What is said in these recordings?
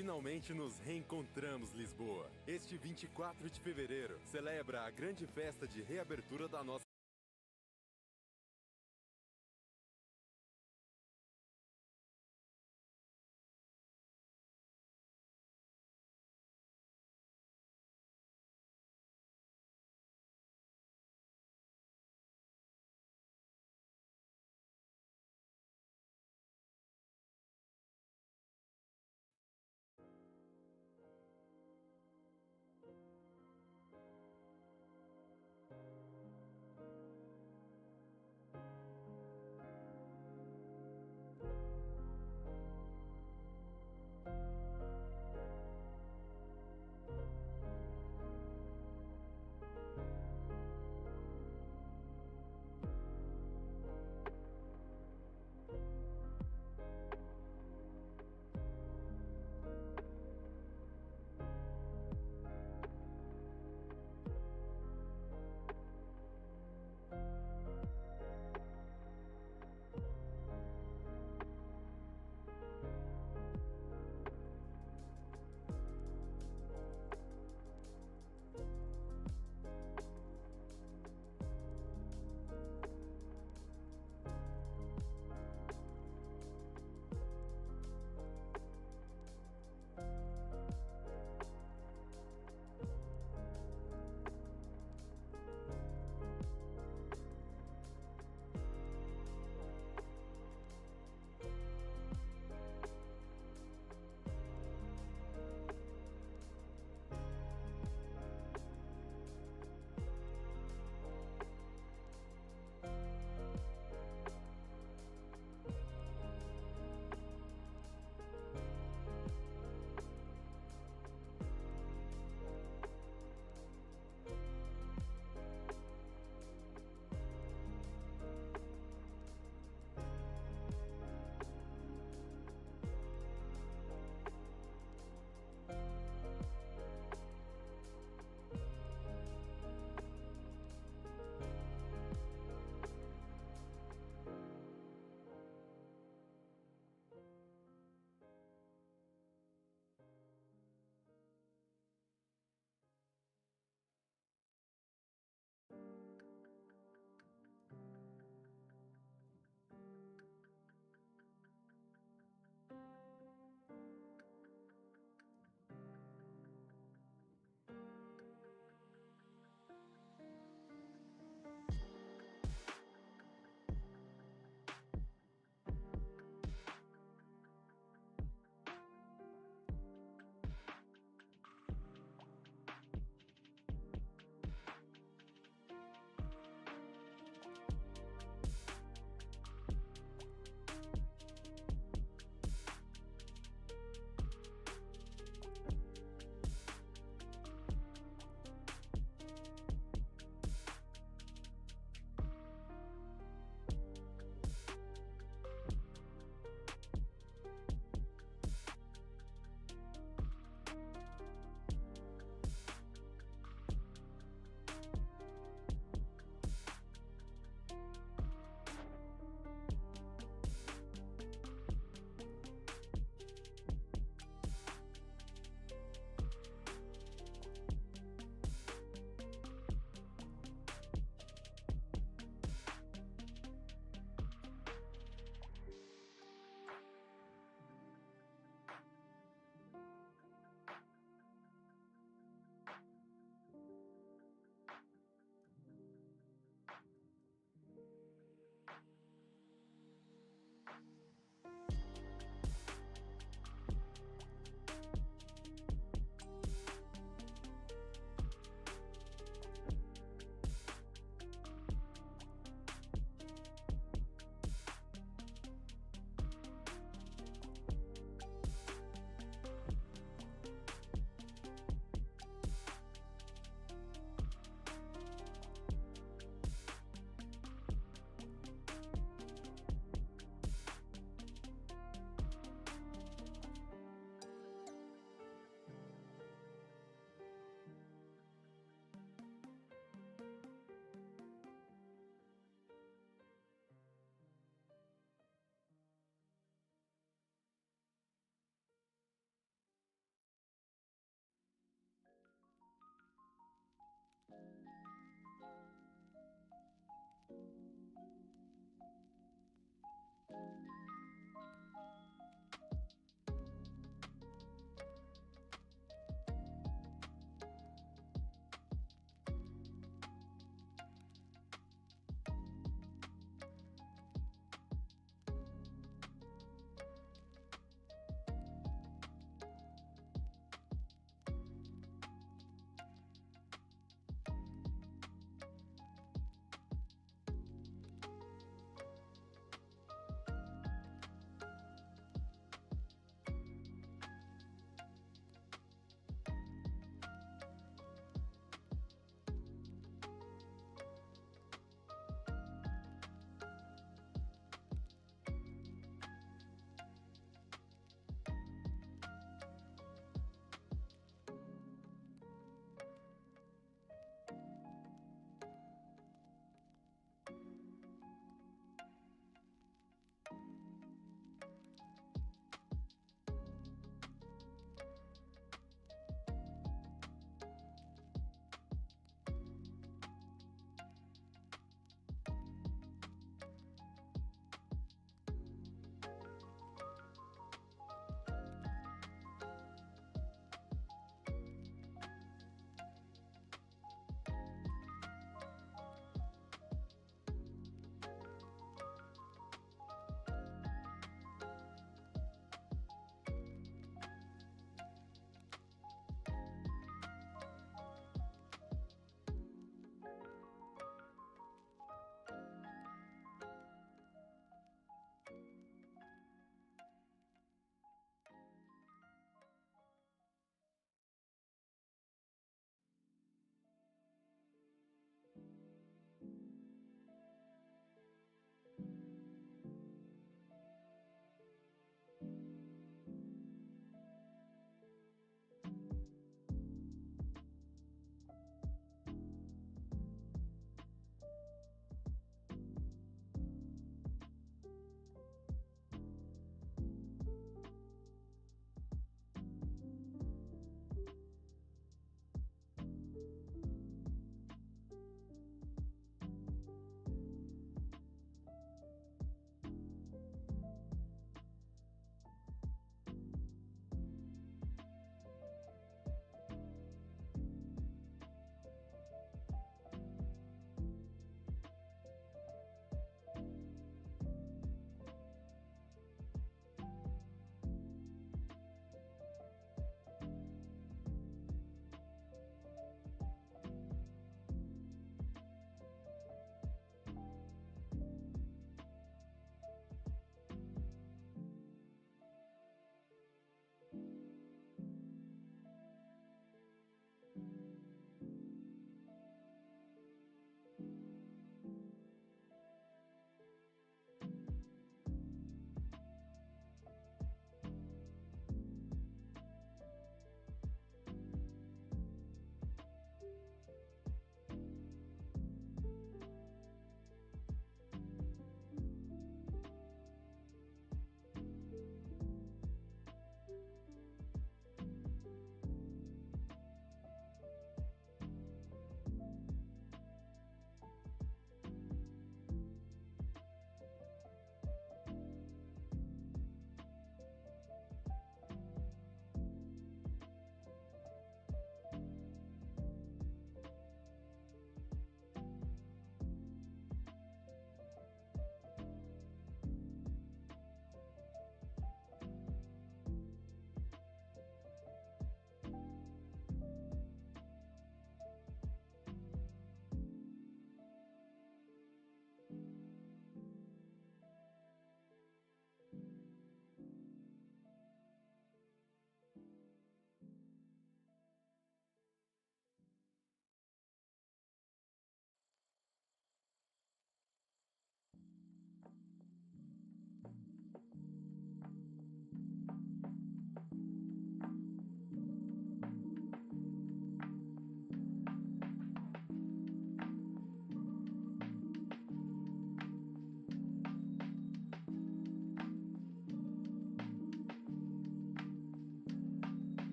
Finalmente nos reencontramos, Lisboa. Este 24 de fevereiro celebra a grande festa de reabertura da nossa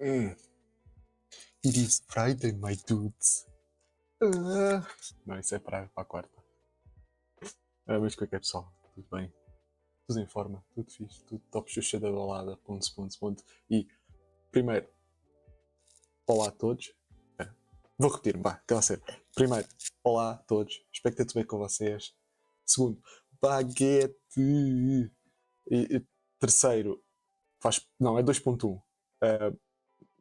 It is Friday, my dudes. Não, isso é para a quarta. Mas como é que é, pessoal? Tudo bem? Tudo em forma, tudo fixe, tudo top xuxa da balada, ponto. E, primeiro, olá a todos. Vou repetir, vá, aquela série. Primeiro, olá a todos. Espero que esteja bem com vocês. Segundo, baguete. E terceiro, não, é 2.1.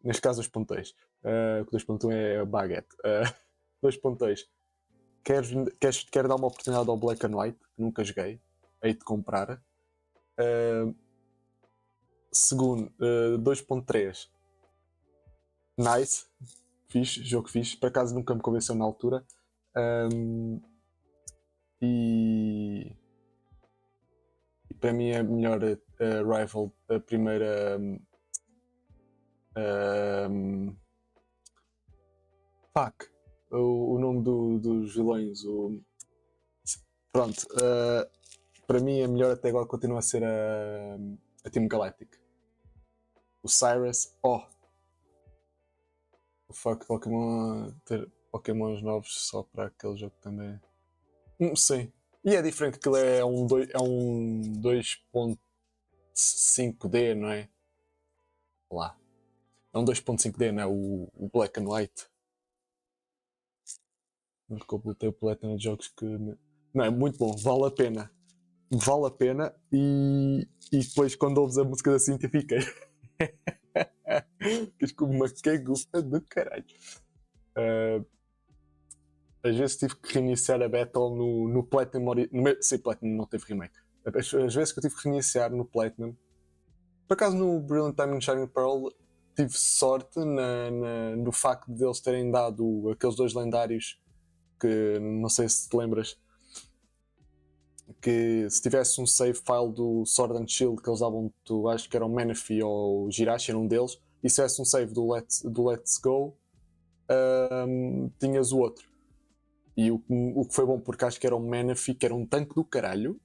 Neste caso 2.2. 2.1 é baguete. 2.2. Quero dar uma oportunidade ao Black and White, que nunca joguei. Hei de comprar. Segundo, 2.3. Nice. Fixe, jogo fixe. Por acaso nunca me convenceu na altura. E para mim é a melhor rival, a primeira. Fuck. O nome dos vilões. Pronto. Para mim a melhor até agora continua a ser a Team Galactic. O Cyrus. O fuck Pokémon. Ter Pokémons novos só para aquele jogo também. Sim. E é diferente que ele é um 2.5D, não é? Lá. É um 2.5D, não é? O Black and White. Nunca completei o Platinum de jogos que. Não, é muito bom, vale a pena. Vale a pena e depois quando ouves a música da Cintia fiquei. Ficas como uma cagufa do caralho. Às vezes tive que reiniciar a Battle no Platinum. Sim, Platinum não teve remake. Às vezes que eu tive que reiniciar no Platinum. Por acaso no Brilliant Diamond Shining Pearl tive sorte no facto de eles terem dado aqueles dois lendários que não sei se te lembras, que se tivesse um save file do Sword and Shield que eles davam, acho que era o Manaphy ou o Jirachi, era um deles, e se tivesse um save do Let's Go, tinhas o outro. E o que foi bom, porque acho que era o Manaphy, que era um tanque do caralho,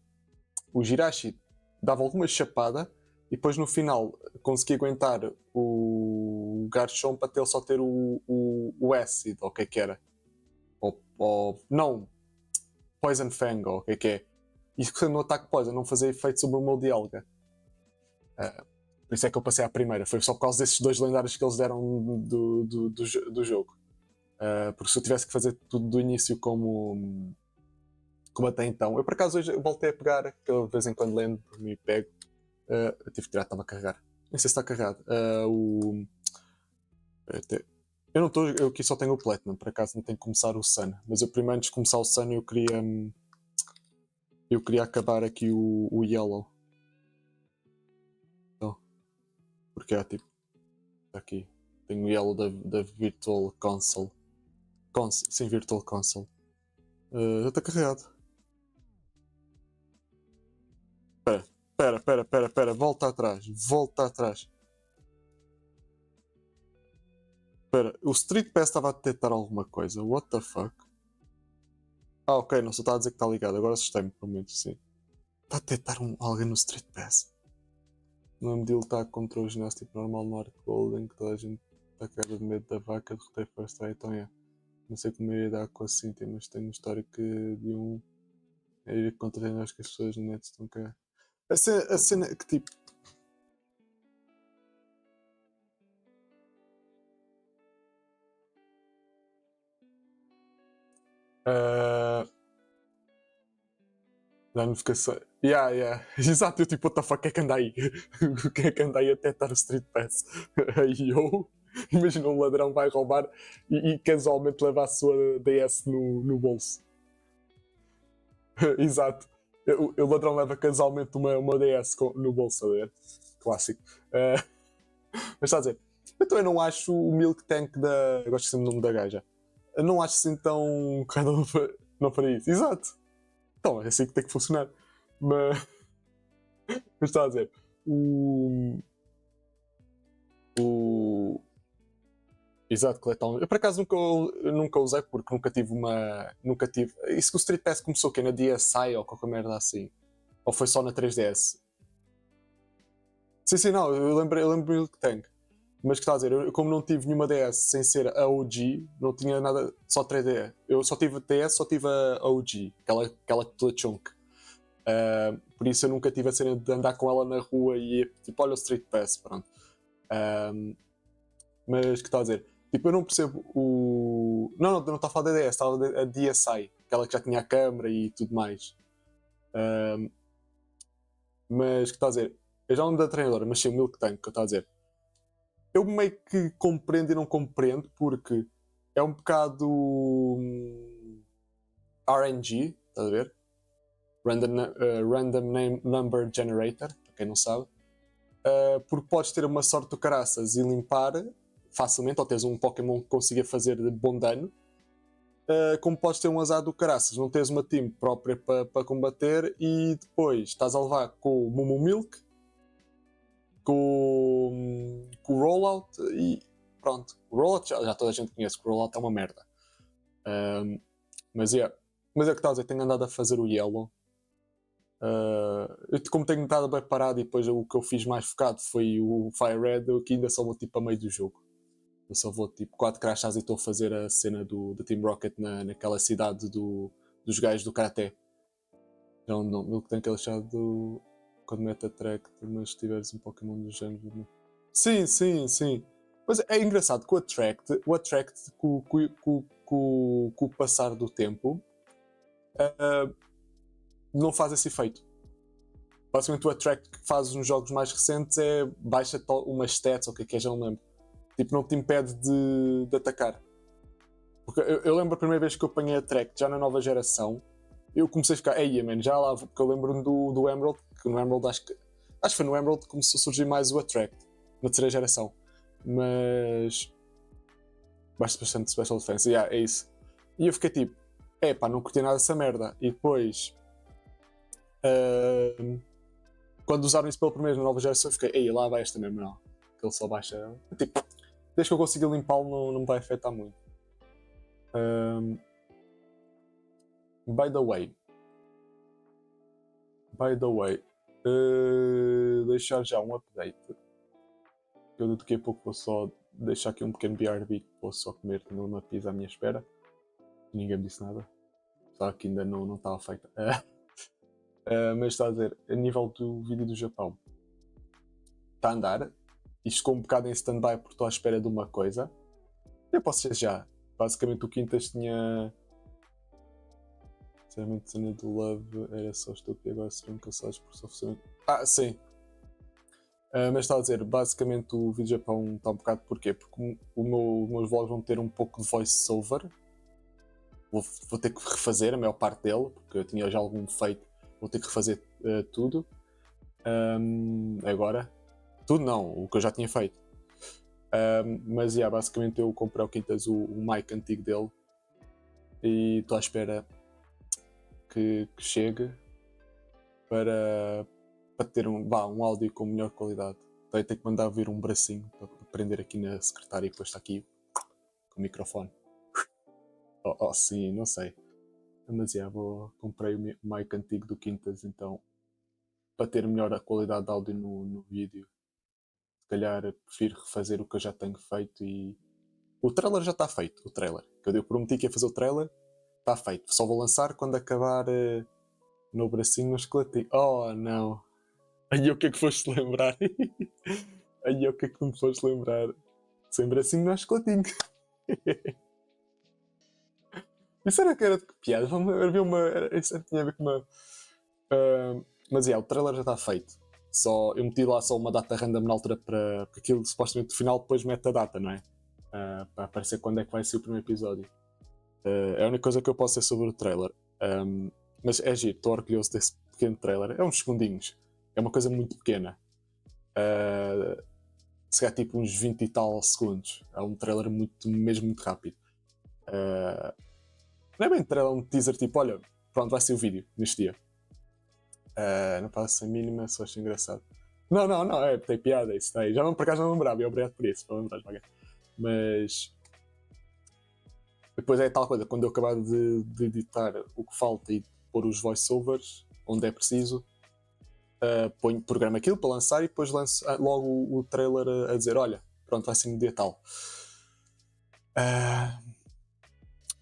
o Jirachi dava alguma chapada, e depois no final conseguia aguentar o Garchomp para ele só ter o Acid, ou o que é que era. Não, Poison Fang, ou o que é que é. E no ataque Poison não fazia efeito sobre o meu Dialga. Por isso é que eu passei à primeira. Foi só por causa desses dois lendários que eles deram do jogo. Porque se eu tivesse que fazer tudo do início como até então. Eu por acaso hoje voltei a pegar, que eu de vez em quando lendo e pego. Eu tive que tirar, estava a carregar. Nem sei se está carregado. Eu não estou. Eu aqui só tenho o Platinum, por acaso não tenho que começar o Sun. Mas eu primeiro, antes de começar o Sun, eu queria acabar aqui o Yellow. Então, porque é tipo. Aqui. Tenho o Yellow da Virtual Console. Sim, Virtual Console. Já está carregado. Espera. Volta atrás. Espera, o Street Pass estava a detectar alguma coisa. What the fuck? Ok, não só está a dizer que está ligado. Agora assustei-me, pelo menos, sim. Está a detectar alguém no Street Pass. No nome dele está contra o ginásio tipo normal no Arc Golden, que toda a gente está cagada de medo da vaca, derrotei First Try, então é. Não sei como eu ia dar com a Cynthia, mas tenho um histórico de um. É ir contra nós que as pessoas no net estão cá. A cena que tipo. Da notificação. Yeah. Exato, eu tipo, what the fuck, que é que anda aí? O que é que anda aí até estar o Street Pass? Aí eu. Imagina um ladrão vai roubar e casualmente leva a sua DS no bolso. Exato. O ladrão leva casualmente uma DS no bolso, a ver? Clássico. Mas está a dizer, eu também não acho o Milk Tank da. Eu gosto sempre do nome da gaja. Eu não acho assim tão. Cada um não faria isso. Exato. Então, é assim que tem que funcionar. Mas está a dizer, Exato, coletar um. Eu por acaso nunca usei porque nunca tive. Isso que o Street Pass começou que na DSi ou qualquer merda assim. Ou foi só na 3DS? Sim, não, eu lembro que tenho. Mas que está a dizer, eu, como não tive nenhuma DS sem ser a OG, não tinha nada, só 3D. Eu só tive a DS, só tive a OG, aquela toda chunk. Por isso eu nunca tive a cena de andar com ela na rua e tipo, olha o Street Pass, pronto. Mas que está a dizer, tipo, eu não percebo o... Não está a falar da DS, estava a DSi, aquela que já tinha a câmera e tudo mais. Mas que está a dizer, eu já não da treinadora, mas sim o Milk Tank, que eu está a dizer. Eu meio que compreendo e não compreendo, porque é um bocado RNG, estás a ver? Random Number Generator, para quem não sabe. Porque podes ter uma sorte do caraças e limpar facilmente, ou tens um Pokémon que consiga fazer bom dano, como podes ter um azar do caraças, não tens uma team própria para combater e depois estás a levar com o Mumu Milk, com o Rollout e pronto. O Rollout já toda a gente conhece, que o Rollout é uma merda. Mas é que estás a dizer, tenho andado a fazer o Yellow. Eu, como tenho estado bem parado e depois o que eu fiz mais focado foi o Fire Red, eu aqui ainda só vou tipo a meio do jogo. Eu só vou tipo 4 crashas e estou a fazer a cena do Team Rocket naquela cidade dos gajos do Karaté. Não, ele tem aquele chado quando mete a track, mas se tiveres um Pokémon do género. Não. Sim. Mas é engraçado que o Attract com o passar do tempo não faz esse efeito. Basicamente o Attract que fazes nos jogos mais recentes é baixa umas stats ou o que é, já não lembro. Tipo, não te impede de atacar. Porque eu lembro a primeira vez que eu apanhei Attract já na nova geração, eu comecei a ficar, ei, man, já lá, porque eu lembro-me do Emerald, que no Emerald acho que foi no Emerald que começou a surgir mais o Attract, na terceira geração. Mas baixa bastante Special Defense, é isso. E eu fiquei tipo, não curti nada dessa merda. E depois, quando usaram isso pela primeira vez na nova geração, eu fiquei, ei, lá vai esta mesmo, não. Que ele só baixa. Tipo, desde que eu consiga limpá-lo, não me vai afetar muito. By the way, deixar já um update. Eu daqui a pouco vou só deixar aqui um pequeno BRB que vou só comer, tenho uma pizza à minha espera. Ninguém me disse nada. Só que ainda não estava feita. Mas está a dizer, a nível do vídeo do Japão, está a andar. Isto ficou um bocado em stand-by porque estou à espera de uma coisa. Eu posso ser já. Basicamente o Quintas tinha... Sinceramente a cena do Love era só estúpido, agora serão cancelados por só funcionamento. Sim. Mas está a dizer, basicamente o vídeo do Japão está um bocado porquê? Porque os meus vlogs vão ter um pouco de voice-over. Vou ter que refazer a maior parte dele, porque eu tinha já algum feito. Vou ter que refazer tudo. Agora. Tudo não, o que eu já tinha feito. Mas basicamente eu comprei ao Quintas o mic antigo dele e estou à espera que chegue para ter um áudio com melhor qualidade. Então eu tenho que mandar vir um bracinho para prender aqui na secretária e depois está aqui com o microfone. Sim, não sei. Mas comprei o mic antigo do Quintas, então para ter melhor a qualidade de áudio no vídeo. Se calhar prefiro refazer o que eu já tenho feito e... O trailer já está feito, o trailer. Que eu prometi que ia fazer o trailer, está feito. Só vou lançar quando acabar no bracinho, no esqueletinho. Oh, não. Aí o que é que foste lembrar? Aí o que é que me foste lembrar? Sem bracinho não há esqueletinho. Isso era que era de que piada? Havia isso tinha a ver com uma... mas o trailer já está feito. Eu meti lá só uma data random na altura porque aquilo supostamente no final depois mete a data, não é? Para aparecer quando é que vai ser o primeiro episódio. É a única coisa que eu posso dizer sobre o trailer. Mas é giro, estou orgulhoso desse pequeno trailer. É uns segundinhos. É uma coisa muito pequena. Se calhar tipo uns 20 e tal segundos. É um trailer mesmo muito rápido. Não é bem trailer, é um teaser tipo, olha, pronto, vai ser o vídeo neste dia. Não passa a mínima, só acho engraçado. Não, tem piada, isso daí. Já por acaso não lembrava, e obrigado por isso, para lembrar de mas depois é tal coisa, quando eu acabar de editar o que falta e pôr os voiceovers, onde é preciso, programa aquilo para lançar e depois lanço logo o trailer a dizer, olha, Pronto, vai ser no dia tal.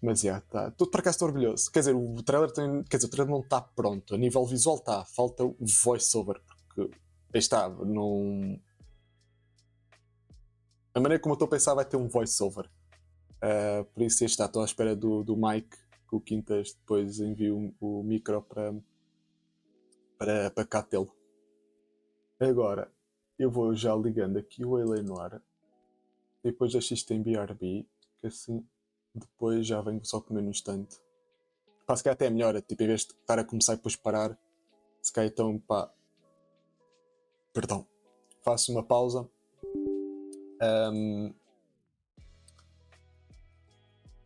Mas tá. Por acaso estou orgulhoso. Quer dizer, o trailer o trailer não está pronto. A nível visual está. Falta o voice-over. Porque aí está. Não... A maneira como eu estou a pensar vai ter um voice-over. Por isso aí está. Estou à espera do Mike, que o Quintas depois envie o micro para cá tê-lo. Agora, eu vou já ligando aqui o Noire. E depois deixo isto em BRB. Que assim depois já venho só comer no instante. Pá, se calhar até é melhor, tipo, em vez de estar a começar e depois parar, se calhar então, pá, perdão, faço uma pausa.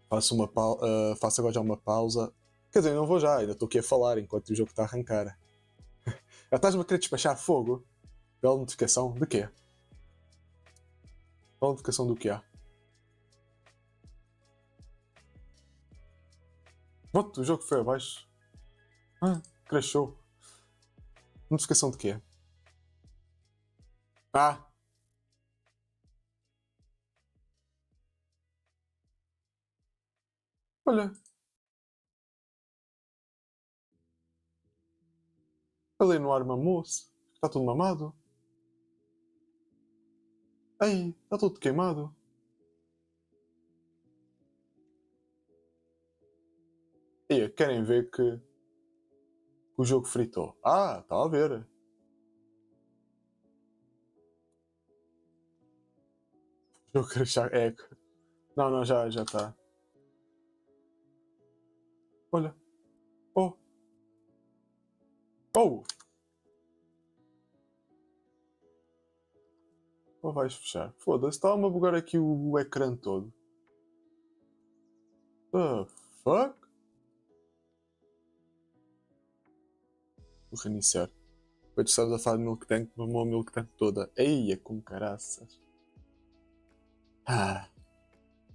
Faço agora já uma pausa. Quer dizer, não vou já, ainda estou aqui a falar enquanto o jogo está a arrancar. Já estás-me a querer despachar fogo? Bela notificação, de quê? Bela notificação do que há? What? O jogo foi abaixo? Crashou. Notificação de quê? Olha. Ali no ar mamou-se. Está tudo mamado. Ei, está tudo queimado. E querem ver que o jogo fritou? Está a ver. O jogo crashar. Não, já está. Olha. Oh. Oh! Ou vais fechar? Foda-se, estava-me a bugar aqui o ecrã todo. The fuck? Vou reiniciar. Depois estavas a falar de Milk Tank, mamou a Milk Tank toda. Eia, com caraças.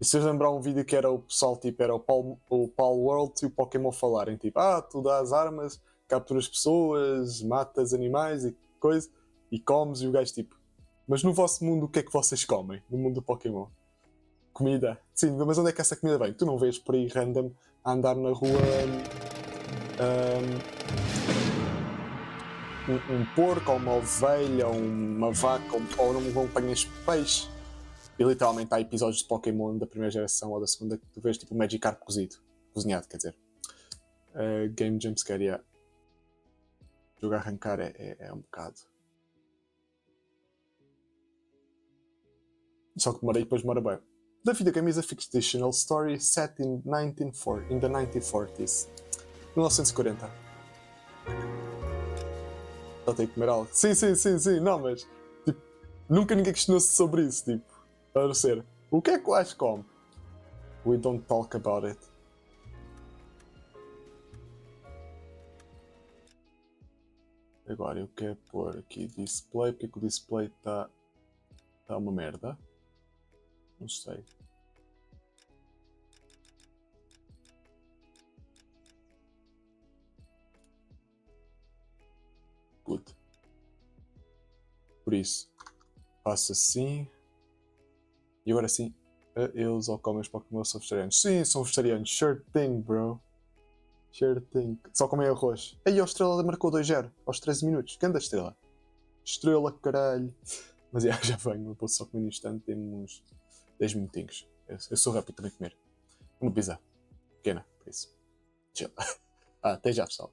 E se eu lembrar um vídeo que era o pessoal, tipo, era o Pal World e o Pokémon falarem, tipo, tu dás armas, capturas pessoas, matas animais e coisa, e comes, e o gajo, tipo, mas no vosso mundo o que é que vocês comem? No mundo do Pokémon? Comida. Sim, mas onde é que essa comida vem? Tu não vês por aí random a andar na rua um porco, ou uma ovelha, ou uma vaca, ou não apanhas peixe. E literalmente há episódios de Pokémon da primeira geração ou da segunda que tu vês tipo o Magikarp cozinhado, quer dizer. Game Jumpscare, yeah. Jogar arrancar é um bocado. Só que demorei e depois demora bem. The video game is a fictional story set in the 1940s. 1940. Só tenho que comer algo. Sim. Não, mas tipo, nunca ninguém questionou-se sobre isso. Tipo, a não ser, o que é que o Ash come? We don't talk about it. Agora eu quero pôr aqui display. Porque que o display está uma merda? Não sei. Good. Por isso, faço assim. E agora sim, eles ou comem os Pokémon são vegetarianos. Sim, são vegetarianos. Sure thing, bro. Sure thing. Só comem arroz. Aí a Estrela marcou 2-0 aos 13 minutos. Ganda Estrela. Estrela, caralho. Mas já venho. Eu posso só comer no instante. Temos uns 10 minutinhos. Eu sou rápido também comer. Uma pizza. Pequena, por isso. Chill. Até já, pessoal.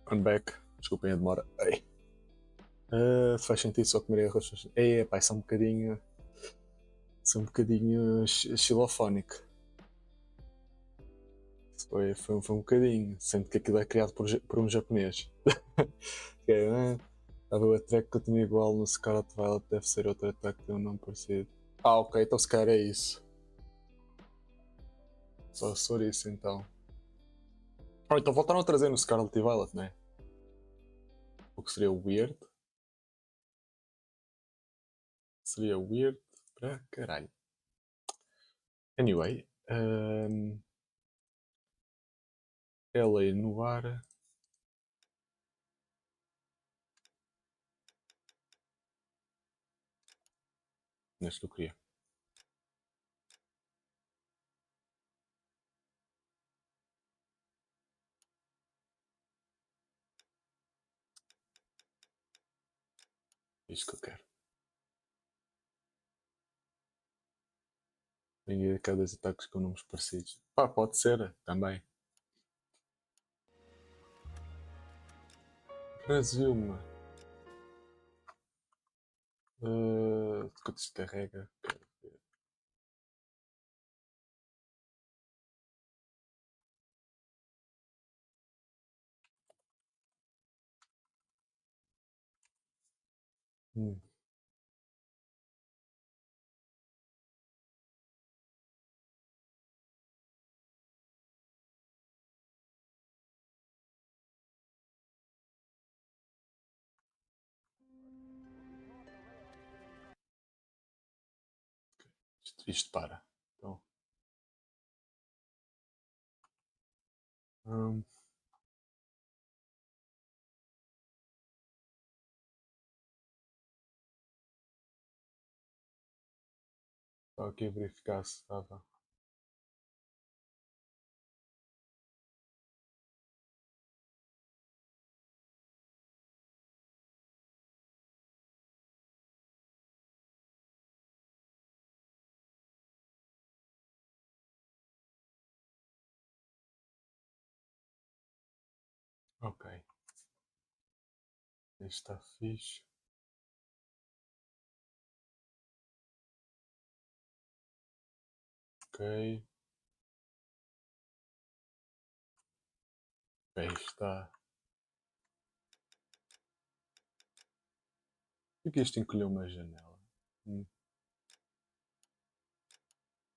I'm back. Desculpem a demora. Ei. Faz sentido só comer arroz. Ei, pá, isso é um bocadinho. Isso é um bocadinho xilofónico. Foi um bocadinho. Sendo que aquilo é criado por um japonês. Que é, a ver o track que eu tinha igual no Scarlet Violet deve ser outro ataque de um nome parecido. Ah, ok, então se calhar é isso. Só se for isso então. Oh, então voltaram a trazer no Scarlet Violet, né? O que seria weird. Seria weird pra caralho. Anyway. LA no ar. Neste que eu queria. Isto que eu quero. Tenho a cada ataques com nomes parecidos. Pá, pode ser também. Resume. Quanto isto carrega? Hum. isto para. Então, só aqui a verificar se estava. Ok. Este está fixe. Ok. Ok, está. Por que isto encolheu uma janela?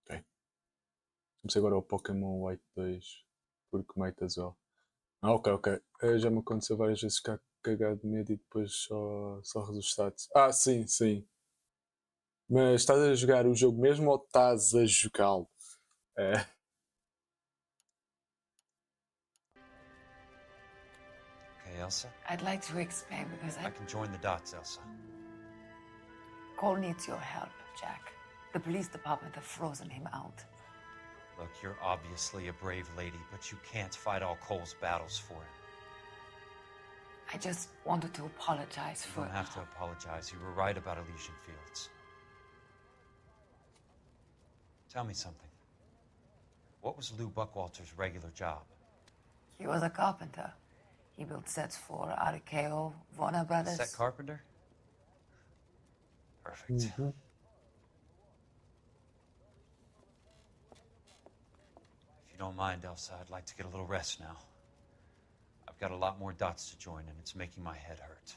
Ok. Vamos agora ao Pokémon White 2. Porque might as well. Ah, ok, ok. Já me aconteceu várias vezes ficar cagado de medo e depois só ressuscitar-te. Ah, sim, sim. Mas estás a jogar o jogo mesmo ou estás a jogá-lo? É. Okay, Elsa? I'd like to explain because I can join the dots, Elsa. Cole needs your help, Jack. The police department have frozen him out. Look, you're obviously a brave lady, but you can't fight all Cole's battles for him. I just wanted to apologize You for... don't have to apologize. You were right about Elysian Fields. Tell me something. What was Lou Buckwalter's regular job? He was a carpenter. He built sets for RKO, Warner Brothers. Set carpenter? Perfect. Mm-hmm. If you don't mind, Elsa, I'd like to get a little rest now. I've got a lot more dots to join, and it's making my head hurt.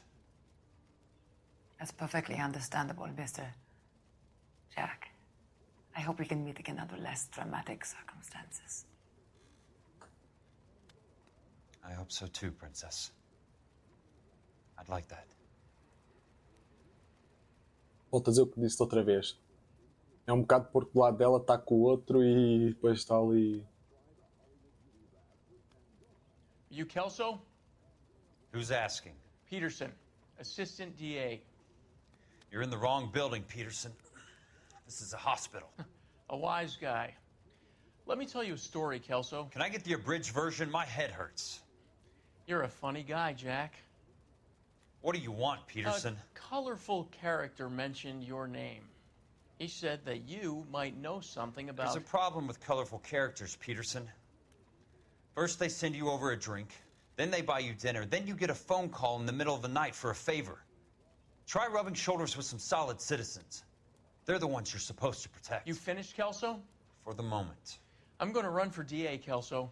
That's perfectly understandable, Mr. Jack. I hope we can meet again under less dramatic circumstances. I hope so too, Princess. I'd like that. Volto a dizer o que disse outra vez. É um bocado porque do lado dela está com o outro e depois está ali. You Kelso? Who's asking? Peterson, Assistant DA. You're in the wrong building, Peterson. This is a hospital. A wise guy. Let me tell you a story, Kelso. Can I get the abridged version? My head hurts. You're a funny guy, Jack. What do you want, Peterson? A colorful character mentioned your name. He said that you might know something about... There's a problem with colorful characters, Peterson. First they send you over a drink, then they buy you dinner, then you get a phone call in the middle of the night for a favor. Try rubbing shoulders with some solid citizens. They're the ones you're supposed to protect. You finished, Kelso? For the moment. I'm going to run for DA, Kelso.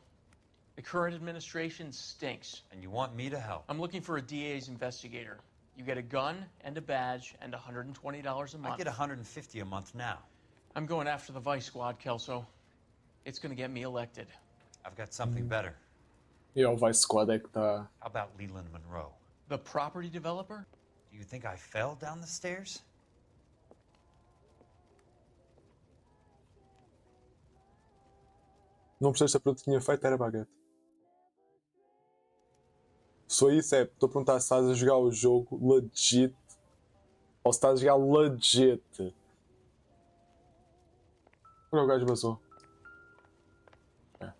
The current administration stinks. And you want me to help? I'm looking for a DA's investigator. You get a gun and a badge and $120 a month. I get $150 a month now. I'm going after the Vice Squad, Kelso. It's going to get me elected. I've got something better. E o Vice Squad é que está. How about Leland Monroe? The property developer? Do you think I fell down the stairs? Não percebes se a pergunta que tinha feito era baguete. Só isso é, estou a perguntar se estás a jogar o jogo legit ou se estás a jogar legit. Olha, o gajo vazou. É.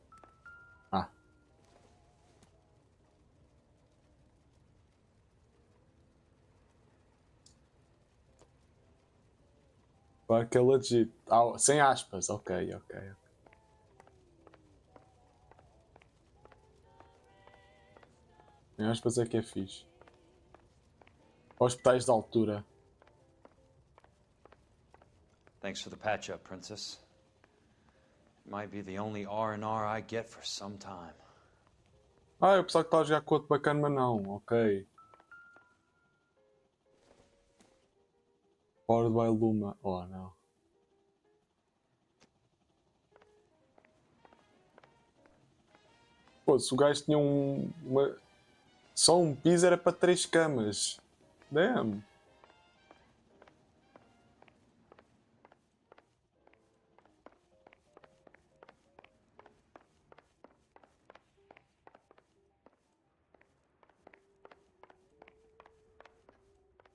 Ah. Claro que é legit. Ah, sem aspas, ok. Sem aspas é que é fixe. Hospitais de altura. Thanks for the patch-up, Princess. It might be the only R&R I get for some time. Ah, eu pensava que estava a jogar com outro bacana, mas não. Ok. Powered by Luma. Oh, não. Pô, se o gajo tinha só um piso era para 3 camas. Damn.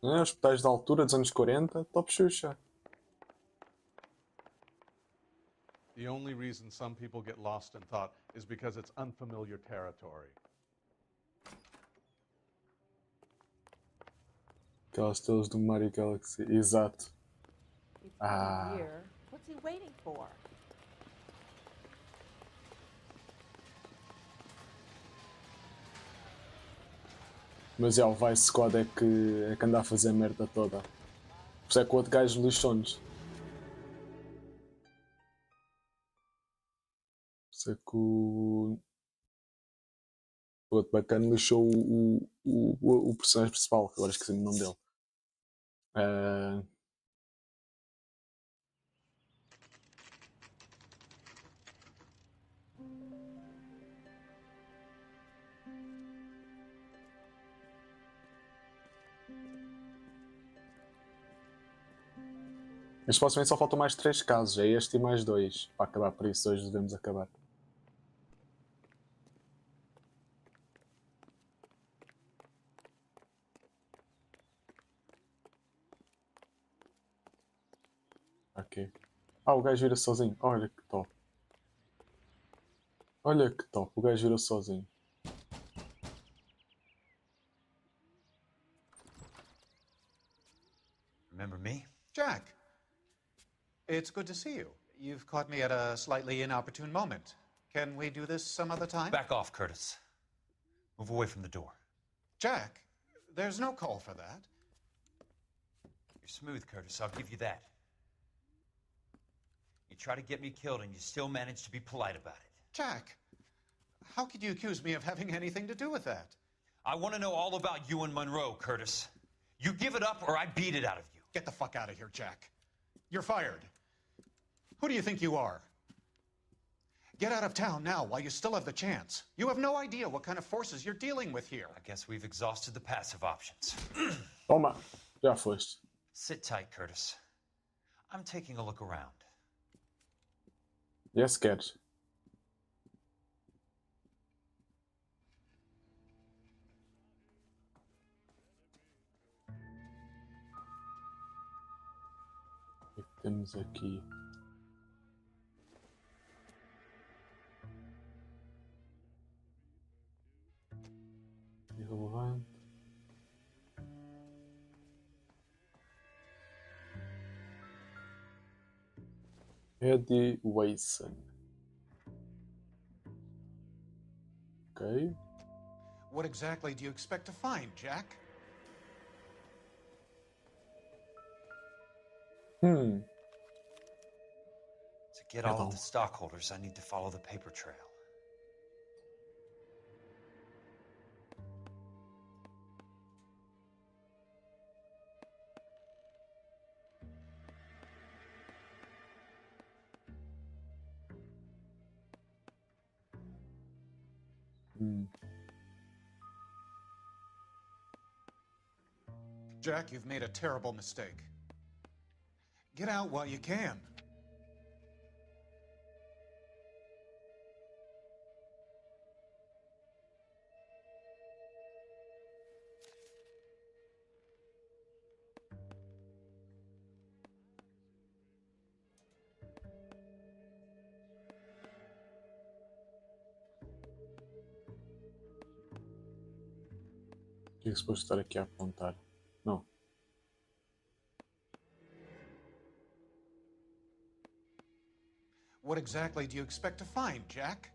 Hospitais de altura dos anos 40, top Xuxa. The only reason some people get lost in thought is because it's unfamiliar territory. Aquelas estrelas do Mario Galaxy. Exato. It's been a year. What's he waiting for? Mas o Vice Squad é que anda a fazer a merda toda. Por isso é que o outro gajo lixou-nos. Por isso é que o outro bacana lixou o personagem principal, que agora esqueci-me o nome dele. Mas supostamente só faltam mais 3 casos, é este e mais 2 para acabar, por isso hoje devemos acabar. Ok. O gajo vira sozinho, olha que top. Olha que top, o gajo vira sozinho. Remember me? Jack, it's good to see you. You've caught me at a slightly inopportune moment. Can we do this some other time? Back off, Curtis. Move away from the door. Jack, there's no call for that. You're smooth, Curtis. I'll give you that. You try to get me killed and you still manage to be polite about it. Jack, how could you accuse me of having anything to do with that? I want to know all about you and Monroe, Curtis. You give it up or I beat it out of you. Get the fuck out of here, Jack. You're fired. Who do you think you are? Get out of town now while you still have the chance. You have no idea what kind of forces you're dealing with here. I guess we've exhausted the passive options. Toma, já foste. Sit tight, Curtis. I'm taking a look around. Yes, queres. O que é que temos aqui? Irrelevante. Eddie Wason. Ok. What exactly do you expect to find, Jack? To get all of the stockholders, I need to follow the paper trail. Jack, you've made a terrible mistake. Get out while you can. O que é que suposto estar aqui a apontar? Não. What exactly do you expect to find, Jack?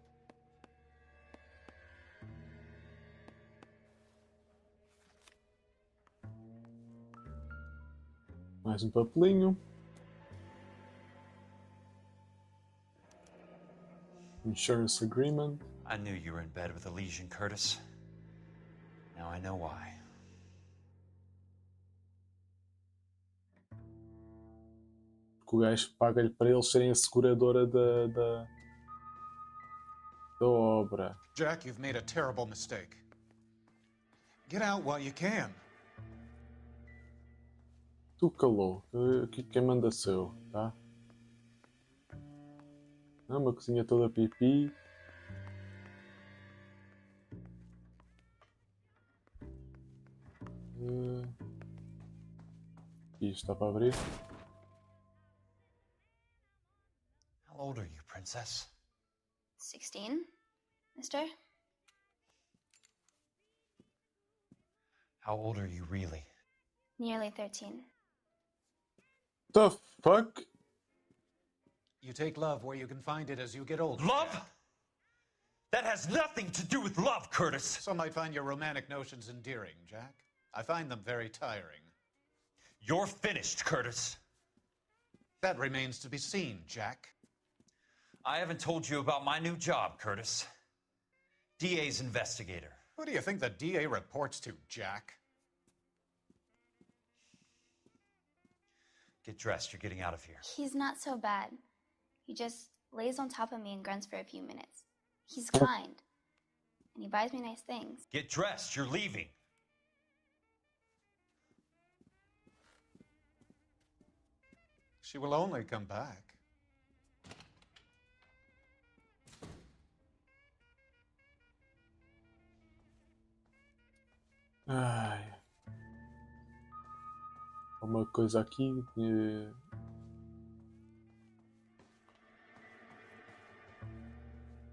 Mais um papelinho. Insurance agreement. I knew you were in bed with a lesion, Curtis. Now I know why. Porque o gajo paga-lhe para eles serem a seguradora da obra. Jack, you've made a terrible mistake. Get out while you can. Tu calou. Quem manda sou eu, tá? Uma cozinha toda pipi. aqui está para abrir. How old are you, princess? 16, mister? How old are you really? Nearly 13. The fuck? You take love where you can find it as you get older. Love? Jack. That has nothing to do with love, Curtis. Some might find your romantic notions endearing, Jack. I find them very tiring. You're finished, Curtis. That remains to be seen, Jack. I haven't told you about my new job, Curtis. DA's investigator. Who do you think the DA reports to, Jack? Get dressed, you're getting out of here. He's not so bad. He just lays on top of me and grunts for a few minutes. He's kind. And he buys me nice things. Get dressed, you're leaving. She will only come back. Ai. Uma coisa aqui.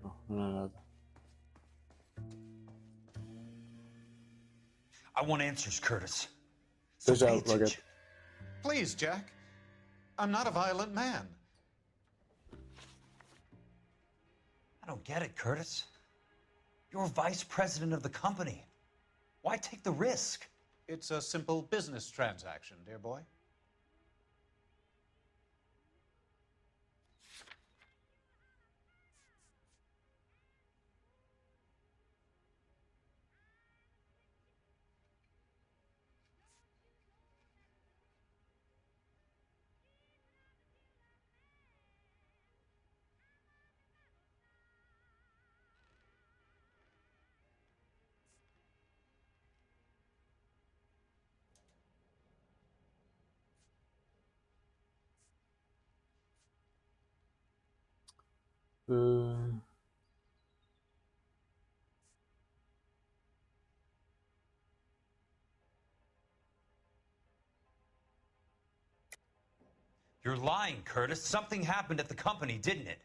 Não é nada. I want answers, Curtis. So Seja pay logo. attention. Please, Jack. I'm not a violent man. I don't get it, Curtis. You're vice president of the company. Why take the risk? It's a simple business transaction, dear boy. You're lying, Curtis. Something happened at the company, didn't it?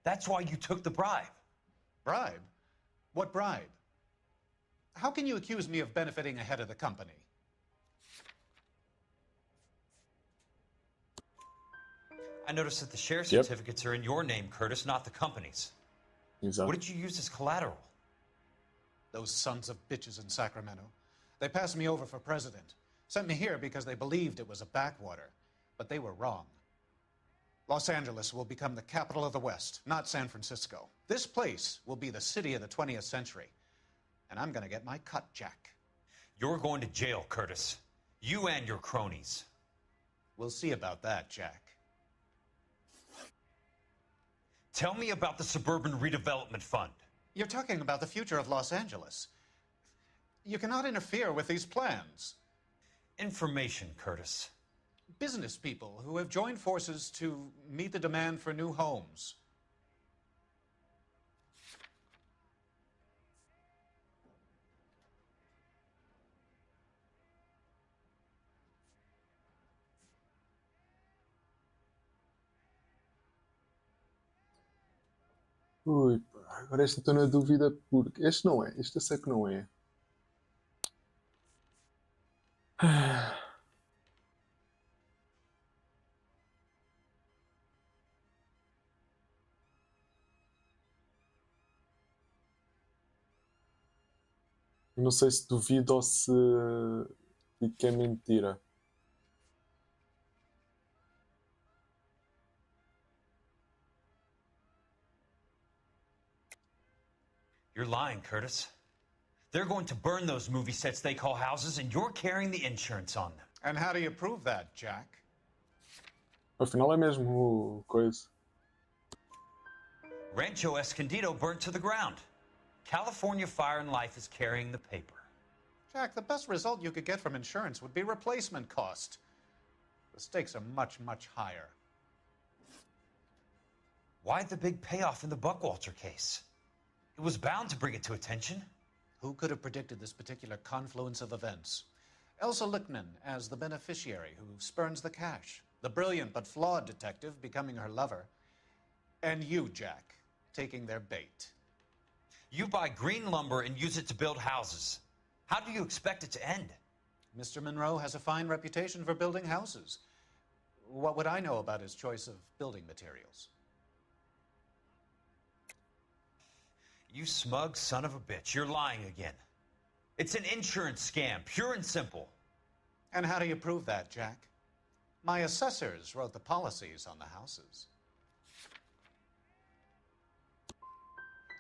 That's why you took the bribe. Bribe? What bribe? How can you accuse me of benefiting ahead of the company? I noticed that the share Yep. certificates are in your name, Curtis, not the company's. Exato. What did you use as collateral? Those sons of bitches in Sacramento. They passed me over for president. Sent me here because they believed it was a backwater. But they were wrong. Los Angeles will become the capital of the West, not San Francisco. This place will be the city of the 20th century. And I'm gonna get my cut, Jack. You're going to jail, Curtis. You and your cronies. We'll see about that, Jack. Tell me about the Suburban Redevelopment Fund. You're talking about the future of Los Angeles. You cannot interfere with these plans. Information, Curtis. Business people who have joined forces to meet the demand for new homes. Ui, pá, agora esta estou na dúvida porque este não é, este eu sei que não é. Eu não sei se duvido ou se digo que é mentira. You're lying, Curtis. They're going to burn those movie sets they call houses, and you're carrying the insurance on them. And how do you prove that, Jack? Afinal é mesmo o coisa. Rancho Escondido burnt to the ground. California Fire and Life is carrying the paper. Jack, the best result you could get from insurance would be replacement cost. The stakes are much, much higher. Why the big payoff in the Buckwalter case? It was bound to bring it to attention. Who could have predicted this particular confluence of events? Elsa Lichtman as the beneficiary who spurns the cash. The brilliant but flawed detective becoming her lover. And you, Jack, taking their bait. You buy green lumber and use it to build houses. How do you expect it to end? Mr. Monroe has a fine reputation for building houses. What would I know about his choice of building materials? You smug son of a bitch, you're lying again. It's an insurance scam, pure and simple. And how do you prove that, Jack? My assessors wrote the policies on the houses.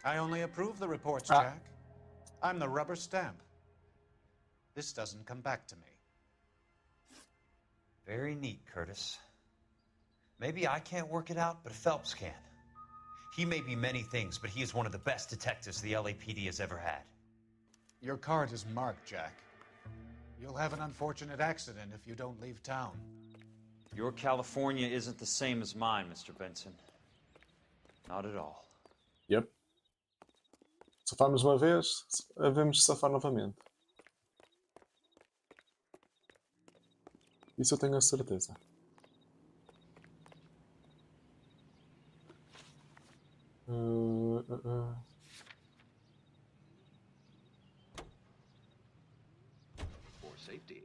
I only approve the reports, Jack. I'm the rubber stamp. This doesn't come back to me. Very neat, Curtis. Maybe I can't work it out, but Phelps can. He may be many things, but he is one of the best detectives the LAPD has ever had. Your card is marked, Jack. You'll have an unfortunate accident if you don't leave town. Your California isn't the same as mine, Mr. Benson. Not at all. Yep. Safamos uma vez, havemos de safar novamente. Isso eu tenho a certeza. For safety.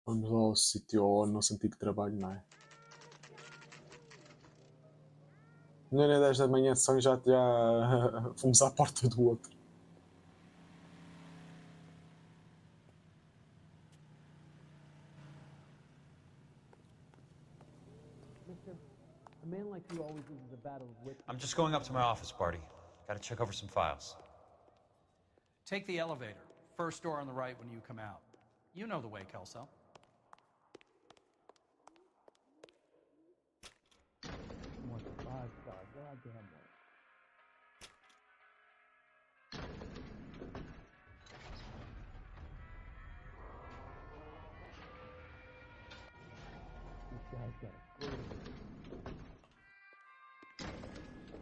Vamos lá ao sítio ou ao nosso antigo trabalho, não é? Não era 10 da manhã, só já fomos à porta do outro. I'm just going up to my office, Barty. Gotta check over some files. Take the elevator. First door on the right when you come out. You know the way, Kelso.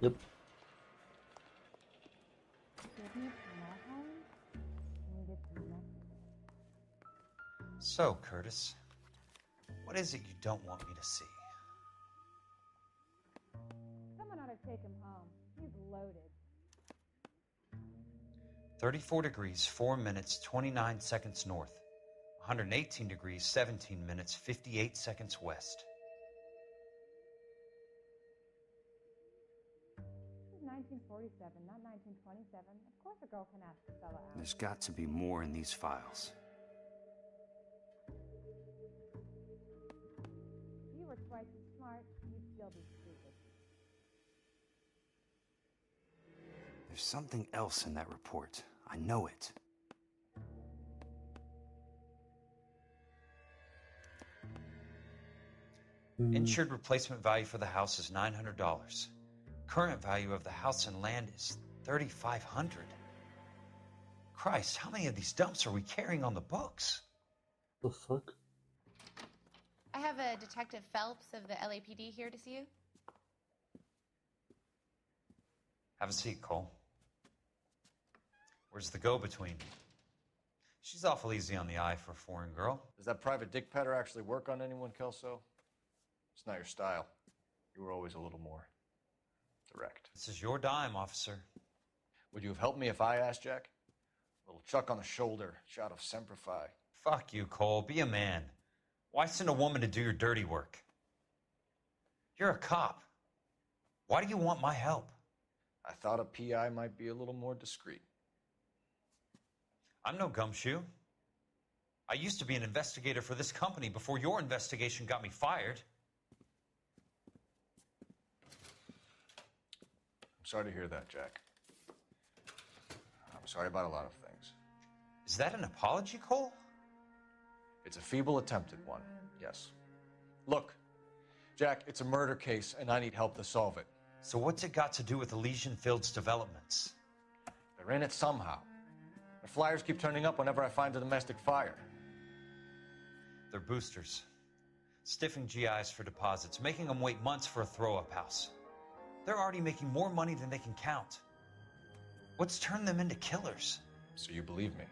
Yep. So, Curtis, what is it you don't want me to see? Someone ought to take him home. He's loaded. 34 degrees, 4 minutes, 29 seconds north. 118 degrees, 17 minutes, 58 seconds west. This is 1947, not 1927. Of course a girl can ask a fella out. There's got to be more in these files. If you were twice as smart, you'd still be stupid. There's something else in that report. I know it. Insured replacement value for the house is $900. Current value of the house and land is $3,500. Christ, how many of these dumps are we carrying on the books? The fuck? I have a Detective Phelps of the LAPD here to see you. Have a seat, Cole. Where's the go-between? She's awful easy on the eye for a foreign girl. Does that private dick petter actually work on anyone, Kelso? It's not your style. You were always a little more direct. This is your dime, officer. Would you have helped me if I asked, Jack? A little chuck on the shoulder, shot of Semper Fi. Fuck you, Cole. Be a man. Why send a woman to do your dirty work? You're a cop. Why do you want my help? I thought a PI might be a little more discreet. I'm no gumshoe. I used to be an investigator for this company before your investigation got me fired. I'm sorry to hear that, Jack. I'm sorry about a lot of things. Is that an apology, Cole? It's a feeble attempt at one, yes. Look, Jack, it's a murder case, and I need help to solve it. So what's it got to do with Elysian Field's developments? They're in it somehow. The flyers keep turning up whenever I find a domestic fire. They're boosters. Stiffing GIs for deposits, making them wait months for a throw-up house. They're already making more money than they can count. What's turned them into killers? So you believe me?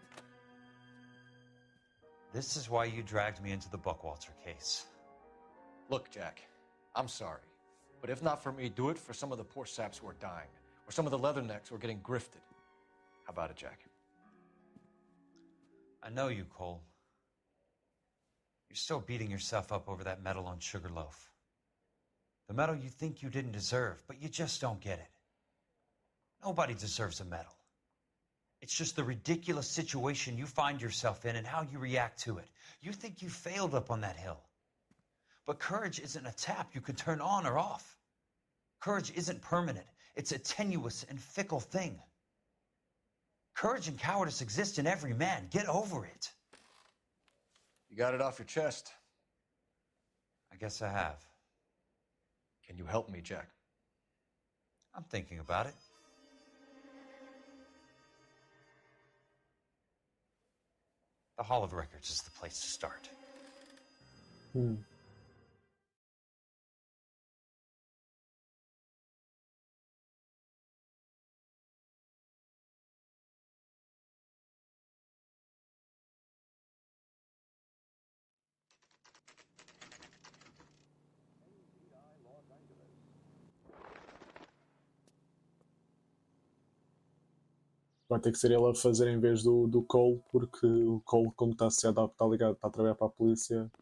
This is why you dragged me into the Buckwalter case. Look, Jack, I'm sorry. But if not for me, do it for some of the poor saps who are dying, or some of the leathernecks who are getting grifted. How about it, Jack? I know you, Cole. You're still beating yourself up over that medal on Sugarloaf. The medal you think you didn't deserve, but you just don't get it. Nobody deserves a medal. It's just the ridiculous situation you find yourself in and how you react to it. You think you failed up on that hill. But courage isn't a tap you can turn on or off. Courage isn't permanent. It's a tenuous and fickle thing. Courage and cowardice exist in every man. Get over it. You got it off your chest. I guess I have. Can you help me, Jack? I'm thinking about it. The Hall of Records is the place to start. Vai ter que ser ele a fazer em vez do Cole, porque o Cole, como está associado, está ligado, está a trabalhar para a polícia,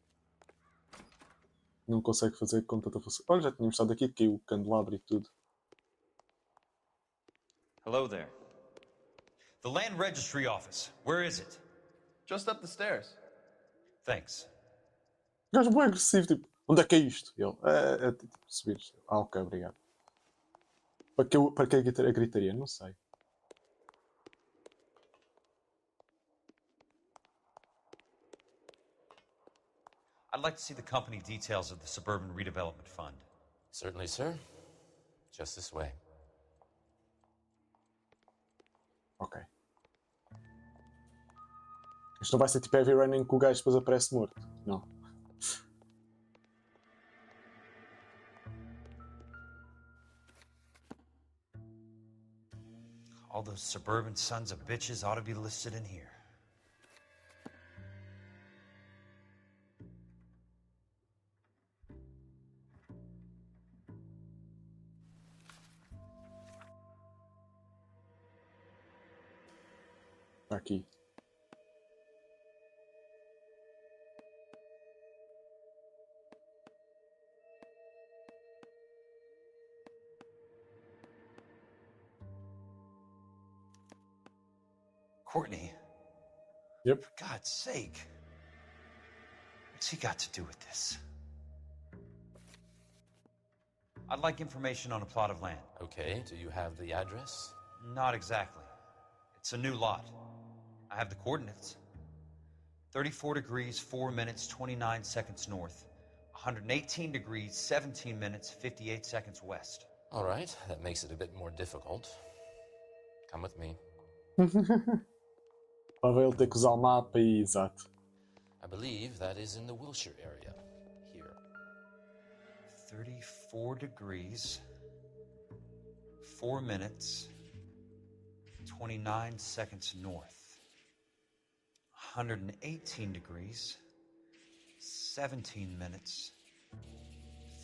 não consegue fazer com tanta facilidade. Olha, já tínhamos estado aqui, caiu o candelabro e tudo. Hello there. The Land Registry Office. Where is it? Just up the stairs. Thanks. O gajo é bem agressivo, tipo, onde é que é isto? E ele, é tipo, subir. Ok, obrigado. Para que a gritaria? Não sei. I'd like to see the company details of the Suburban Redevelopment Fund. Certainly, sir. Just this way. Ok. Isto não vai ser tipo heavy running que o gajo depois aparece morto. Não. All those suburban sons of bitches ought to be listed in here. Aqui. Courtney. Yep. For God's sake. What's he got to do with this? I'd like information on a plot of land. Okay, do you have the address? Not exactly. It's a new lot. I have the coordinates. 34 degrees, 4 minutes, 29 seconds north. 118 degrees, 17 minutes, 58 seconds west. All right, that makes it a bit more difficult. Come with me. Lá vai ele ter que usar o mapa e exato. I believe that is in the Wilshire area. Here. 34 degrees, 4 minutes, 29 seconds north. 118 degrees, 17 minutes,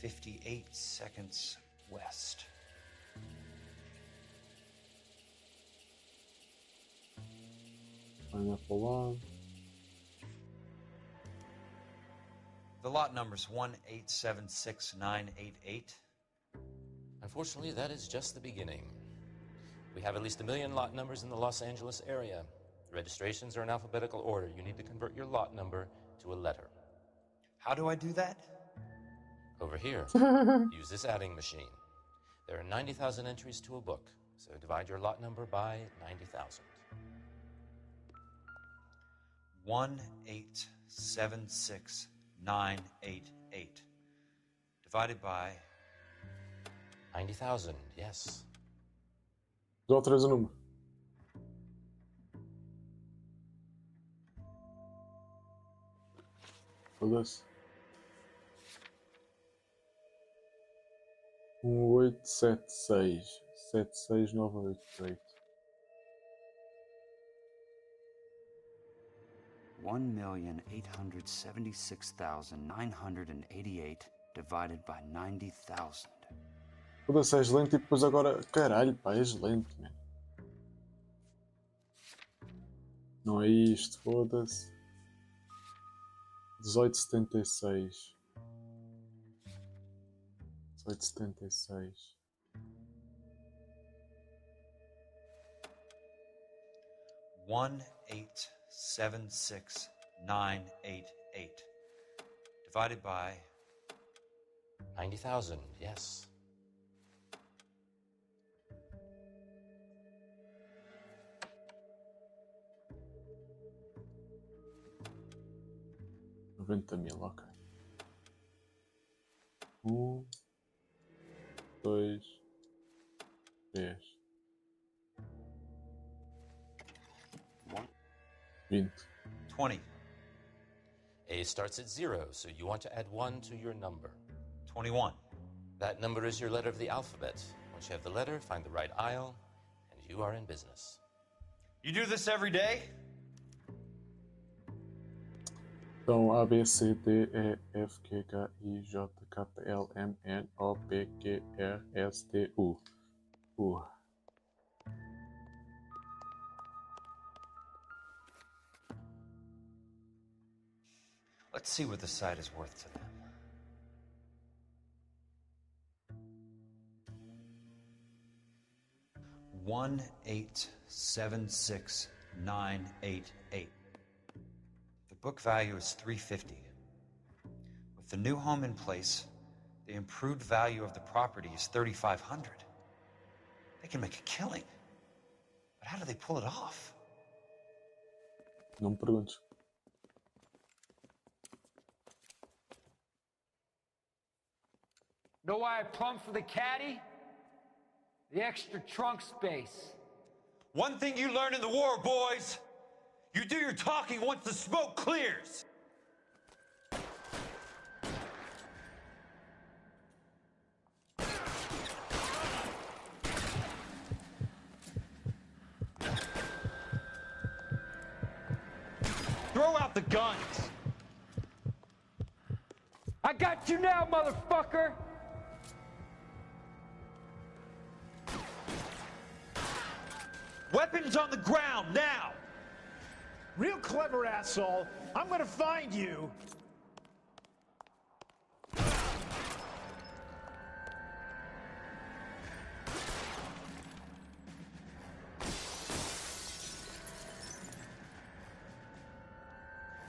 58 seconds west. Vai para lá. The lot number's 1876988. Unfortunately, that is just the beginning. We have at least 1 million lot numbers in the Los Angeles area. Registrations are in alphabetical order. You need to convert your lot number to a letter. How do I do that? Over here. Use this adding machine. There are 90,000 entries to a book, so divide your lot number by 90,000. 1876988 divided by 90,000, yes. Dou outra vez o número. Foda-se. 1876 76988. 1,876,988 divided by 90,000. Foda-se, és lento e depois agora. Caralho, pá, és lento, man. Não é isto, foda-se. 1876. 1876. $1,876,988 divided by 90,000, yes. $90,000, ok. 1, 2, 3. 20. 20. A starts at 0, so you want to add 1 to your number. 21. That number is your letter of the alphabet. Once you have the letter, find the right aisle, and you are in business. You do this every day? Então, A, B, C, D, E, F, G, H, I, J, K, L, M, N, O, P, Q, R, S, T, U. Let's see what the site is worth to them. $1,876,988. The book value is $350. With the new home in place, the improved value of the property is $3,500. They can make a killing. But how do they pull it off? Não me perguntes. Know why I plumbed for the caddy? The extra trunk space. One thing you learn in the war, boys. You do your talking once the smoke clears. Throw out the guns. I got you now, motherfucker! Weapons on the ground, now! Real clever, asshole. I'm gonna find you.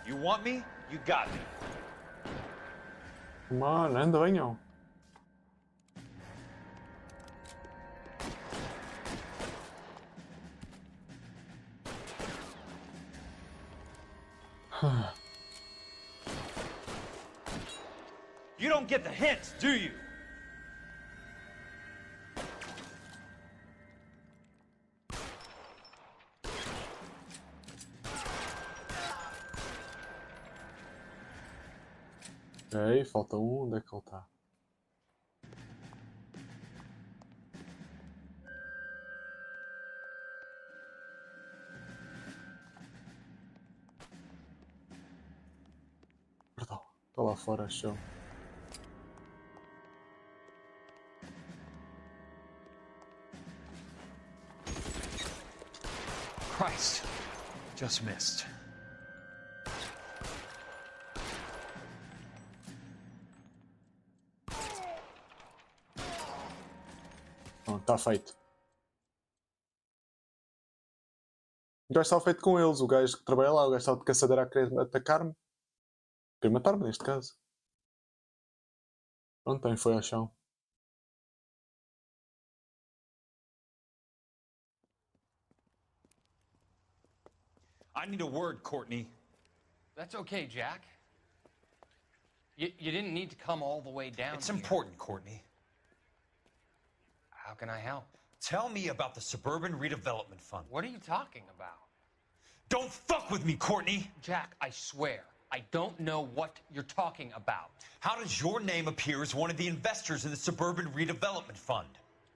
You want me? You got me. Come on, anda, venham. You don't get the hints, do you? Ok, falta um. Onde é que ele está? Perdão, está lá fora, show. Christ, just missed. Pronto, está feito. O gajo estava feito com eles, o gajo que trabalha lá, o gajo estava de caçadeira a querer atacar-me. Querer matar-me, neste caso. Pronto, também foi ao chão. I need a word, Courtney. That's okay, Jack. You didn't need to come all the way down It's here. important, Courtney. can I help? Tell me about the Suburban Redevelopment Fund. What are you talking about? Don't fuck with me, Courtney! Jack, I swear, I don't know what you're talking about. How does your name appear as one of the investors in the Suburban Redevelopment Fund?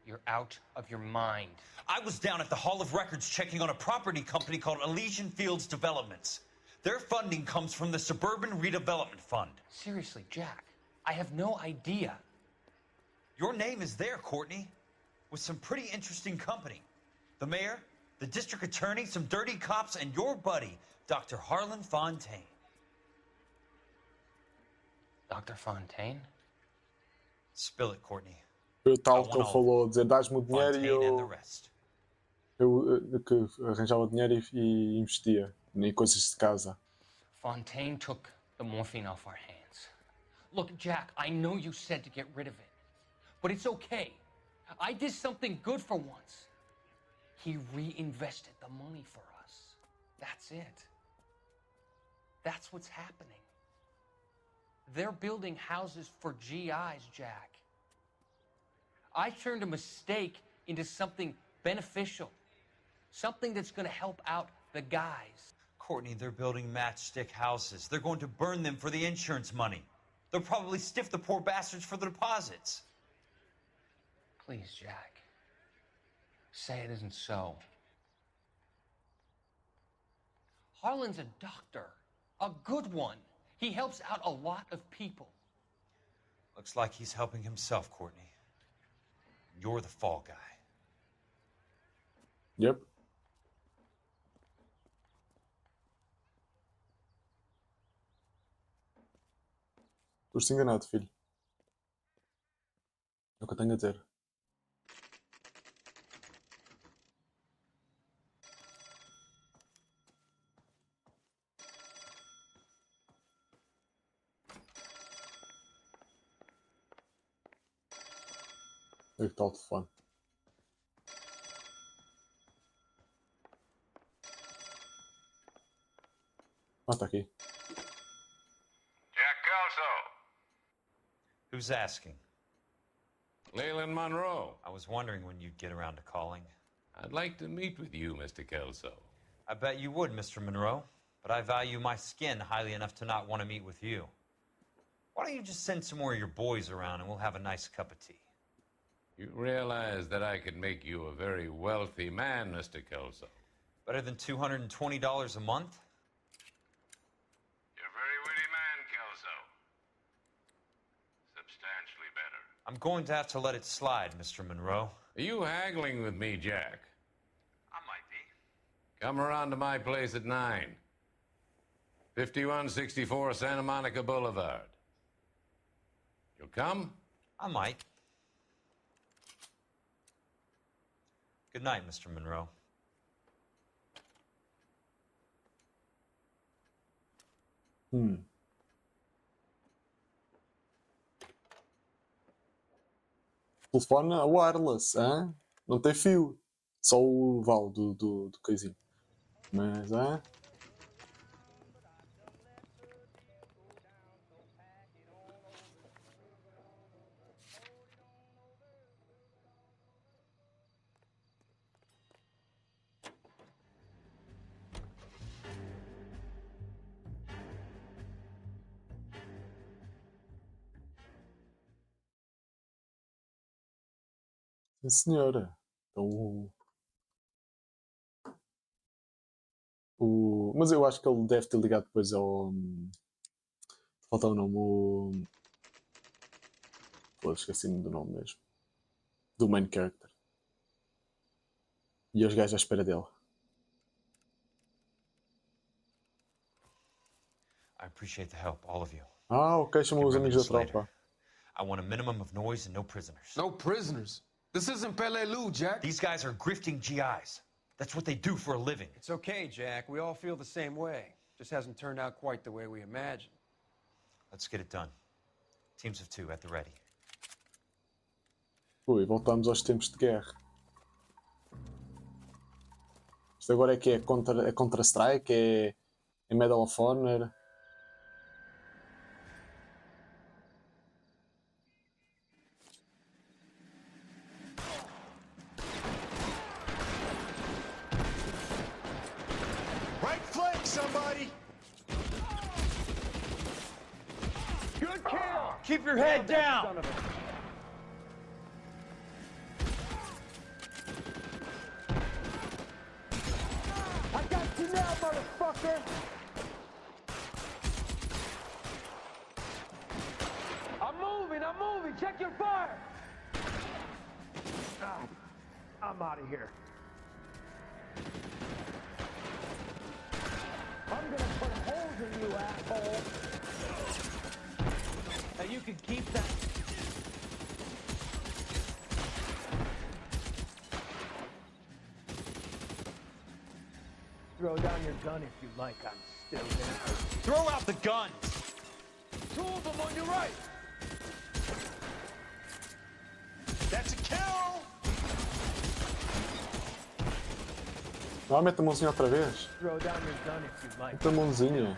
You're out of your mind. I was down at the Hall of Records checking on a property company called Elysian Fields Developments. Their funding comes from the Suburban Redevelopment Fund. Seriously, Jack, I have no idea. Your name is there, Courtney, with some pretty interesting company. The mayor, the district attorney, some dirty cops, and your buddy, Dr. Harlan Fontaine. Dr. Fontaine? Spill it, Courtney. Foi o tal que ele falou, dizer, dás-me o dinheiro e eu que arranjava dinheiro e investia em coisas de casa. Fontaine took the morphine off our hands. Look, Jack, I know you said to get rid of it, but it's okay. I did something good for once. He reinvested the money for us. That's it. That's what's happening. They're building houses for GIs, Jack. I turned a mistake into something beneficial. Something that's going to help out the guys. Courtney, they're building matchstick houses. They're going to burn them for the insurance money. They'll probably stiff the poor bastards for the deposits. Please, Jack. Say it isn't so. Harlan's a doctor. A good one. He helps out a lot of people. Looks like he's helping himself, Courtney. You're the fall guy. Yep. Estou enganado, filho. É o que eu tenho a dizer. Aí está o telefone. Ah, está aqui. Jack Kelso. Who's asking? Leland Monroe. I was wondering when you'd get around to calling. I'd like to meet with you, Mr. Kelso. I bet you would, Mr. Monroe. But I value my skin highly enough to not want to meet with you. Why don't you just send some more of your boys around and we'll have a nice cup of tea? You realize that I could make you a very wealthy man, Mr. Kelso. Better than $220 a month? You're a very witty man, Kelso. Substantially better. I'm going to have to let it slide, Mr. Monroe. Are you haggling with me, Jack? I might be. Come around to my place at 9. 5164 Santa Monica Boulevard. You'll come? I might. Good night, Mr. Monroe. Telefone wireless, hein? Não tem fio. Só o val do coisinho. Mas, hein? Sim, senhora. Então, mas eu acho que ele deve ter ligado depois ao. Falta o nome. Pô, esqueci-me do nome mesmo. Do main character. E os gajos à espera dele. I appreciate the help, all of you. Ah, ok, chamou os amigos da tropa. I want a minimum of noise and no prisoners. No prisoners? This isn't Pelelu, Jack. These guys are grifting GIs. That's what they do for a living. It's okay, Jack. We all feel the same way. Just hasn't turned out quite the way we imagined. Let's get it done. Teams of 2 at the ready. Ui, voltamos aos tempos de guerra. Isto agora é que é Counter-Strike, é Medal of Honor. somebody? Good kill! Keep your head down! Son of a... I got you now, motherfucker! I'm moving! Check your fire! I'm out of here. I'm gonna put holes in you, asshole! Now you can keep that. Throw down your gun if you like, I'm still there. Throw out the guns! Two of them on your right! That's a kill! Não, mete a mãozinha outra vez. Throw down your gun if you like. Mete a mãozinha.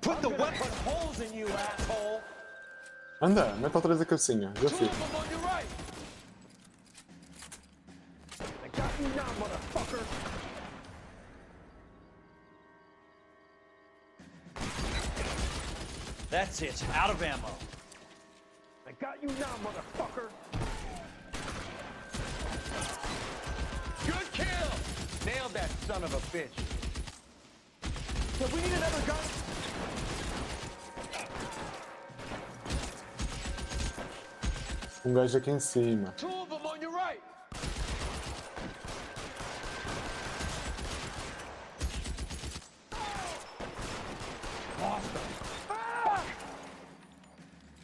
Put the weapon holes in you, asshole! Anda, mete outra vez a cabecinha. Já Two fiz. of them on your right! I got you now, motherfucker! That's it. Out of ammo. I got you now, motherfucker! Good kill! Nailed that son of a bitch. So we need another gun? Gajo aqui em cima. Two of them on your right!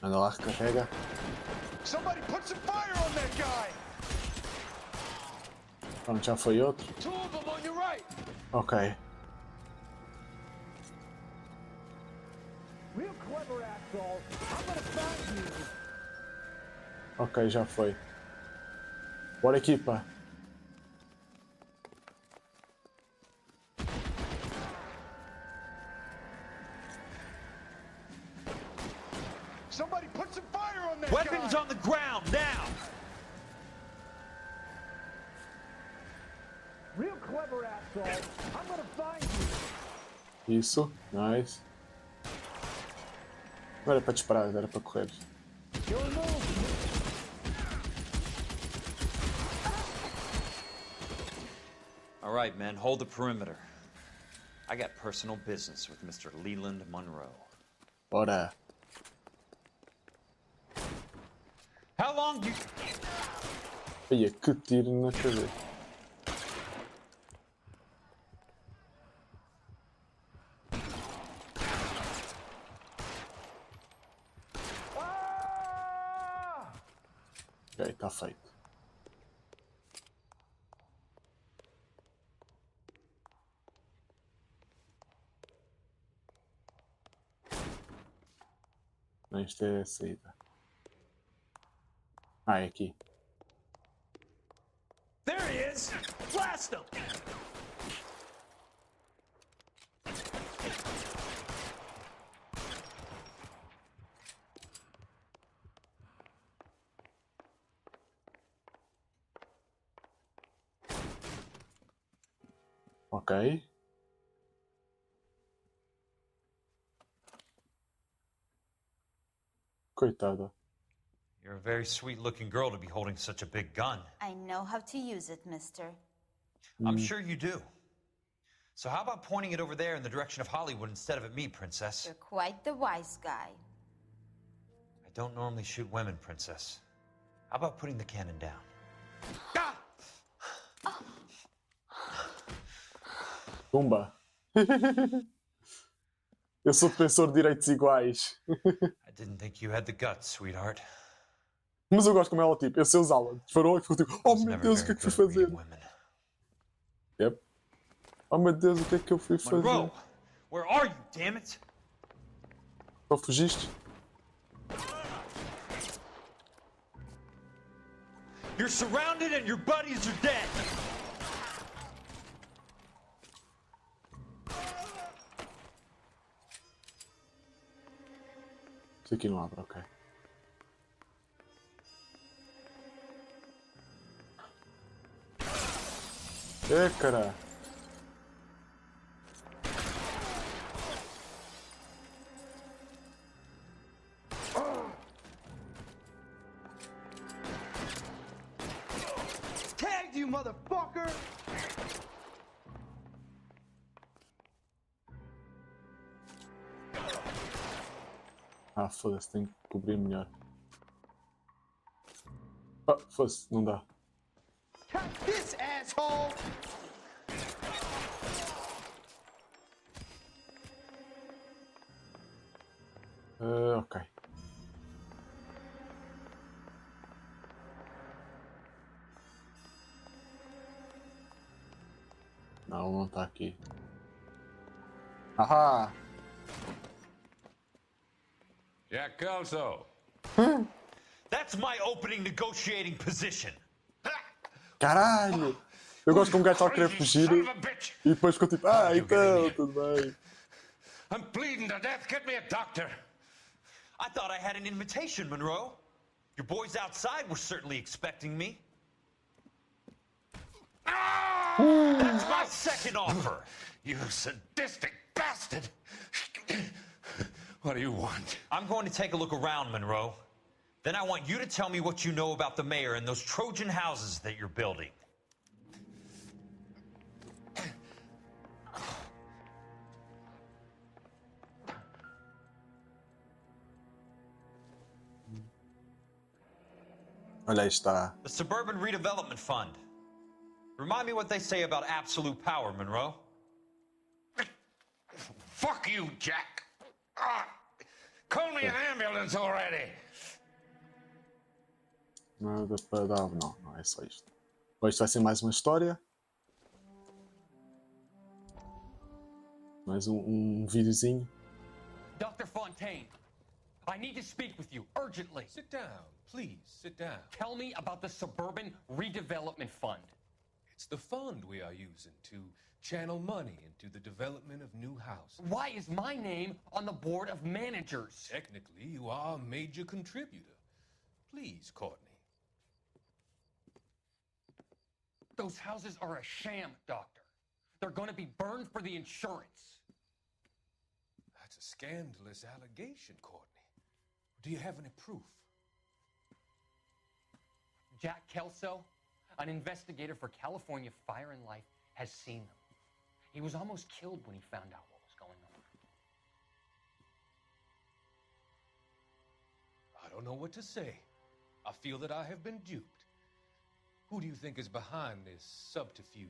Anda lá, recarrega. Somebody put some fire on that guy! Pronto, já foi outro. Two of them on your right! Ok. Real clever asshole! I'm gonna find you! Ok, já foi. Bora, equipa. Somebody put some fire on that Weapons guy! on the ground, now! Real clever asshole! I'm gonna find you! Isso, nice. Não era para disparar, era para correr. You're moving! All right, men, hold the perimeter. I got personal business with Mr. Leland Monroe. Bora. How long do you... Olha, que tiro na cabeça. Ok, está feito. Não, isto é a saída. Ah, é aqui. There he is! Blast him! Ok. Coitada. You're a very sweet-looking girl to be holding such a big gun. I know how to use it, mister. I'm sure you do. So how about pointing it over there in the direction of Hollywood instead of at me, Princess? You're quite the wise guy. I don't normally shoot women, Princess. How about putting the cannon down? Pumba. Eu sou defensor de direitos iguais. I didn't think you had the guts, sweetheart. Mas eu gosto como ela, tipo, eu sei usá-la. Disparou e ficou tipo, oh meu Deus, o que é que fui fazer? Yep. Oh meu Deus, o que é que eu fui fazer? Monroe, where are you, damn it? Só fugiste? You're surrounded and your buddies are dead! Isso aqui não abre, ok. Cara. Tagged you, motherfucker! Ah, foda-se, tenho que cobrir melhor. Ah, foda-se, não dá. Cut this, asshole! Ok. Não, não está aqui. Ahá! Jack Kelso. That's my opening negotiating position. Caralho! Eu gosto que um gajo está a querer fugir e depois ficou tipo, então, tudo bem. I'm bleeding to death. Get me a doctor. I thought I had an invitation, Monroe. Your boys outside were certainly expecting me. That's my second offer. You sadistic bastard. What do you want? I'm going to take a look around, Monroe. Then I want you to tell me what you know about the mayor and those Trojan houses that you're building. Olha aí está. The Suburban Redevelopment Fund. Remind me what they say about absolute power, Monroe. Fuck you, Jack. Call me an ambulance already. Nada para dar, não, não é só isto. Hoje vai ser mais uma história. Mais um videozinho. Dr. Fontaine, I need to speak with you urgently. Sit down, please, sit down. Tell me about the Suburban Redevelopment Fund. It's the fund we are using to channel money into the development of new houses. Why is my name on the board of managers? Technically, you are a major contributor. Please, Courtney. Those houses are a sham, Doctor. They're going to be burned for the insurance. That's a scandalous allegation, Courtney. Do you have any proof? Jack Kelso, an investigator for California Fire and Life, has seen them. He was almost killed when he found out what was going on. I don't know what to say. I feel that I have been duped. Who do you think is behind this subterfuge?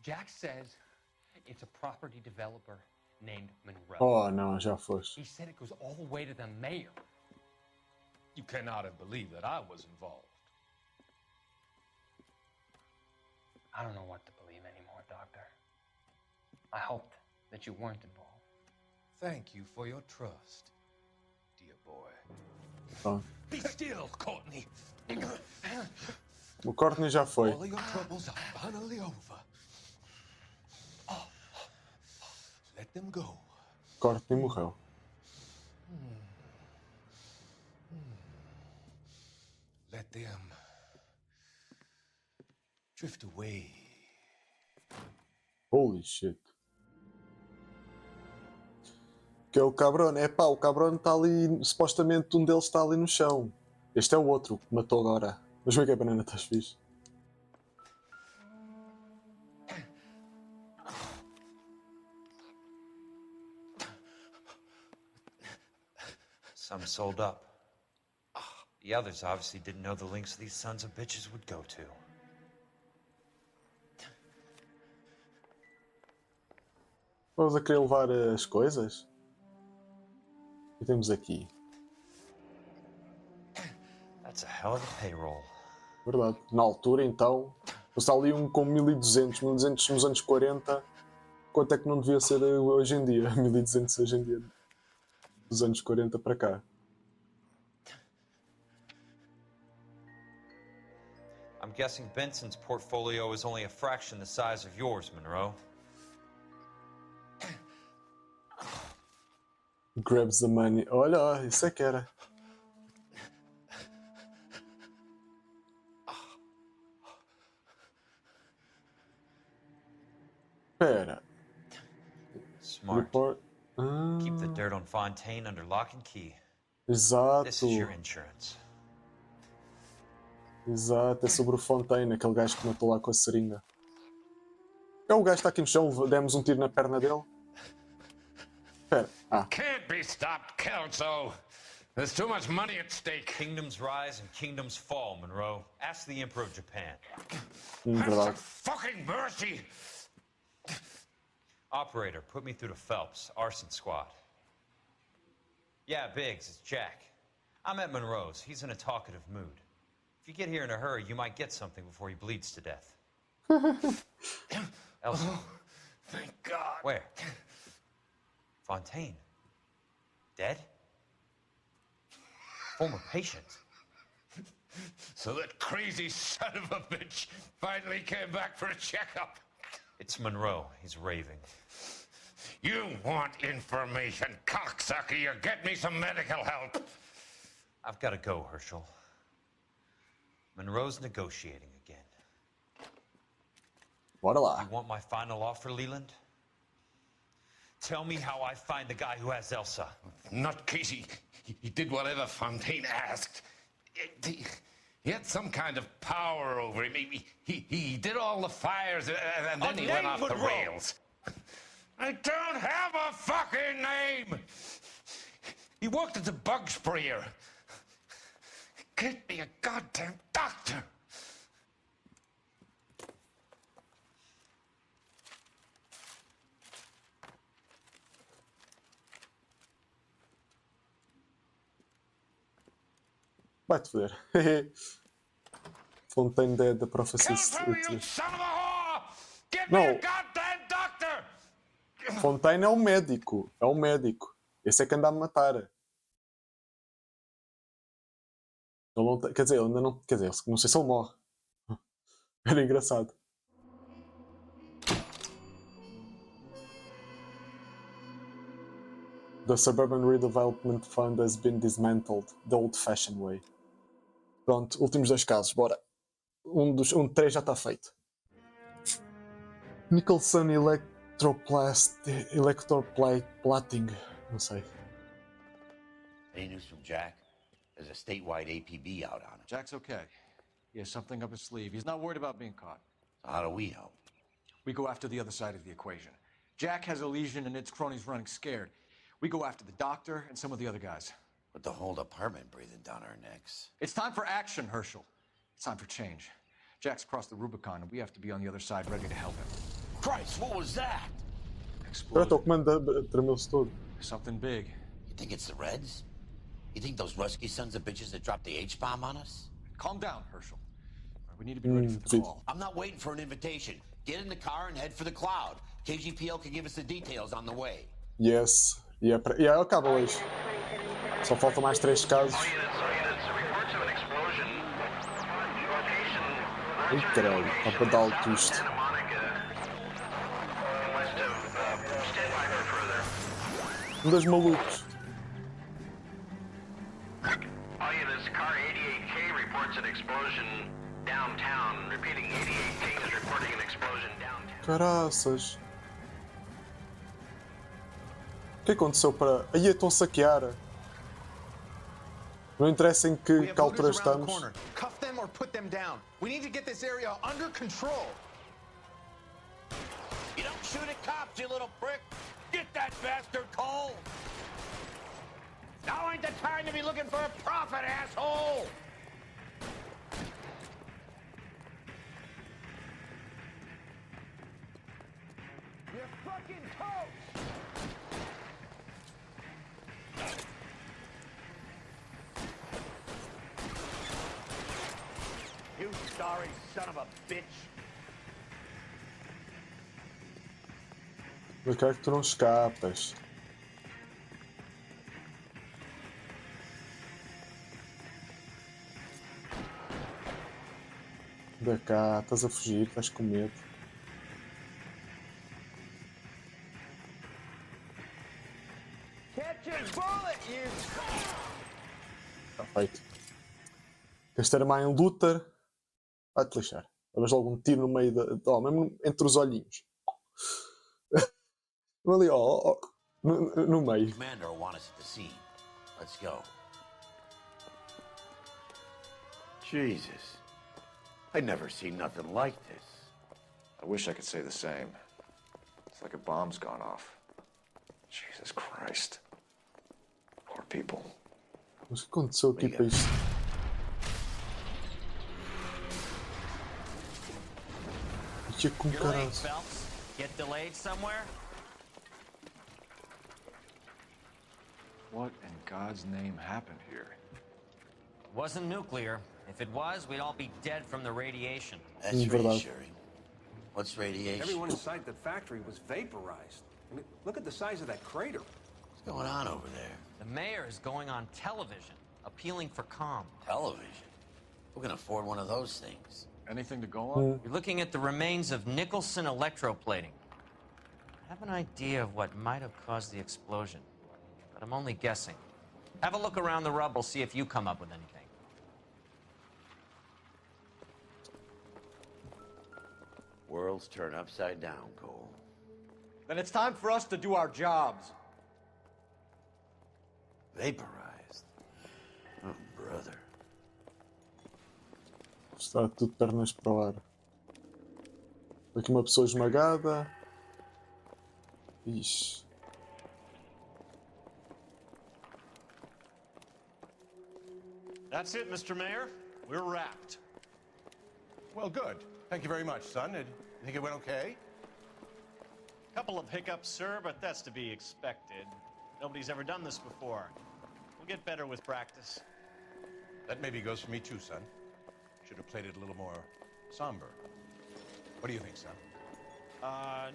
Jack says it's a property developer named Monroe. Oh, não, já foste. He said it goes all the way to the mayor. You cannot have believed that I was involved. I don't know what to believe anymore, Doctor. I hoped that you weren't involved. Thank you for your trust, dear boy. Pronto. Be still, Courtney. O Courtney já foi. All of your troubles are finally over. Let them go. Courtney morreu. Let them drift away. Holy shit. Que é o cabrão, é pá, o cabrão está ali, supostamente um deles está ali no chão. Este é o outro que matou agora. Mas vê que a banana estás fixe. Some sold up. The others obviously didn't know the links these sons of bitches would go to. Vamos a querer levar as coisas? O que temos aqui? That's a hell of a payroll. Verdade. Na altura, então, está ali um com 1200, 1200 nos anos 40. Quanto é que não devia ser hoje em dia? 1200 hoje em dia. Dos anos 40 para cá. I'm guessing Benson's portfolio is only a fraction the size of yours, Monroe. Grabs the money. Olha, isso é que era. Pera. Smart. Report. Keep the dirt on Fontaine under lock and key. Exato. This is your insurance. Exato, é sobre o Fontaine, aquele gajo que matou lá com a seringa. É o gajo que está aqui no chão, demos um tiro na perna dele. Espera, Can't be stopped, Kelso. There's too much money at stake. Kingdoms rise and kingdoms fall, Monroe. Ask the Emperor of Japan. Verdade. Fucking mercy! Operator, put me through to Phelps, arson squad. Yeah, Biggs, it's Jack. I'm at Monroe's. He's in a talkative mood. If you get here in a hurry, you might get something before he bleeds to death. Elsa. Oh, thank God. Where? Fontaine. Dead? Former patient. So that crazy son of a bitch finally came back for a checkup. It's Monroe. He's raving. You want information, cocksucker. You get me some medical help. I've got to go, Herschel. Monroe's negotiating again. Bora lá. You want my final offer, Leland? Tell me how I find the guy who has Elsa. Not Casey. He did whatever Fontaine asked. He had some kind of power over him. He did all the fires and then he went off the rails. I don't have a fucking name! He worked as a bug sprayer. Get me a goddamn doctor! Vai-te ver. Fontaine dead, the prophecy. Não. Fontaine é o médico. É o médico. Esse é que anda a me matar. Ele não, quer dizer, ele ainda não. Quer dizer, não sei se ele morre. Era engraçado. The Suburban Redevelopment Fund has been dismantled the old-fashioned way. Pronto, últimos 2 casos, bora. Um de 3 já está feito. Nicholson Electroplating. Não sei. Any news from Jack? There's a statewide APB out on him. Jack's okay. He has something up his sleeve. He's not worried about being caught. So how do we help? We go after the other side of the equation. Jack has a legion and its cronies running scared. We go after the doctor and some of the other guys. With the whole department breathing down our necks. It's time for action, Herschel. It's time for change. Jack's crossed the Rubicon and we have to be on the other side ready to help him. Christ, what was that? Agora estou comando tremeu-se todo. Something big. You think it's the Reds? You think those Rusky sons of bitches that dropped the H-bomb on us? Calm down, Herschel. We need to be ready for the call. I'm not waiting for an invitation. Get in the car and head for the cloud. KGPL can give us the details on the way. Yes. E acaba hoje. Só faltam mais 3 casos. Ai, caralho, está para dar alto isto. Um dos malucos. All units, car 88K reports an explosion downtown. Repeating, 88K is reporting an explosion downtown. Caraças. O que aconteceu para... Aí estão a saquear. Não interessa em que altura estamos. Cuff them or put them down. We need to get this area under control. You don't shoot at cops, you little prick. Get that bastard cold. Now ain't the time to be looking for a profit, asshole. You're fucking toast! You sorry son of a bitch. Eu quero que tu não escapas. Da cá, estás a fugir, estás com medo. Catch a bullet, you... Está feito. Queres ter mais um looter? Vai-te lixar. Levas logo um tiro no meio da... mesmo entre os olhinhos. Ali, ó, no meio. Commander will want us at the scene. Let's go. Jesus. I never seen nothing like this. I wish I could say the same. It's like a bomb's gone off. Jesus Christ. Poor people. Mas o que aconteceu aqui para isto? Isto é com You're late, caralho. Phelps. Get delayed somewhere? What in God's name happened here? Wasn't nuclear. If it was, we'd all be dead from the radiation. That's reassuring. What's radiation? Everyone inside the factory was vaporized. I mean, look at the size of that crater. What's going on over there? The mayor is going on television, appealing for calm. Television? Who can afford one of those things? Anything to go on? You're looking at the remains of Nicholson electroplating. I have an idea of what might have caused the explosion, but I'm only guessing. Have a look around the rubble, see if you come up with anything. Worlds turn upside down, Cole. Then it's time for us to do our jobs. Vaporized. Oh, brother. Está tudo pernas para o ar. Aqui uma pessoa esmagada. Ixi. That's it, Mr. Mayor. We're wrapped. Well, good. Thank you very much, son. You think it went okay? Couple of hiccups, sir, but that's to be expected. Nobody's ever done this before. We'll get better with practice. That maybe goes for me too, son. Should have played it a little more somber. What do you think, son?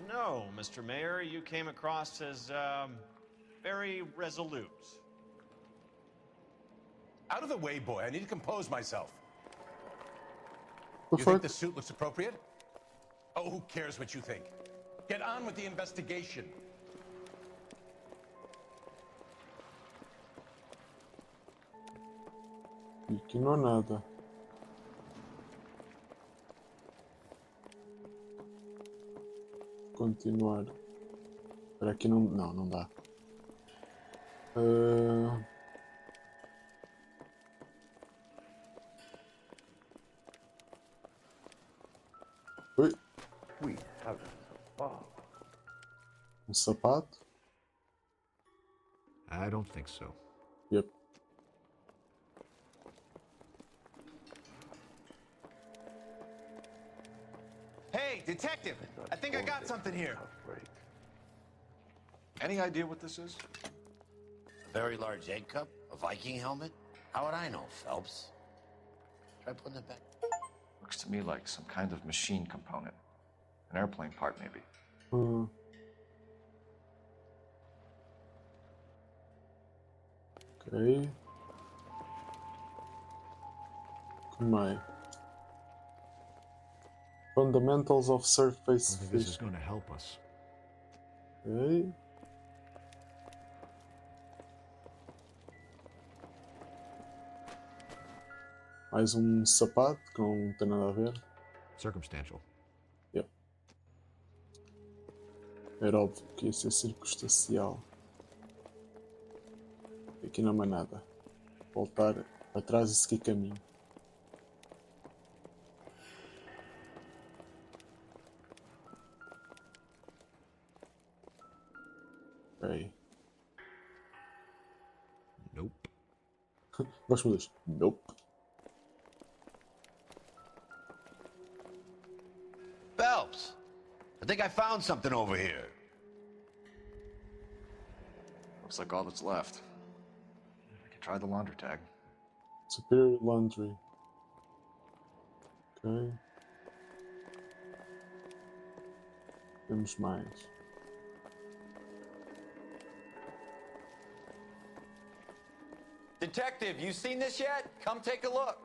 No, Mr. Mayor. You came across as, very resolute. Out of the way, boy. I need to compose myself. You think the suit looks appropriate? Oh, who cares what you think? Get on with the investigation. E aqui não há nada. Continuar. Para aqui não. Não, não dá. Ui. Um sapato? I don't think so. Yep. Hey, detective! I think I got something here. Any idea what this is? A very large egg cup? A Viking helmet? How would I know, Phelps? Try putting it back. Looks to me like some kind of machine component. An airplane part, maybe. Ok. Como é? Fundamentals of surface I think this is fish. going to help us. Ok. Mais um sapato que não tem nada a ver. Circumstantial. Yep. Era óbvio que ia ser circunstancial. Aqui não há mais nada. Voltar para trás e seguir caminho. Ok. Nope. Gosto muito disto. Nope. Phelps, I think I found something over here. Looks like all that's left. I could try the laundry tag. Superior laundry. Ok. Temos mais. Detective, you seen this yet? Come take a look.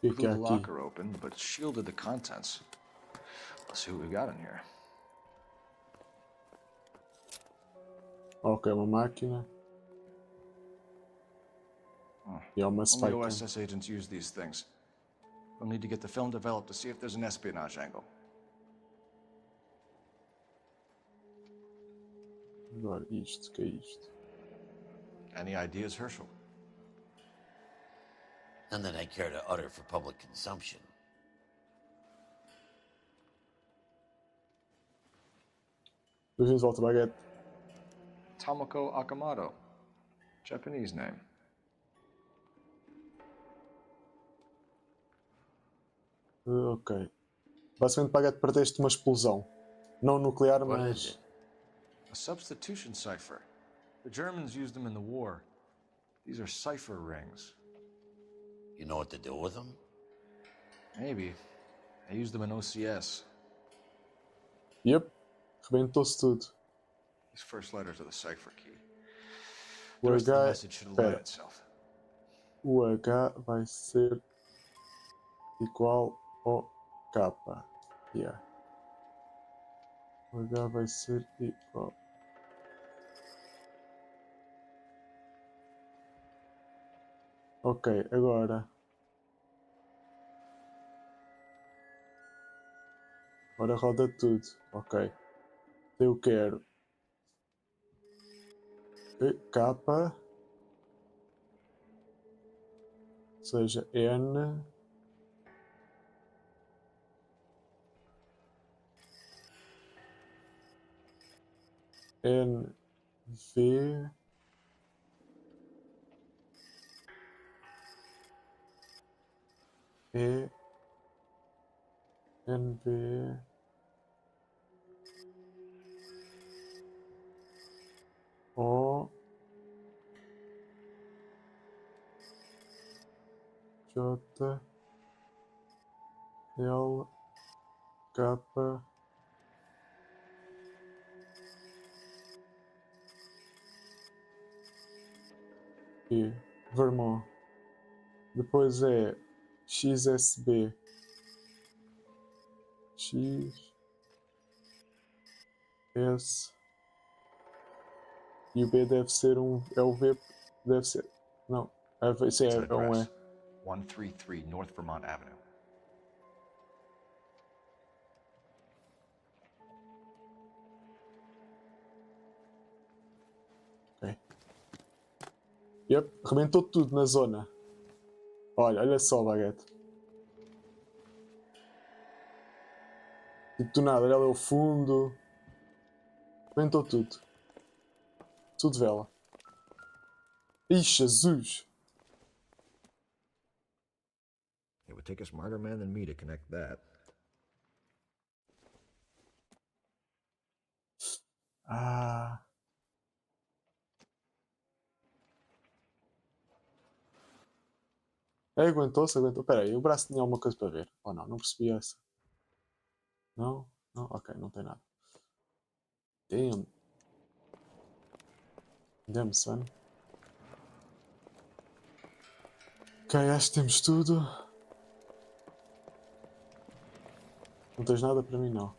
O que Blew é the aqui? locker open, but shielded the contents. Let's see what we got in here. Ok, uma máquina. E há uma Only spike. OSS agents use these things. We'll need to get the film developed to see if there's an espionage angle. Agora, isto, que é isto? Any ideas, Herschel? None that I care to utter for public consumption. Bem-vindos de volta, Baguete. Tomoko Akamoto. Japanese name. Ok. Basicamente, Baguete, perdeste uma explosão. Não nuclear, What mas... is it? A substitution cipher. The Germans used them in the war. These are cipher rings. You know what to do with them? Maybe. I used them in OCS. Yep. Rebentou-se tudo. These first letters are the cipher key. O The rest of the H... message should align Espera. itself. O H vai ser igual ao K. Yeah. O H vai ser igual. Ok, agora. Agora roda tudo. Ok. Eu quero K, ou seja, N, N, V, E, N, V, O, J, L, K, E, Vermont. Depois é XSB, X, S, e o B deve ser é o V, deve ser, não, esse It's é an um address. E. 133 North Vermont Avenue. Ok. Yep, rebentou tudo na zona. Olha só, Baguete. Tipo do nada, olha ali o fundo. Rebentou tudo. Tudo vela. Ih, Jesus! It would take a smarter man than me to connect that. Ah. Aguentou-se, aguentou. Espera aí, o braço tinha alguma coisa para ver. Ou não? Não percebi essa. Não? Não? Ok, não tem nada. Damn. Damn, son. Ok, acho que temos tudo. Não tens nada para mim, não.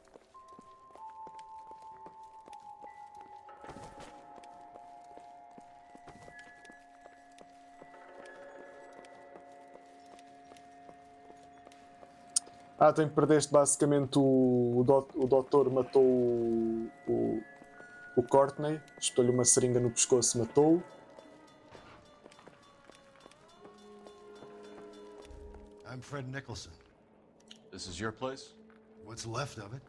Ah, tem que perdeste basicamente o doutor matou o Courtney, espetou-lhe uma seringa no pescoço e matou-o. I'm Fred Nicholson. This is your place? What's left of it?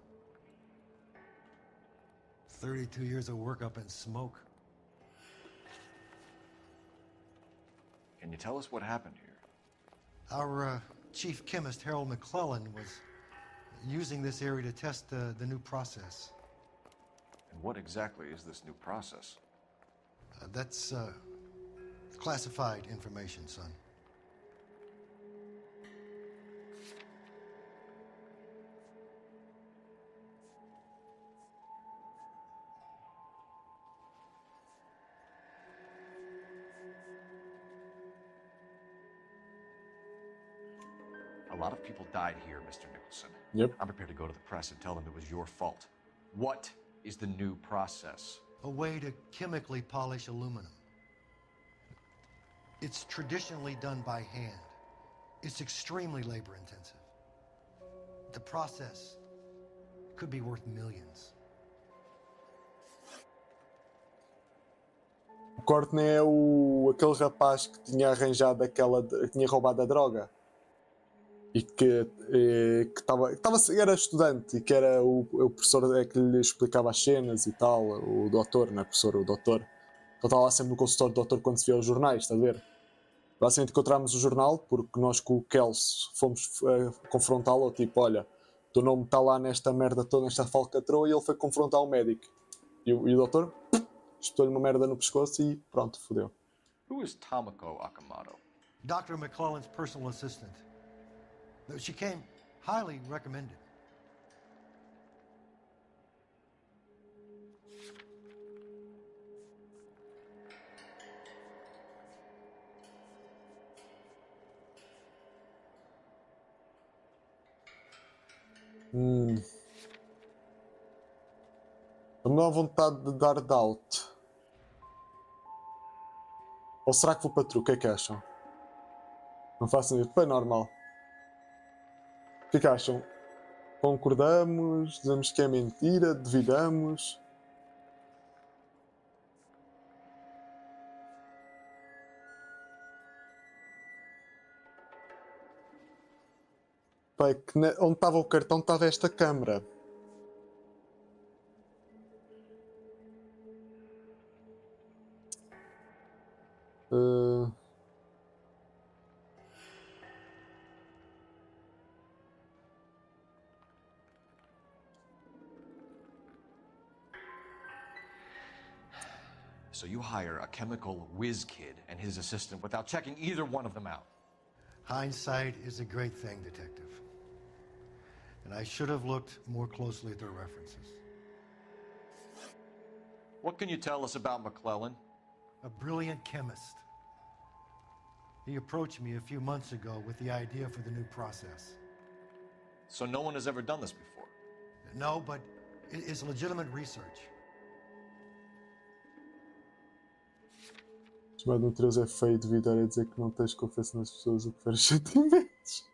32 years of work up in smoke. Can you tell us what happened here? Our chief chemist, Harold McClellan, was using this area to test the new process. And what exactly is this new process? That's classified information, son. A lot of people died here, Mr. Nicholson. Yep. I'm prepared to go to the press and tell them it was your fault. What is the new process? A way to chemically polish aluminum. It's traditionally done by hand. It's extremely labor intensive. The process could be worth millions. Courtney é aquele rapaz que tinha arranjado que tinha roubado a droga. E que era estudante e que era o professor que lhe explicava as cenas e tal, o doutor, não é professor, o doutor. Então estava lá sempre no consultório do doutor quando se via os jornais, está a ver? Basicamente encontramos o jornal porque nós com o Kels fomos confrontá-lo, tipo, olha, o teu nome está lá nesta merda toda, nesta falcatrua, e ele foi confrontar o médico. E o doutor espetou-lhe uma merda no pescoço e pronto, fodeu. Who is Tomoko Akamoto? Dr. McClellan's personal assistant. She came highly recommended. Não me dá vontade de dar doubt. Ou será que vou para true? O que é que acham? Não faço ideia. Foi normal. O que é que acham? Concordamos? Dizemos que é mentira? Duvidamos? Pai, onde estava o cartão estava esta câmara. So you hire a chemical whiz kid and his assistant without checking either one of them out. Hindsight is a great thing, Detective. And I should have looked more closely at their references. What can you tell us about McClellan? A brilliant chemist. He approached me a few months ago with the idea for the new process. So no one has ever done this before? No, but it's legitimate research. Chamado natureza é feio, duvidar é dizer que não tens confiança nas pessoas, o que faz sentimentos.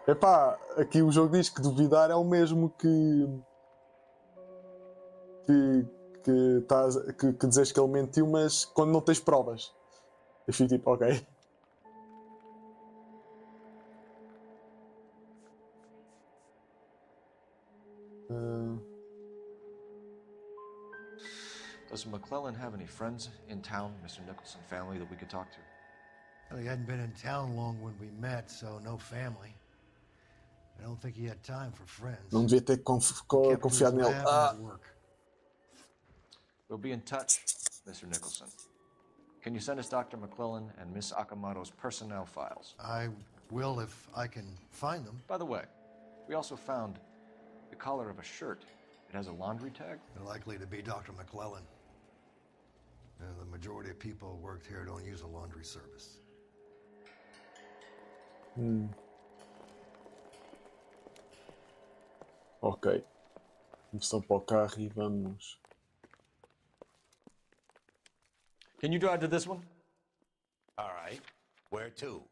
Epá, aqui o jogo diz que duvidar é o mesmo que dizes que ele mentiu, mas quando não tens provas. Eu fico tipo, ok. Does McClellan have any friends in town, Mr. Nicholson family that we could talk to? Well, he hadn't been in town long when we met, so no family. I don't think he had time for friends. Não devia ter confiado nele. We'll be in touch, Mr. Nicholson. Can you send us Dr. McClellan and Miss Akamoto's personnel files? I will if I can find them. By the way, we also found the collar of a shirt. It has a laundry tag. They're likely to be Dr. McClellan. The majority of people who worked here don't use a laundry service. Ok. Vamos só para o carro e vamos. Can you drive to this one? All right. Where to?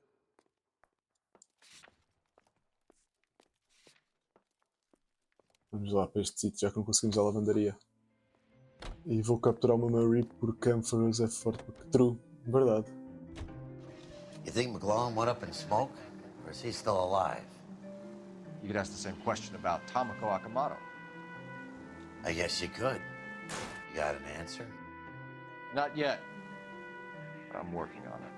Vamos lá para este sítio, já que não conseguimos a lavandaria. E vou capturar o meu Rip porque Campharos é forte. Porque true, verdade. You think McClellan went up in smoke? Or is he still alive? You could ask the same question about Tomoko Akamoto. I guess you could. You got an answer? Not yet. But I'm working on it.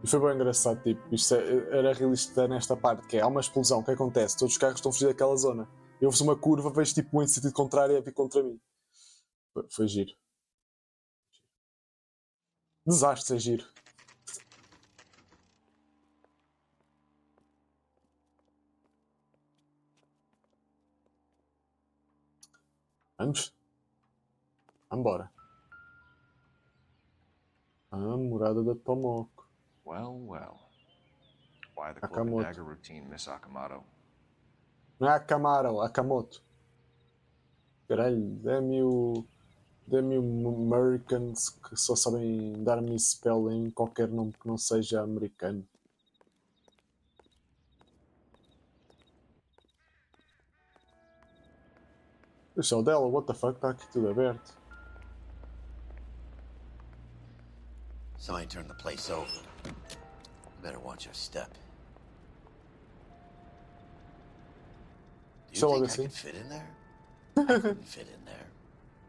E foi bem engraçado, tipo, isto era realista nesta parte, que é, há uma explosão, o que acontece? Todos os carros estão a fugir daquela zona. Eu fiz uma curva, vejo tipo em sentido contrário a vir contra mim. Foi giro. Desastre, é giro. Vamos? Vambora. A morada da Tomoko. Well, well. Why the cloak and Akamoto. dagger routine, Miss Akamoto? Não é Akamaro, Akamoto. Caralho, dê-me Americans que só sabem dar-me spell em qualquer nome que não seja americano. Deixa o dela, what the fuck, está aqui tudo aberto. Somebody turned the place over. You better watch your step. Do you think I could fit in there? I couldn't fit in there.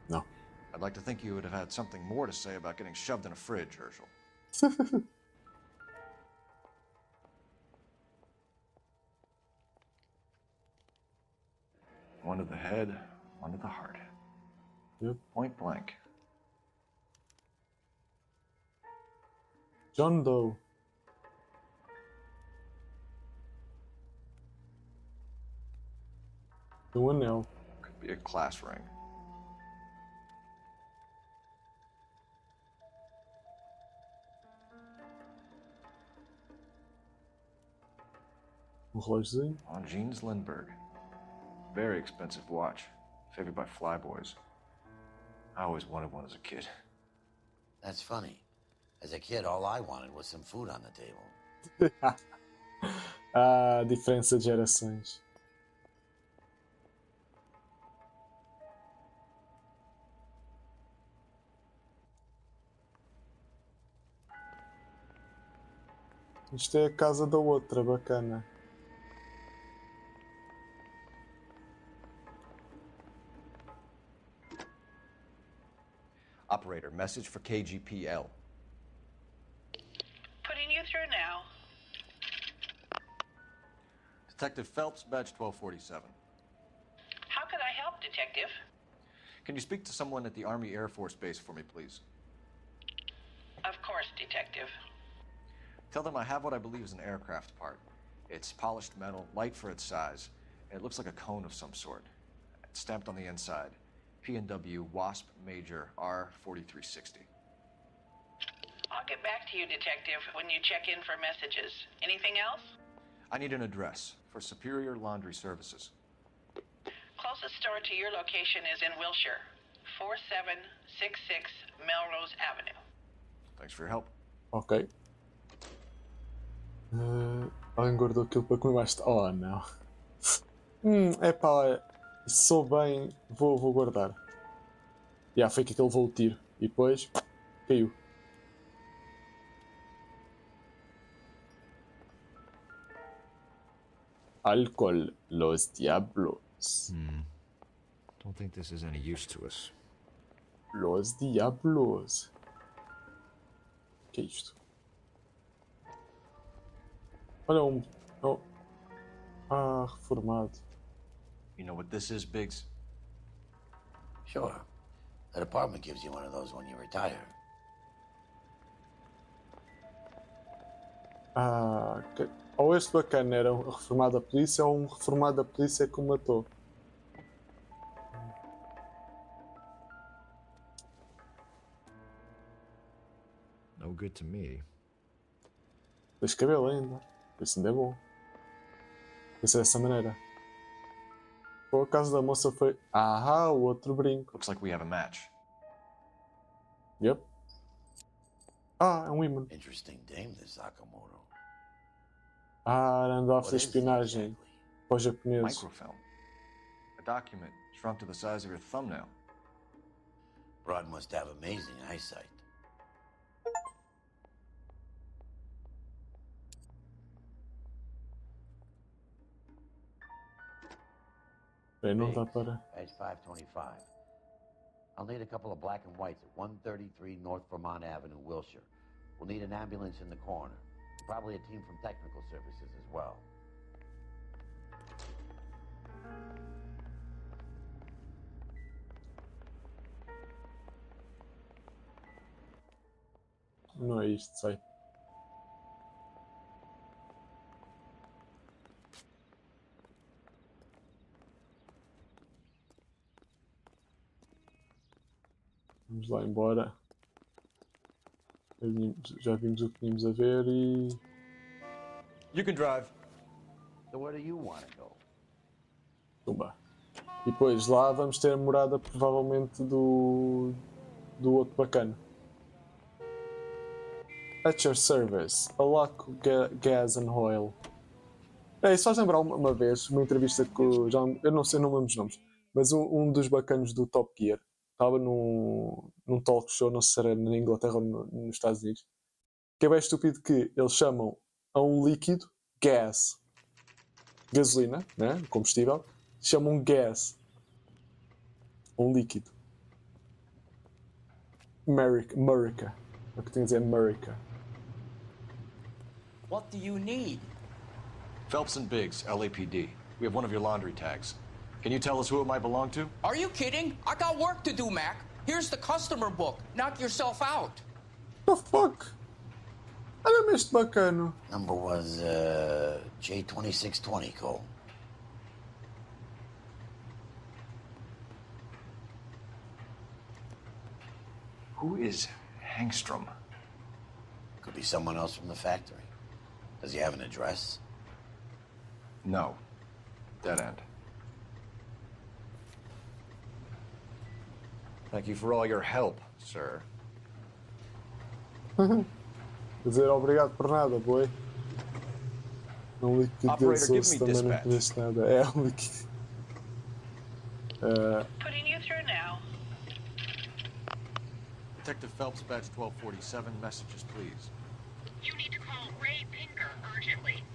No. I'd like to think you would have had something more to say about getting shoved in a fridge, Herschel. One to the head, one to the heart. Yep. Point blank. John Doe. Um anel. Could be a class ring. Relógiozinho. On Jeans Lindbergh. Very expensive watch. Favored by flyboys. I always wanted one as a kid. That's funny. As a kid, all I wanted was some food on the table. Ah, diferença de gerações. Isto é a casa da outra, bacana. Operator, message for KGPL. Putting you through now. Detective Phelps, badge 1247. How could I help, Detective? Can you speak to someone at the Army Air Force Base for me, please? Of course, Detective. Tell them I have what I believe is an aircraft part. It's polished metal, light for its size, and it looks like a cone of some sort. It's stamped on the inside. P&W Wasp Major R4360. I'll get back to you, Detective, when you check in for messages. Anything else? I need an address for Superior Laundry Services. Closest store to your location is in Wilshire, 4766 Melrose Avenue. Thanks for your help. Ok. Alguém guardou aquilo para comer mais tarde. Oh, não. Epá, sou bem. Vou guardar. Foi que aquele levou o tiro. E depois caiu. Álcool, los diablos. Don't think this is any use to us. Los diablos. Que é isto? Olha oh. Reformado. You know what this is, Biggs? Sure. The department gives you one of those when you retire. Ou este bacana era um reformado da polícia ou um reformado da polícia que o matou. No good to me. Tens cabelo ainda. Isso ainda é bom. Isso é dessa maneira. Por acaso da moça foi. O outro brinco. Looks like we have a match. Yep. É um imã. Interesting dame, this Sakamoto. Randolph da espionagem para os japoneses. Microfilm. A document shrunk to the size of your thumbnail. Broad must have amazing eyesight. Não dá para. Page 525. I'll need a couple of black and whites at 133 North Vermont Avenue, Wilshire. We'll need an ambulance in the corner. Probably a team from technical services as well. Não é isto, sei. Vamos lá embora. Já vimos o que tínhamos a ver e... You can drive. So where do you want to go? Tumba. E depois lá vamos ter a morada provavelmente do outro bacana. At your service. Alaco Gas and Oil. Isso faz lembrar uma vez, uma entrevista com o... Eu não sei, não lembro os nomes. Mas um dos bacanos do Top Gear estava num talk show, não sei se era na Inglaterra ou nos Estados Unidos, que é bem estúpido que eles chamam a um líquido gas. Gasolina, né? Combustível, chamam gas. Um líquido. America. É o que tenho a dizer, America. What do you need? Phelps and Biggs, LAPD. We have one of your laundry tags. Can you tell us who it might belong to? Are you kidding? I got work to do, Mac. Here's the customer book. Knock yourself out. The fuck? Olha-me este bacano. Number was J2620, Cole. Who is Hangstrom? Could be someone else from the factory. Does he have an address? No. Dead end. Thank you for all your help, sir. Dizer obrigado por nada, boy. Um líquido Operator, give me também não dispatch. conheço nada. É um líquido. Putting you through now. Detective Phelps, badge 1247. Messages, please. You need to call Ray Pinker urgently.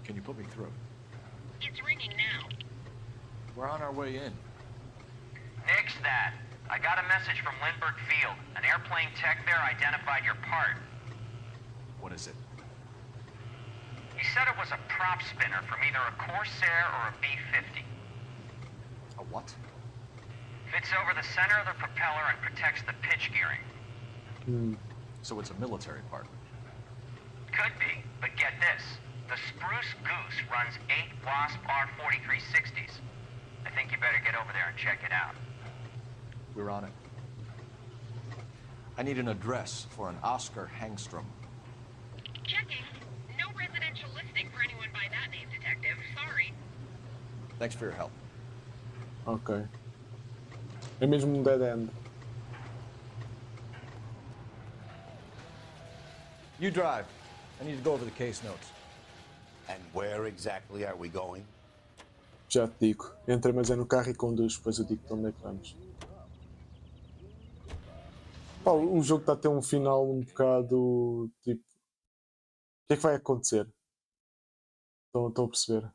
Can you put me through? It's ringing now. We're on our way in. Nix that. I got a message from Lindbergh Field. An airplane tech there identified your part. What is it? He said it was a prop spinner from either a Corsair or a B-50. A what? Fits over the center of the propeller and protects the pitch gearing. So it's a military part. Could be, but get this. The Spruce Goose runs 8 Wasp R-4360s. I think you better get over there and check it out. We're on it. I need an address for an Oscar Hangstrom. Checking. No residential listing for anyone by that name, Detective. Sorry. Thanks for your help. Ok. É mesmo um dead end. You drive. I need to go over the case notes. And where exactly are we going? Já te digo. Entra, mas é no carro e conduz. Depois eu digo-te onde é que vamos. Pá, o jogo está a ter um final um bocado tipo. O que é que vai acontecer? Estão a perceber?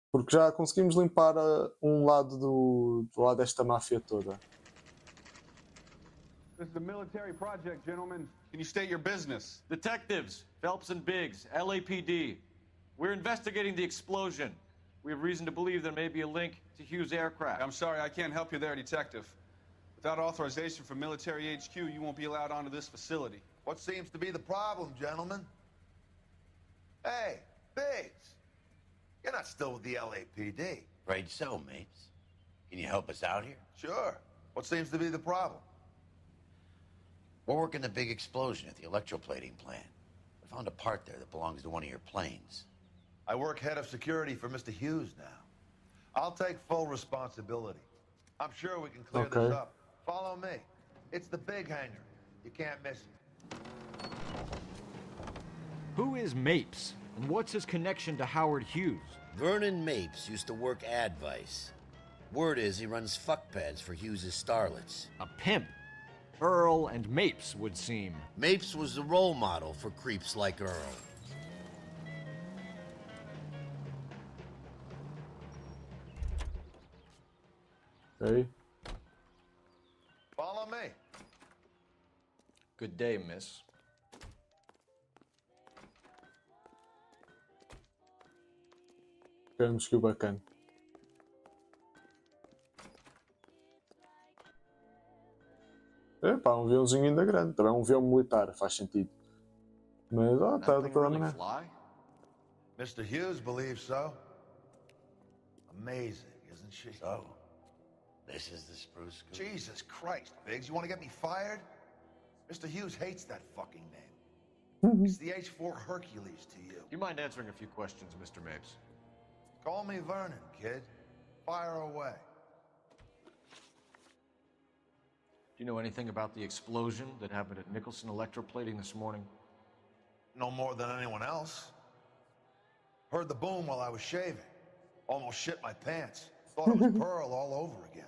Porque já conseguimos limpar um lado do lado desta máfia toda. This is a military project, gentlemen. Can you state your business? Detectives, Phelps and Biggs, LAPD. We're investigating the explosion. We have reason to believe there may be a link to Hughes' aircraft. I'm sorry, I can't help you there, Detective. Without authorization from military HQ, you won't be allowed onto this facility. What seems to be the problem, gentlemen? Hey, Biggs. You're not still with the LAPD. Afraid so, Mapes. Can you help us out here? Sure. What seems to be the problem? We're working the big explosion at the electroplating plant. I found a part there that belongs to one of your planes. I work head of security for Mr. Hughes now. I'll take full responsibility. I'm sure we can clear this up. Follow me. It's the big hangar. You can't miss it. Who is Mapes, and what's his connection to Howard Hughes? Vernon Mapes used to work Advice. Word is he runs fuck pads for Hughes' starlets. A pimp. Earl and Mapes would seem. Mapes was the role model for creeps like Earl. Ok. Follow me. Good day, miss. Queremos que o bacana. É pá, um aviãozinho ainda grande. Também um avião militar, faz sentido. Mas, está de toda maneira. Mr. Hughes believes so. Amazing, isn't she? So, this is the Spruce Goose. Jesus Christ, Biggs, you want to get me fired? Mr. Hughes hates that fucking name. It's the H-4 Hercules to you. You mind answering a few questions, Mr. Mapes? Call me Vernon, kid. Fire away. Do you know anything about the explosion that happened at Nicholson Electroplating this morning? No more than anyone else. Heard the boom while I was shaving. Almost shit my pants. Thought it was Pearl all over again.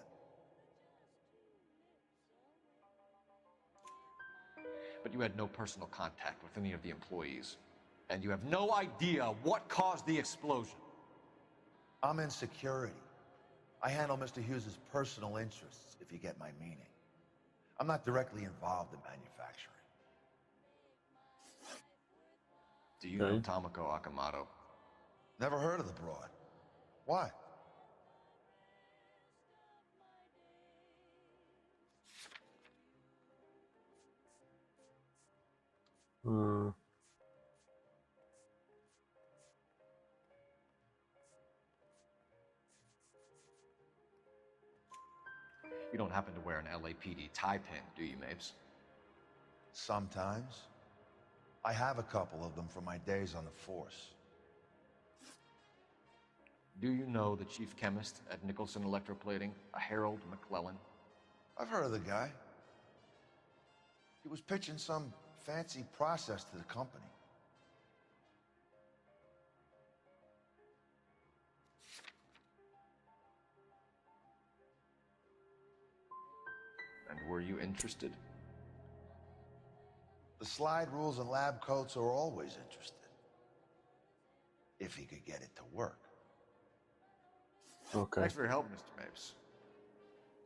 But you had no personal contact with any of the employees. And you have no idea what caused the explosion. I'm in security. I handle Mr. Hughes's personal interests, if you get my meaning. I'm not directly involved in manufacturing. Do you know Tomoko Akamoto? Never heard of the broad. Why? You don't happen to wear an LAPD tie pin, do you, Mapes? Sometimes. I have a couple of them from my days on the force. Do you know the chief chemist at Nicholson Electroplating, a Harold McClellan? I've heard of the guy. He was pitching some fancy process to the company. And were you interested? The slide rules and lab coats are always interested. If he could get it to work. Okay. Thanks for your help, Mr. Mapes.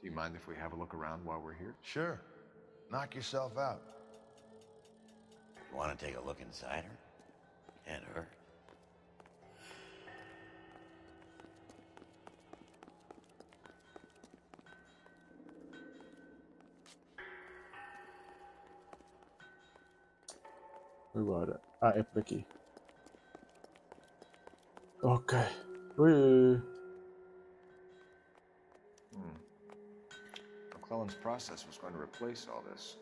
Do you mind if we have a look around while we're here? Sure. Knock yourself out. You want to take a look inside her? Can't hurt. Agora. Ah, é por aqui. Ok. Ui. McClellan's process was going to replace all this.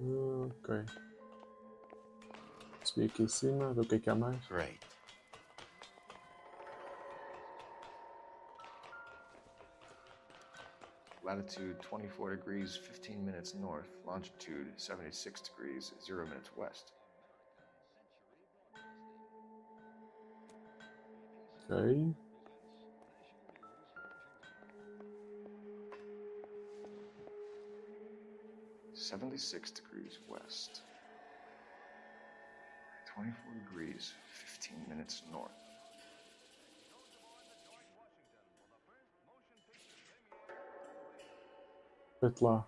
Ok. Subi aqui em cima, ver o que há mais. Great. Latitude 24 degrees, 15 minutes north. Longitude 76 degrees, 0 minutes west. Ok. .76 degrees west. 24 degrees, 15 minutes north. Vete lá.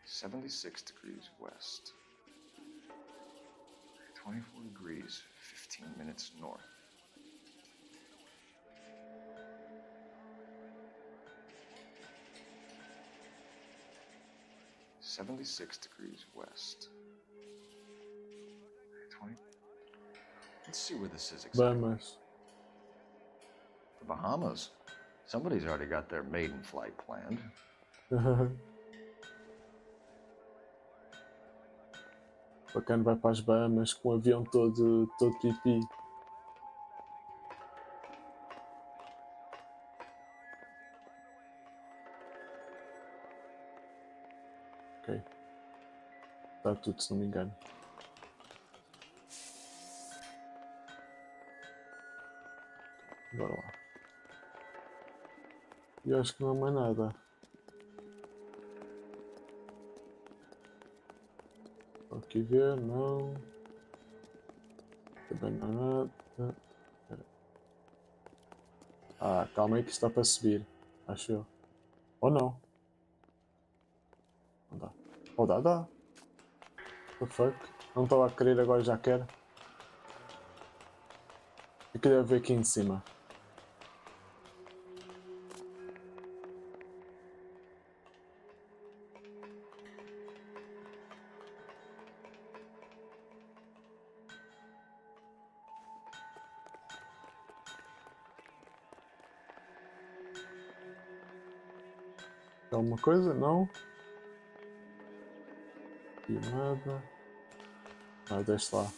76 degrees west. 24 degrees, 15 minutes north. .76 degrees west. 20. Let's see where this is exactly. Bahamas. The Bahamas. Somebody's already got their maiden flight planned. Bacana, vai para as Bahamas com o avião todo pipi. Ok. Está tudo, se não me engano. Bora lá. E acho que não há mais nada. Vou aqui ver, não. Também não há nada. Espera. Ah, calma aí que está para subir. Acho eu. Ou não. Não dá. Ou dá, dá. What the fuck? Não estava a querer, agora já quero. Eu queria ver aqui em cima. Alguma coisa? Não? Aqui nada. Ah, deixa lá.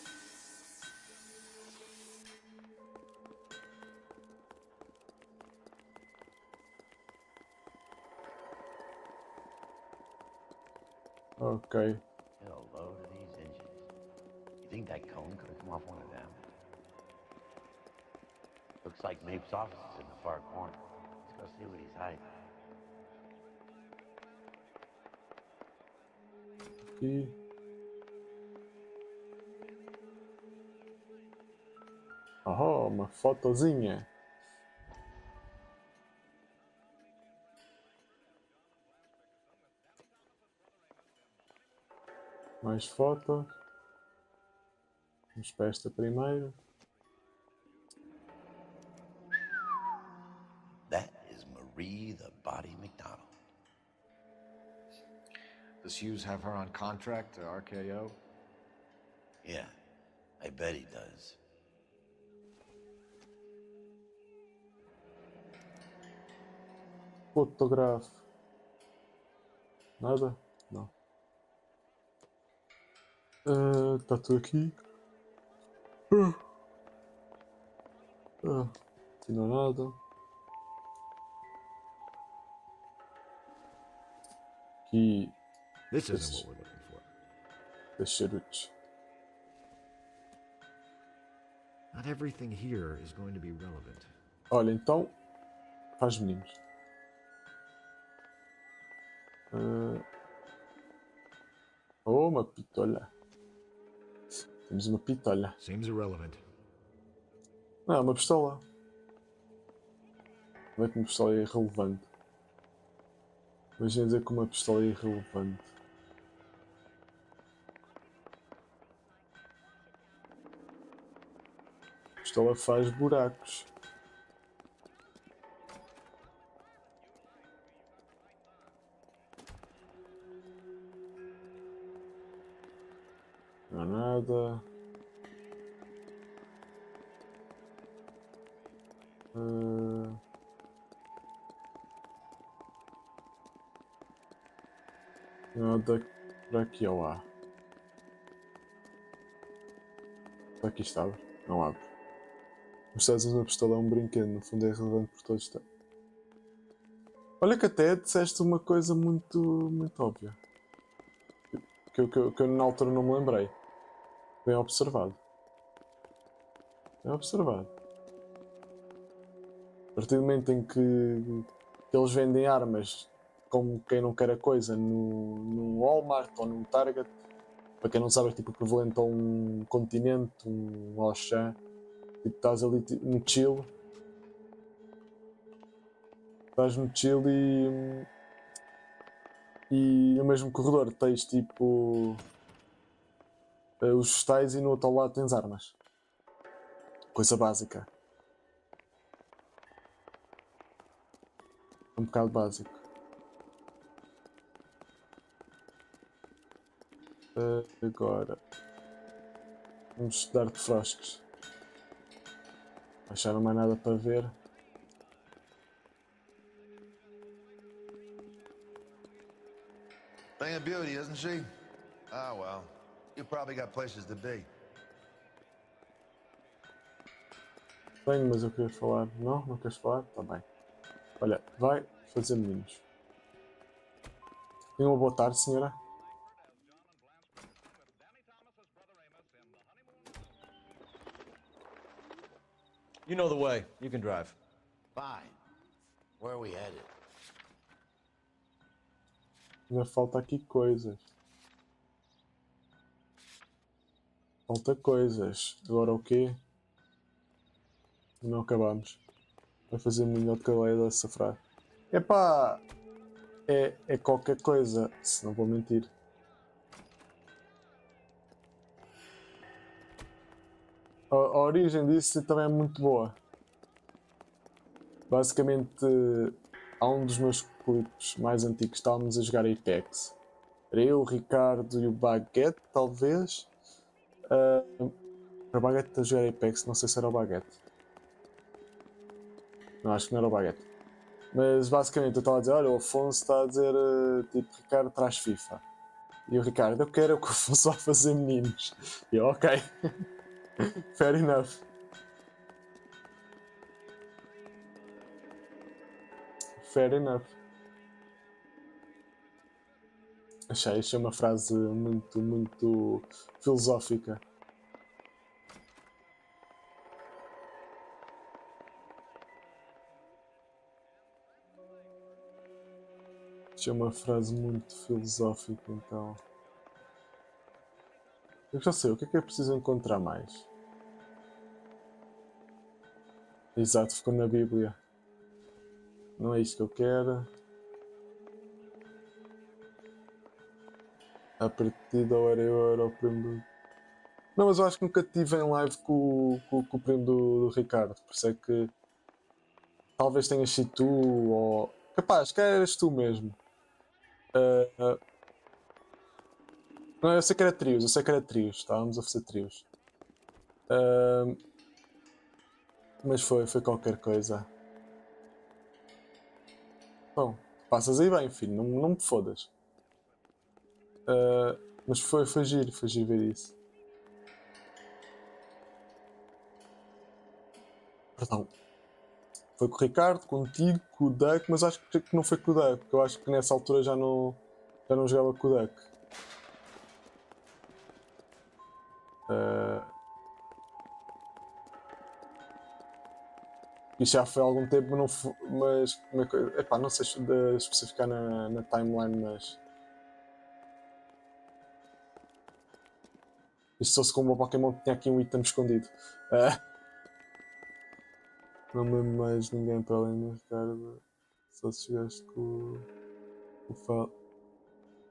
Ok. Get a load of these engines. You think that cone could have come off one of them? Looks like Mapes' office is in the far corner. Let's go see what he's hiding. Aqui. Oh, uma fotozinha. Mais fotos. Vamos para esta primeiro. That is Marie the Body McDonald. Does Hughes have her on contract to RKO? Yeah, I bet he does. Fotógrafo. Nada? Não. Tá tudo aqui. Aqui não há nada. Aqui. This isn't what we're looking for. The charutos. Not everything here is going to be relevant. Olha, então. Faz meninos. Oh, uma pistola. Temos uma pistola. Seems irrelevant. Não, é uma pistola. Não é que uma pistola é irrelevante. Imagina dizer que uma pistola é irrelevante. A pistola faz buracos. Não há nada. Nada por aqui ou lá. Aqui estava. Não abre. Mas estás a usar uma pistola é um brinquedo. No fundo é relevante por todos. Olha que até disseste uma coisa muito óbvia. Que eu na altura não me lembrei. Bem observado. Bem observado. A partir do momento em que eles vendem armas como quem não quer a coisa no Walmart ou no Target, para quem não sabe é tipo equivalente a um Continente, um Auchan, tipo estás ali no chill. Estás no chill e no mesmo corredor tens tipo os vegetais e no outro lado tens armas. Coisa básica. Um bocado básico. Agora vamos estudar de frosques. Acharam mais nada para ver. Thing of beauty, isn't she? Ah, well. You probably got places to be. Tenho, mas eu queria falar. Não? Não queres falar? Tá bem. Olha, vai fazer meninos. Tenha uma boa tarde, senhora. You know the way. You can drive. Fine. Where are we headed? Ainda falta aqui coisas. Falta coisas. Agora o quê? Não acabamos. Vai fazer melhor de cada lado a safrar. Epá! É qualquer coisa. Se não vou mentir. A origem disso também é muito boa. Basicamente, há um dos meus clipes mais antigos, estávamos a jogar Apex. Era eu, o Ricardo e o Baguete, talvez. Era o Baguete a jogar Apex, não sei se era o Baguete. Não, acho que não era o Baguete. Mas basicamente eu estava a dizer, olha, o Afonso está a dizer, tipo, Ricardo traz FIFA. E o Ricardo, eu quero que o Afonso vá fazer meninos. E eu, ok. Fair enough. Fair enough. Achei uma frase muito filosófica. Achei uma frase muito filosófica, então. Eu já sei, o que é preciso encontrar mais? Exato, ficou na Bíblia. Não é isto que eu quero. A partida ou era eu, era o primo do... Não, mas eu acho que nunca estive em live com o primo do Ricardo. Por isso é que... Talvez tenhas sido tu ou... Capaz, que eras tu mesmo. Não, eu sei que era trios, estávamos a fazer trios. Mas foi qualquer coisa. Bom, passas aí bem, filho, não me fodas. Mas foi giro ver isso. Perdão. Foi com o Ricardo, contigo, com o Duck, mas acho que não foi com o Duck, porque eu acho que nessa altura já não jogava com o Duck. Isto já foi há algum tempo, mas epá, não sei especificar na timeline, mas isto só se como o Pokémon que tinha aqui um item escondido. Não me lembro mais ninguém para além do Ricardo. Só se chegaste com o Fal.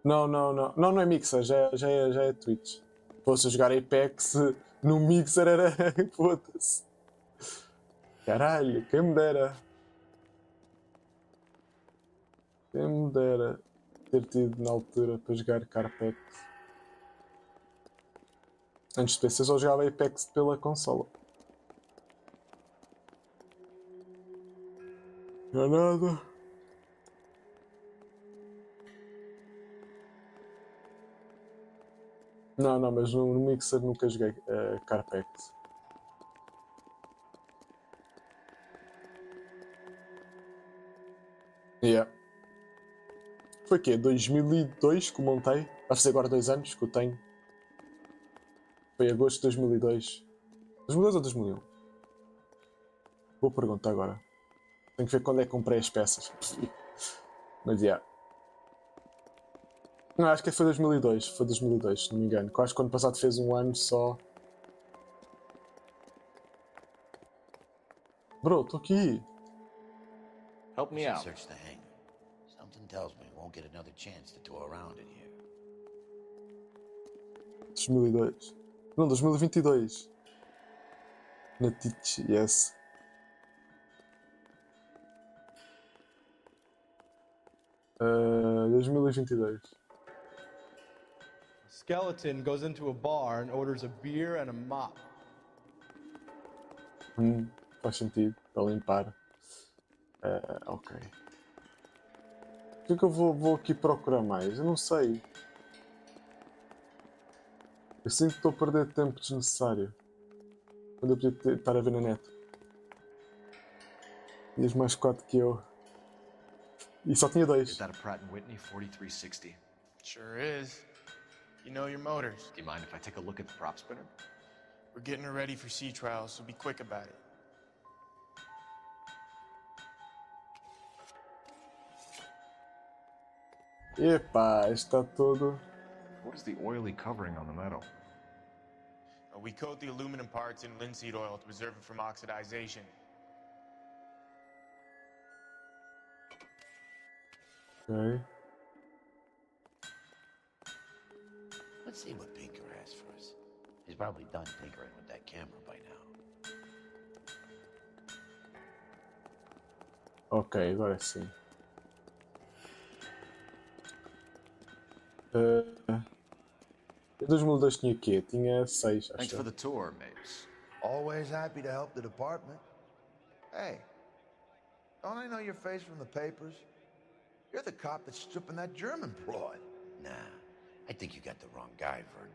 Não é Mixer, já é Twitch. Fosse a jogar Apex no Mixer era. Foda-se. Caralho, quem me dera. Quem me dera ter tido na altura para jogar Carpex. Antes de PC só jogava Apex pela consola. Não é nada. Não, mas no Mixer nunca joguei Carpex. Yeah. Foi que 2002 que o montei. Vai fazer agora 2 anos que eu tenho. Foi agosto de 2002. 2002 ou 2001? Vou perguntar agora. Tenho que ver quando é que comprei as peças. Mas yeah. Não, acho que foi 2002. Foi 2002, se não me engano. Eu acho que o ano passado fez um ano só. Bro, estou aqui. Help me out. Search the hangar. Something tells me we won't get another chance to tour around in here. 2002. Não, 2022. Na Teach, yes. Uh, 2022. A skeleton goes into a bar and orders a beer and a mop. Faz sentido, para limpar. Ok. O que é que eu vou aqui procurar mais? Eu não sei. Eu sinto que estou a perder tempo desnecessário. Quando eu podia estar a ver na net. Tinhas mais 4 que eu. E só tinha 2. Is that a Pratt & Whitney 4360? Sure is. You know your motors. Do you mind if I take a look at the prop spinner? We're getting her ready for sea trials, so be quick about it. Epá, está todo... What is the oily covering on the metal? We coat the aluminum parts in linseed oil to preserve it from oxidization. Okay. Let's see what Pinker has for us. He's probably done tinkering with that camera by now. Ok, agora sim. Em 2002 tinha o quê? Tinha 6, acho. Thanks for the tour, Mapes. Always happy to help the department. Hey, don't I know your face from the papers? You're the cop that's stripping that German broad. Nah, I think you got the wrong guy, Vernon.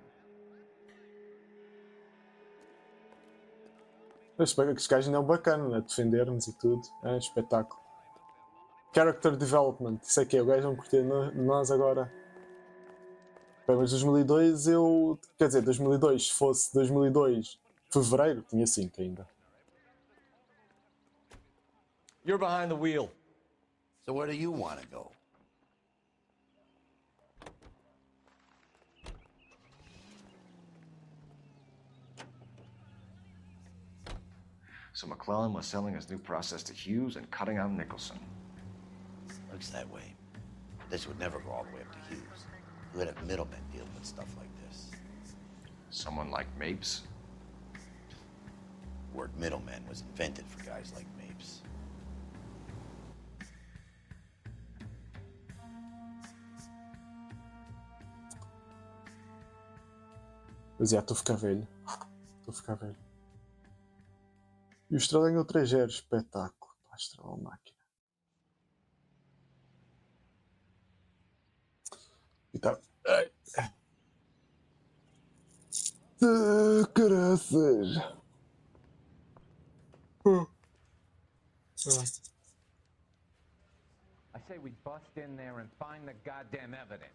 Este gajo ainda é um bacana, né? Defender-nos e tudo. É espetáculo. Character development. Isso é que é, o gajo não curtia nós agora. Bem, mas 2002 eu... Quer dizer, 2002, se fosse 2002, fevereiro, tinha 5 ainda. You're behind the wheel. So where do you want to go? So McClellan was selling his new process to Hughes and cutting out Nicholson. Looks that way. This would never go all the way up to Hughes. You would have middlemen deal with stuff like this. Someone like Mapes? The word middleman was invented for guys like Mapes. Mas é, estou a ficar velho. Estou a ficar velho. E o Estrela ganhou 3-0. Espetáculo. Pá, Estrela máquina. E tá. Ai. Caraças. I say we bust in there and find the goddamn evidence.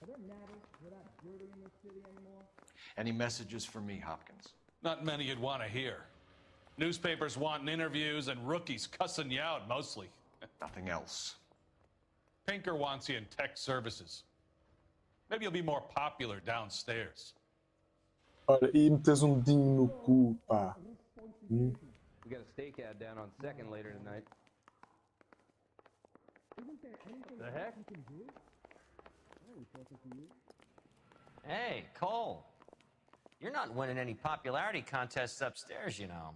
Are there matters without jury in this city anymore? Any messages for me, Hopkins? Not many you'd want to hear. Newspapers wanting interviews and rookies cussing you out mostly. Nothing else. Pinker wants you in tech services. Maybe you'll be more popular downstairs. Ora, e metes dedinho no cu, pá. We got a stake ad down on 2nd later tonight. Isn't there anything The heck? you can do? Hey, Cole. You're not winning any popularity contests upstairs, you know.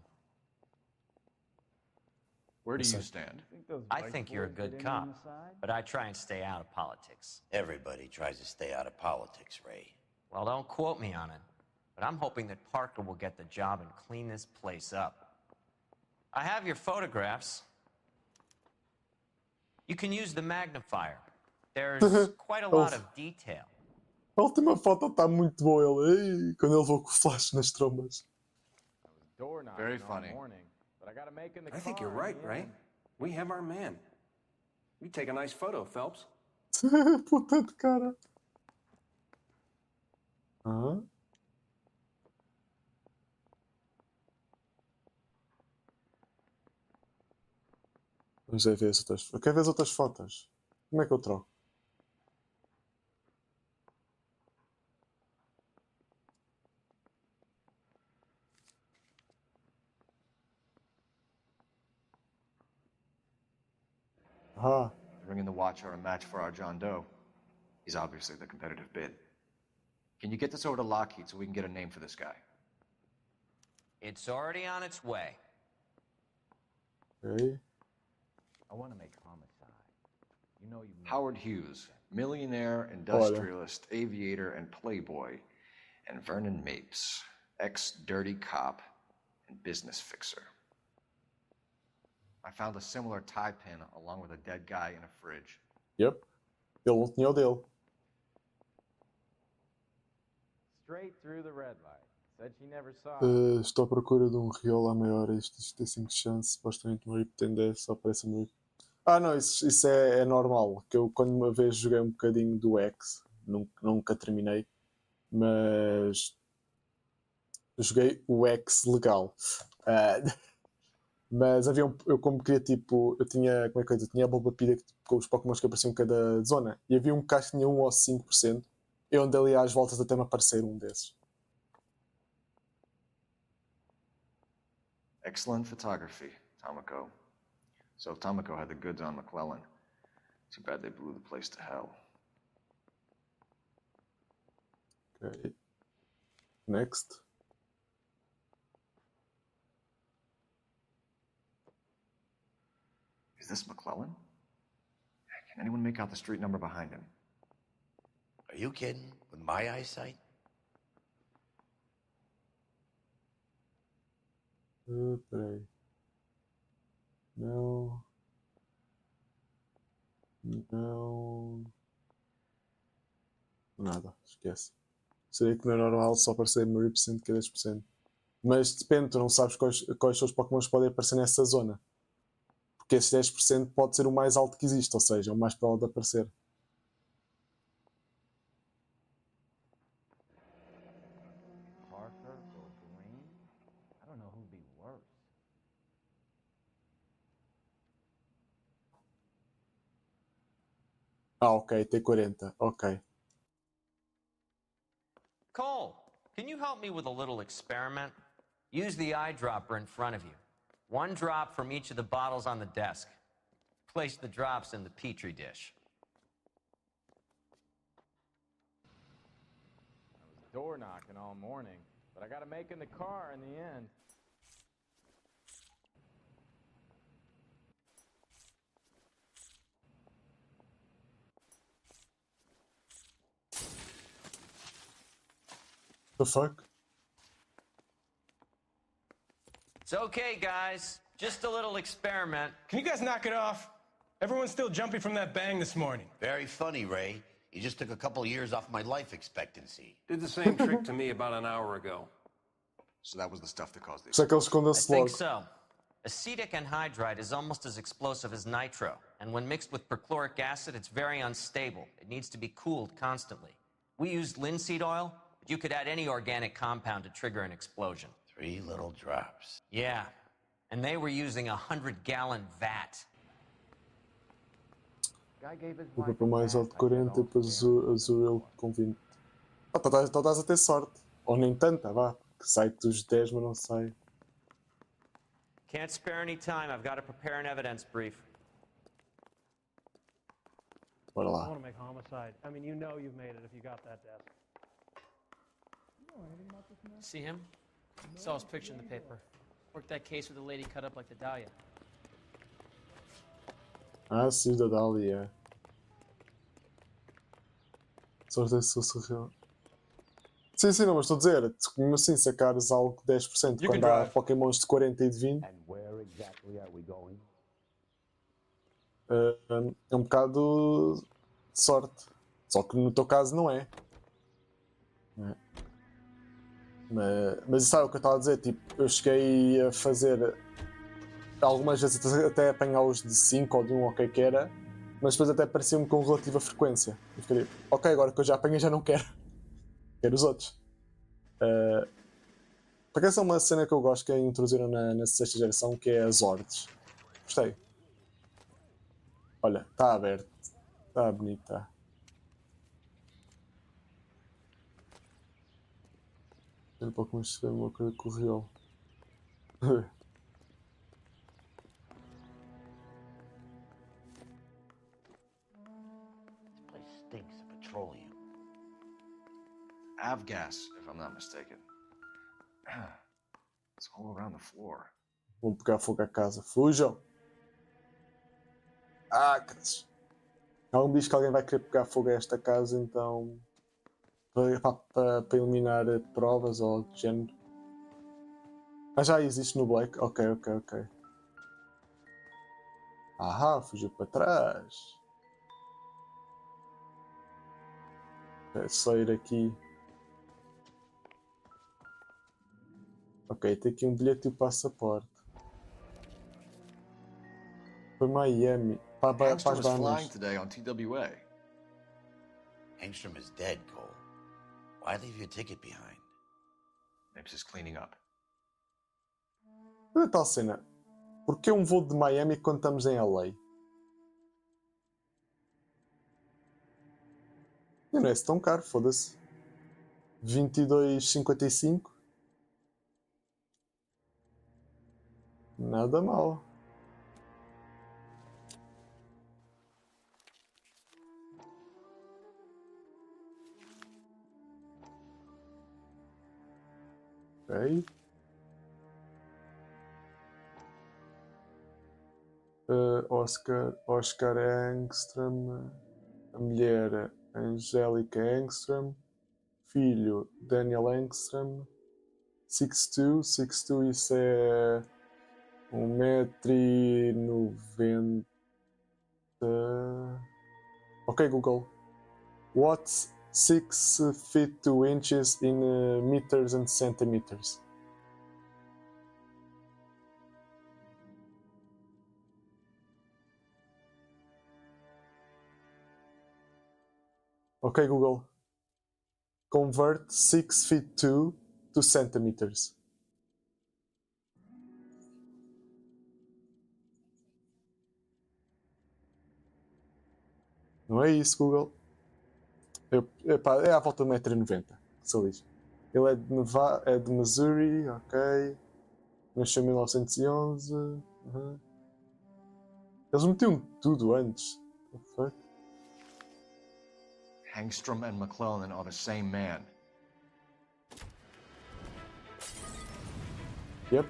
Where do you stand? I think you're a good cop, but I try and stay out of politics. Everybody tries to stay out of politics, Ray. Well, don't quote me on it, but I'm hoping that Parker will get the job and clean this place up. I have your photographs. You can use the magnifier. There's quite a lot of detail. A última foto está muito boa. Ele, ei, quando ele voa com o flash nas trombas. Very funny. I think you're right, Ray. We have our man. You take a nice photo, Phelps. Puta de cara. Ah. Vamos ver as outras. Eu quero ver as outras fotos. Como é que eu troco? Ah. Bringing the Watcher a match for our John Doe. He's obviously the competitive bid. Can you get this over to Lockheed so we can get a name for this guy? It's already on its way. Okay. I want to make homicide. You know you. Howard Hughes, millionaire, industrialist, aviator, and playboy. And Vernon Mapes, ex-dirty cop and business fixer. I found a similar tie pin along with a dead guy in a fridge. Yep. Ele não tinha o dele. Straight through the red light. Said she never saw. Estou à procura de riola maior. Isto tem 5 chances. Supostamente Murray tem 10. Só parece Murray. Ah, não. Isso é normal. Que eu, quando uma vez joguei um bocadinho do X, nunca terminei. Mas joguei o X legal. Mas havia eu como queria tipo, eu tinha, como é que eu tinha a bomba pira com os Pokémons que apareciam em cada zona e havia um que tinha 1 ou 5%, e onde ali às voltas até me aparecer um desses. Excellent photography, Tomoko. So Tomoko had the goods on McClellan. Too bad they blew the place to hell. Okay. Next. Is this McClellan? Can anyone make out the street number behind him? Are you kidding? With my eyesight? Peraí. Não. Nada, esquece. Seria que não é normal só aparecer Murray % que é 10%. Mas depende, tu não sabes quais são os Pokémons que podem aparecer nessa zona. Porque esse 10% pode ser o mais alto que existe, ou seja, o mais provável de aparecer. Ah, ok, T40, ok. Cole, can you help me with a little experiment? Use the eyedropper in front of you. One drop from each of the bottles on the desk. Place the drops in the petri dish. I was door knocking all morning, but I got to make in the car in the end. The fuck? It's okay, guys. Just a little experiment. Can you guys knock it off? Everyone's still jumping from that bang this morning. Very funny, Ray. You just took a couple years off my life expectancy. Did the same trick to me about an hour ago. So that was the stuff that caused the Isso é que ele I escondeu-se think logo. so. Acetic anhydride is almost as explosive as nitro, and when mixed with perchloric acid, it's very unstable. It needs to be cooled constantly. We used linseed oil, but you could add any organic compound to trigger an explosion. 3 little drops. Yeah, and they were using a 100-gallon vat. Vou para mais alto de 40 e depois azul ele com 20. Ah, então estás a ter sorte. Ou nem tanta, vá. Que sai dos 10, mas não sai. Can't spare any time. I've got to prepare an evidence brief. Bora I lá. want to make homicide. I mean, you know you've made it if you got that desk. See him? Saw his picture in the paper. Worked that case with the lady cut up like the Dahlia. Ah, sim, da Dahlia. Só se fosse real. Sim, não, mas estou a dizer, como assim sacares algo de 10% quando há Pokémons de 40 e de 20? É um bocado de sorte. Só que no teu caso não é. Mas isso é o que eu estava a dizer, tipo, eu cheguei a fazer algumas vezes até apanhar os de 5 ou de 1 ou o que era, mas depois até parecia-me com relativa frequência. Eu fiquei, ok, agora que eu já apanhei já não quero. Quero os outros. Porque essa é uma cena que eu gosto que introduziram na sexta geração, que é as Hordes. Gostei. Olha, está aberto. Está bonito, está. Um pouco mais de uma coisa que correu. This place stinks of petroleum. Avgas, if I'm not mistaken. It's all around the floor. Vão pegar fogo à casa. Fujam! Ah, cresce. Alguém diz que alguém vai querer pegar fogo a esta casa, então... Para eliminar provas ou algo do género. Ah, já existe no Black? Ok. Ahá, fugiu para trás. É só ir aqui. Ok, tem aqui um bilhete e o passaporte. Para Miami. Para as Angstrom is flying Bahamas. today on TWA. Angstrom is dead, Cole. Why leave your ticket behind? Mapes is cleaning up. Olha tal cena. Porquê um voo de Miami quando estamos em LA? E não é tão caro, foda-se. 22,55. Nada mal. Ok. Oscar Engstrom. A mulher Angélica Engstrom. Filho Daniel Engstrom. 6'2". Isso é 1,90 m. Ok, Google. What's 6 feet 2 inches in meters and centimeters? Ok, Google. Convert 6 feet 2 to centimeters. Não é isso, Google. Epá, é à volta de 1,90 m. Se lixa. Ele é de Missouri, ok. Nasceu em 1911. Uhum. Eles metiam tudo antes. What the fuck? Hangstrom and McClellan are the same man. Yep.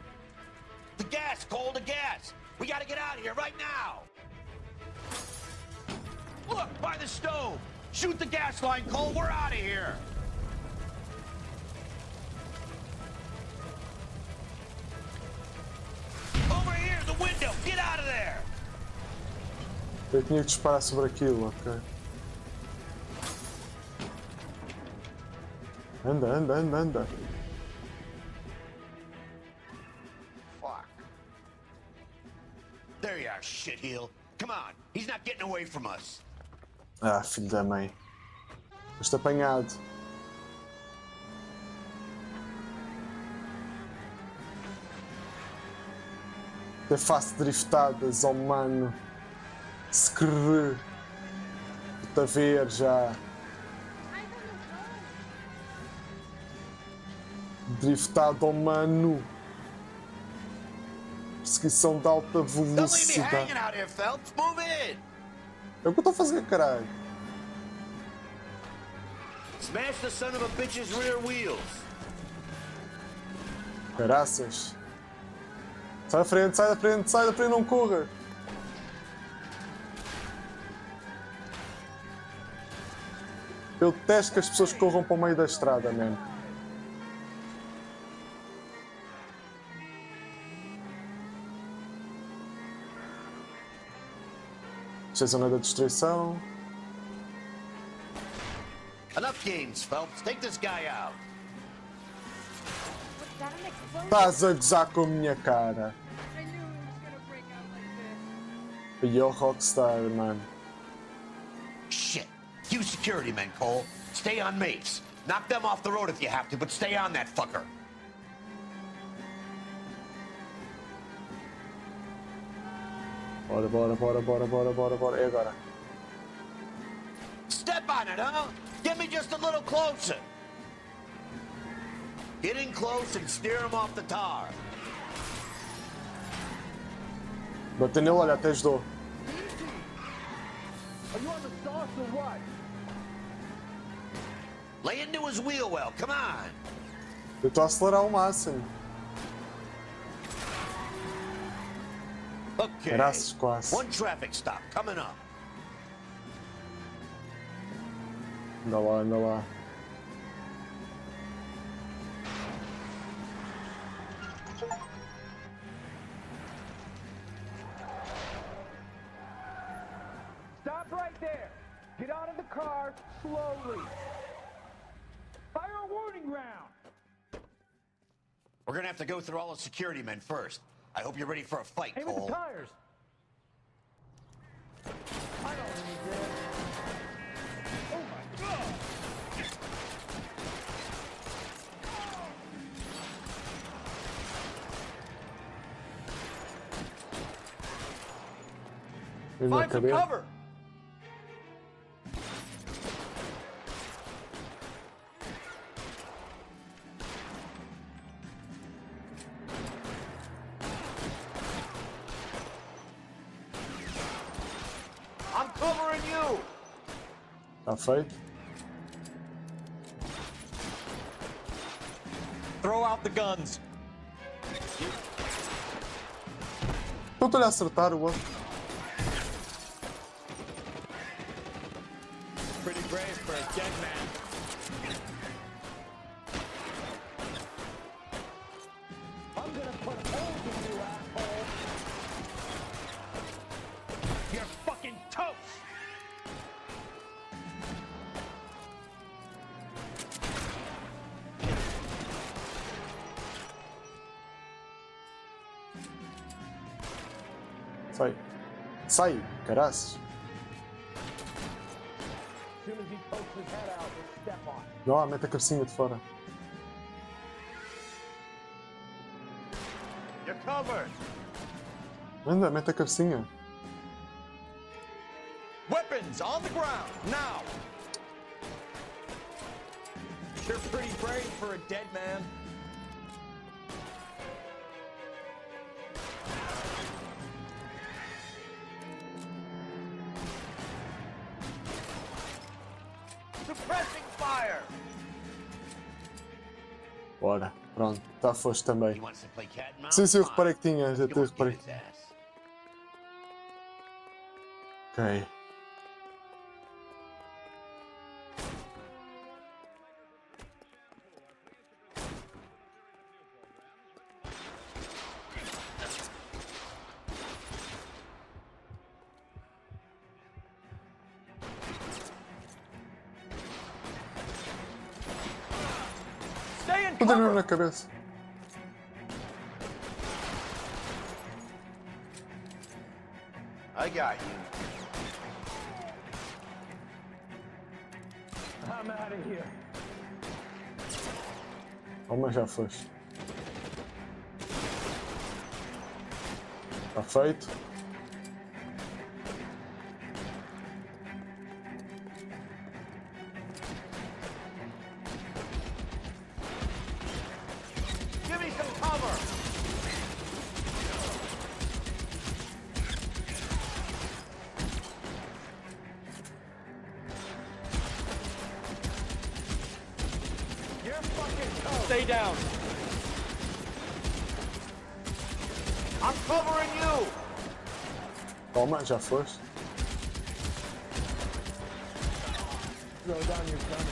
The gas, Cole, the gas! We gotta get out of here right now! Look, by the stove! Shoot the gas line, Cole, we're out of here! Over here, the window! Get out of there! Eu tinha que disparar sobre aquilo, ok. Anda, anda, anda, anda. Fuck. There you are, shitheel. Come on, he's not getting away from us. Ah, filho da mãe. Foste apanhado. Até faço driftadas, oh mano. Skrrr. Estou a ver já. Driftado, oh mano. Perseguição de alta velocidade. É o que eu estou a fazer, caralho. Smash the son of a bitch's rear wheels. Caraças. Sai da frente, sai da frente, sai da frente, não corra. Eu detesto que as pessoas corram para o meio da estrada, mesmo. Isto é a zona da destruição. Enough games, Phelps. Take this guy out. Estás a gozar com a minha cara. E eu Rockstar, mano. Shit. You security men, Cole. Stay on Mapes. Knock them off the road if you have to, but stay on that fucker. Bora, bora, bora, bora, bora, bora, bora. E agora? Step on it, huh? Get me just a little closer. Get in close and steer him off the tar. Bate nele, olha, até ajudou. Are you on the sauce or what? Lay into his wheel well, come on. Eu estou a acelerar ao máximo. Okay. Graças, quase. One traffic stop coming up. Anda lá, anda lá. Stop right there. Get out of the car slowly. Fire a warning round. We're gonna have to go through all the security men first. I hope you're ready for a fight, Aim at Cole. the tires. I don't need this. Oh my God. Find some cover. I'm covering you. Está feito. Throw out the guns. Estou-te a acertar o outro. Pretty brave for a dead man. I'm gonna put holes in you, asshole. You're fucking toast. Sai. Sai, caraças. As soon as he pokes his head out, we'll step on. Não, mete a cabecinha de fora. You're covered. Anda, mete a cabecinha. Weapons on the ground, now! You're pretty brave for a dead man. Suppressing fire! Bora, pronto, tá foste também. Sim, sim, eu reparei que tinha, já te reparei que tinha. Ok. Deu-lhe na cabeça. I got you. I'm out of here. Oh, mas já foste. Está feito. Give me some cover. You're fucking toast. Stay down. I'm covering you. Toma, já foste. Throw down your gun.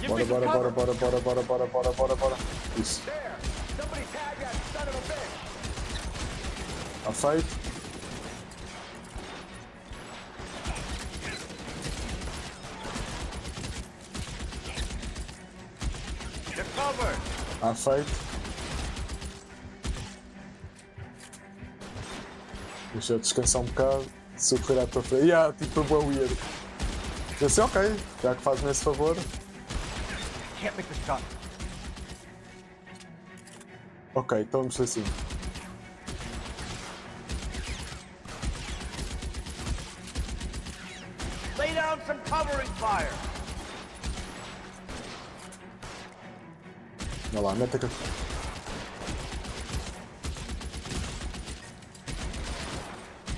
Bora, bora, bora, bora, bora, bora, bora, bora, bora, bora. Isso. There. Somebody tag that son of a bitch. Está feito. You're covered. Está feito. Deixa eu descansar um bocado. Se eu correr à tua frente. Tipo, boa weird. Eu sei, ok. Já que fazes-me esse favor. Can't make the shot. Ok, então vamos assim. Lay down some covering fire. Olha lá, mete aqui.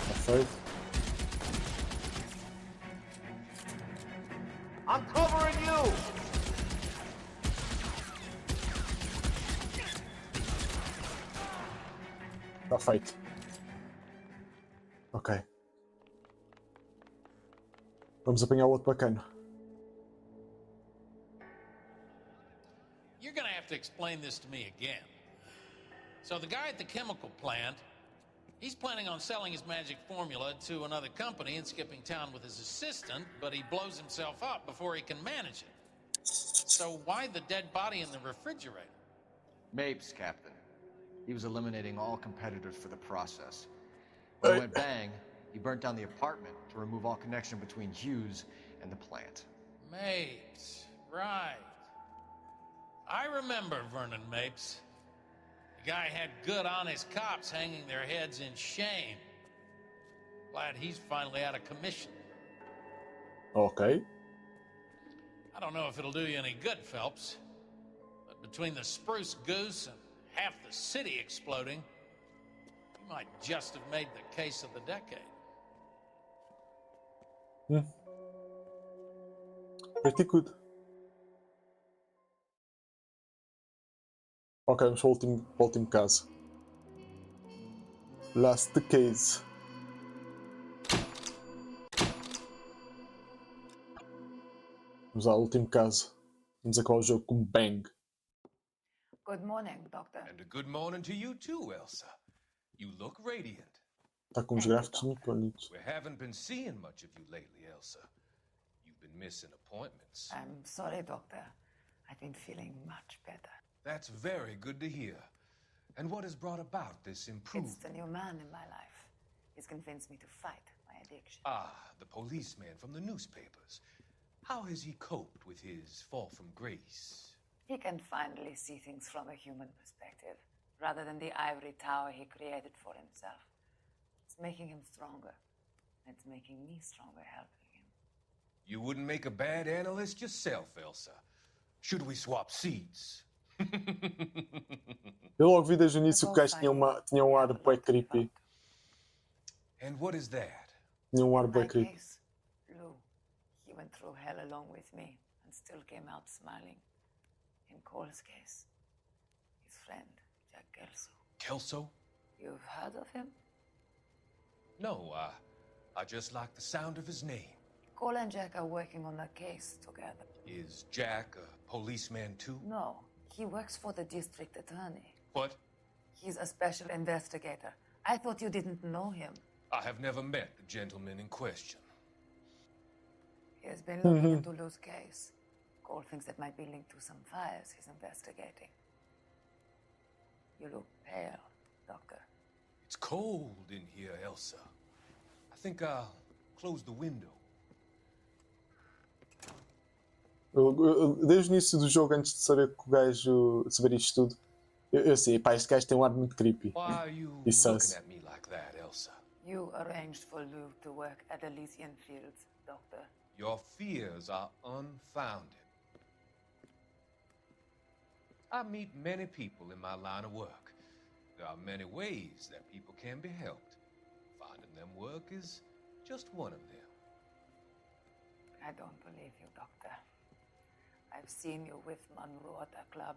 Está feito. I'm covering you. Está feito. Ok. Vamos apanhar o outro bacana. You're gonna have to explain this to me again. So the guy at the chemical plant, he's planning on selling his magic formula to another company and skipping town with his assistant, but he blows himself up before he can manage it. So why the dead body in the refrigerator? Mapes, Captain. He was eliminating all competitors for the process. When it went bang, he burnt down the apartment to remove all connection between Hughes and the plant. Mapes, right. I remember Vernon Mapes. The guy had good honest cops hanging their heads in shame. Glad he's finally out of commission. Ok. I don't know if it'll do you any good, Phelps, but between the spruce goose and half the city exploding, you might just have made the case of the decade. Pretty good. Ok, vamos para o último caso. Last case. Vamos ao último caso. Vamos acabar o jogo com bang. Good morning, Doctor. And a good morning to you too, Elsa. You look radiant. Está com uns gráficos muito bonitos. We haven't been seeing much of you lately, Elsa. You've been missing appointments. I'm sorry, Doctor. I've been feeling much better. That's very good to hear. And what has brought about this improvement? It's the new man in my life. He's convinced me to fight my addiction. Ah, the policeman from the newspapers. How has he coped with his fall from grace? He can finally see things from a human perspective, rather than the ivory tower he created for himself. It's making him stronger. It's making me stronger helping him. You wouldn't make a bad analyst yourself, Elsa. Should we swap seats? Eu logo vi desde o início que o gajo tinha um ar bué creepy. And what is that? Tinha um ar In bué my creepy. case, Lou, he went through hell along with me and still came out smiling. In Cole's case, his friend, Jack Kelso. Kelso? You've heard of him? No, I just like the sound of his name. Cole and Jack are working on a case together. Is Jack a policeman too? No, he works for the district attorney. What? He's a special investigator. I thought you didn't know him. I have never met the gentleman in question. He has been looking into Lou's case. Cole thinks that might be linked to some fires he's investigating. You look pale, Doctor. It's cold in here, Elsa. I think I'll close the window. Desde o início do jogo, antes de saber que o gajo, de saber isto tudo, eu sei, pá, este gajo tem um ar muito creepy. Why are you E looking sus. at me like that, Elsa? You arranged for Lou to work at Elysian Fields, Doctor. Your fears are unfounded. I meet many people in my line of work. There are many ways that people can be helped. Finding them work is just one of them. I don't believe you, Doctor. I've seen you with Monroe at a club.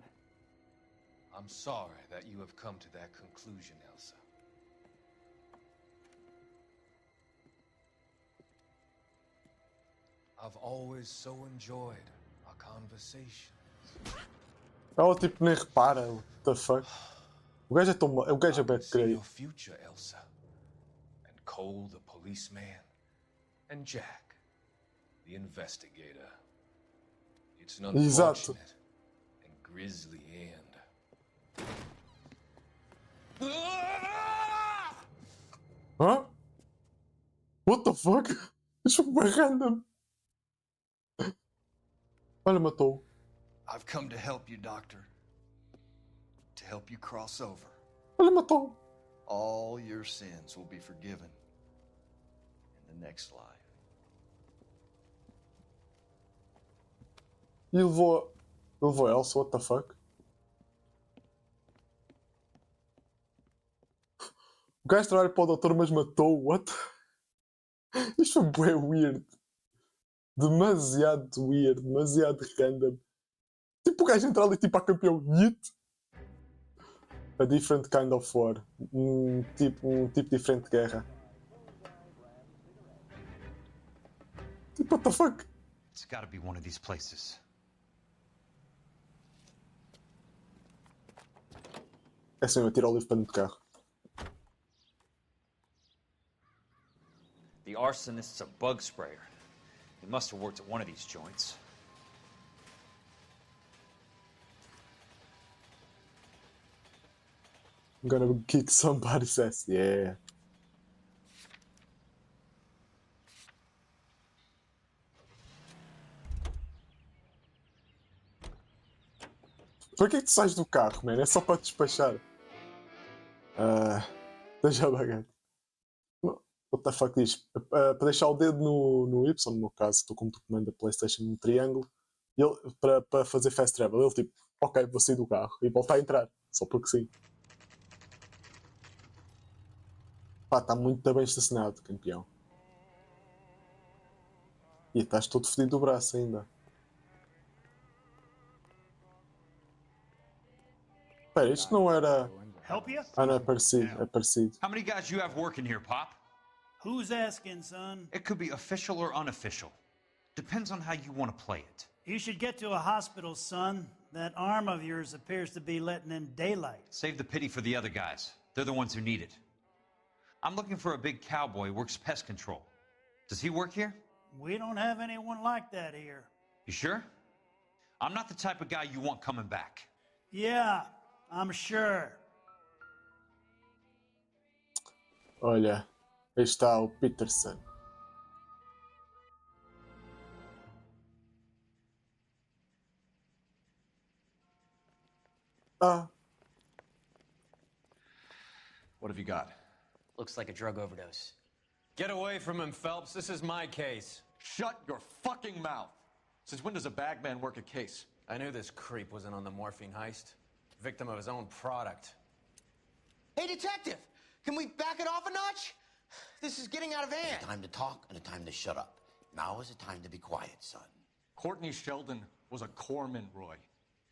I'm sorry that you have come to that conclusion, Elsa. I've always so enjoyed our conversations. Ela tipo nem repara, what the fuck. O gajo é tão o gajo é bem See creepy. your future, Elsa. And Cole, the policeman. And Jack, the investigator. It's an Exato. unfortunate and grisly end. Hã? What the fuck? Isso foi bem random. Olha, matou. I've come to help you, Doctor. To help you cross over. Olha, matou. All your sins will be forgiven in the next life. E levou Elsa, what the fuck? O gajo trabalha para o doutor, mas matou, what? Isto foi bem weird. Demasiado weird, demasiado random. Tipo o gajo entrar ali tipo a campeão. Yeet. A different kind of war. Um tipo diferente de guerra. Tipo, what the fuck? It's gotta be one of these places. É assim, eu tiro o livro para dentro do carro. The arsonist's a bug sprayer. He must have worked at one of these joints. I'm gonna kick somebody's ass, yeah. Por que tu sais do carro, man? É só para despachar. Deixa bagagem. What the fuck diz? Para deixar o dedo no Y, no meu caso, estou como tu comando da PlayStation no triângulo, e ele, para fazer fast travel, ele tipo, ok, vou sair do carro e voltar a entrar, só porque sim. Pá, está muito bem estacionado, campeão. E estás todo fedido do braço ainda. Espera, isto não era... Help you? Ah, não, é parecido, é parecido. How many guys do you have working here, Pop? Who's asking, son? It could be official or unofficial. Depends on how you want to play it. You should get to a hospital, son. That arm of yours appears to be letting in daylight. Save the pity for the other guys. They're the ones who need it. I'm looking for a big cowboy who works pest control. Does he work here? We don't have anyone like that here. You sure? I'm not the type of guy you want coming back. Yeah, I'm sure. Olha, aí está o Peterson. What have you got? Looks like a drug overdose. Get away from him, Phelps. This is my case. Shut your fucking mouth! Since when does a bagman work a case? I knew this creep wasn't on the morphine heist. Victim of his own product. Hey, detective! Can we back it off a notch? This is getting out of hand. There's a time to talk and a time to shut up. Now is the time to be quiet, son. Courtney Sheldon was a corpsman, Roy.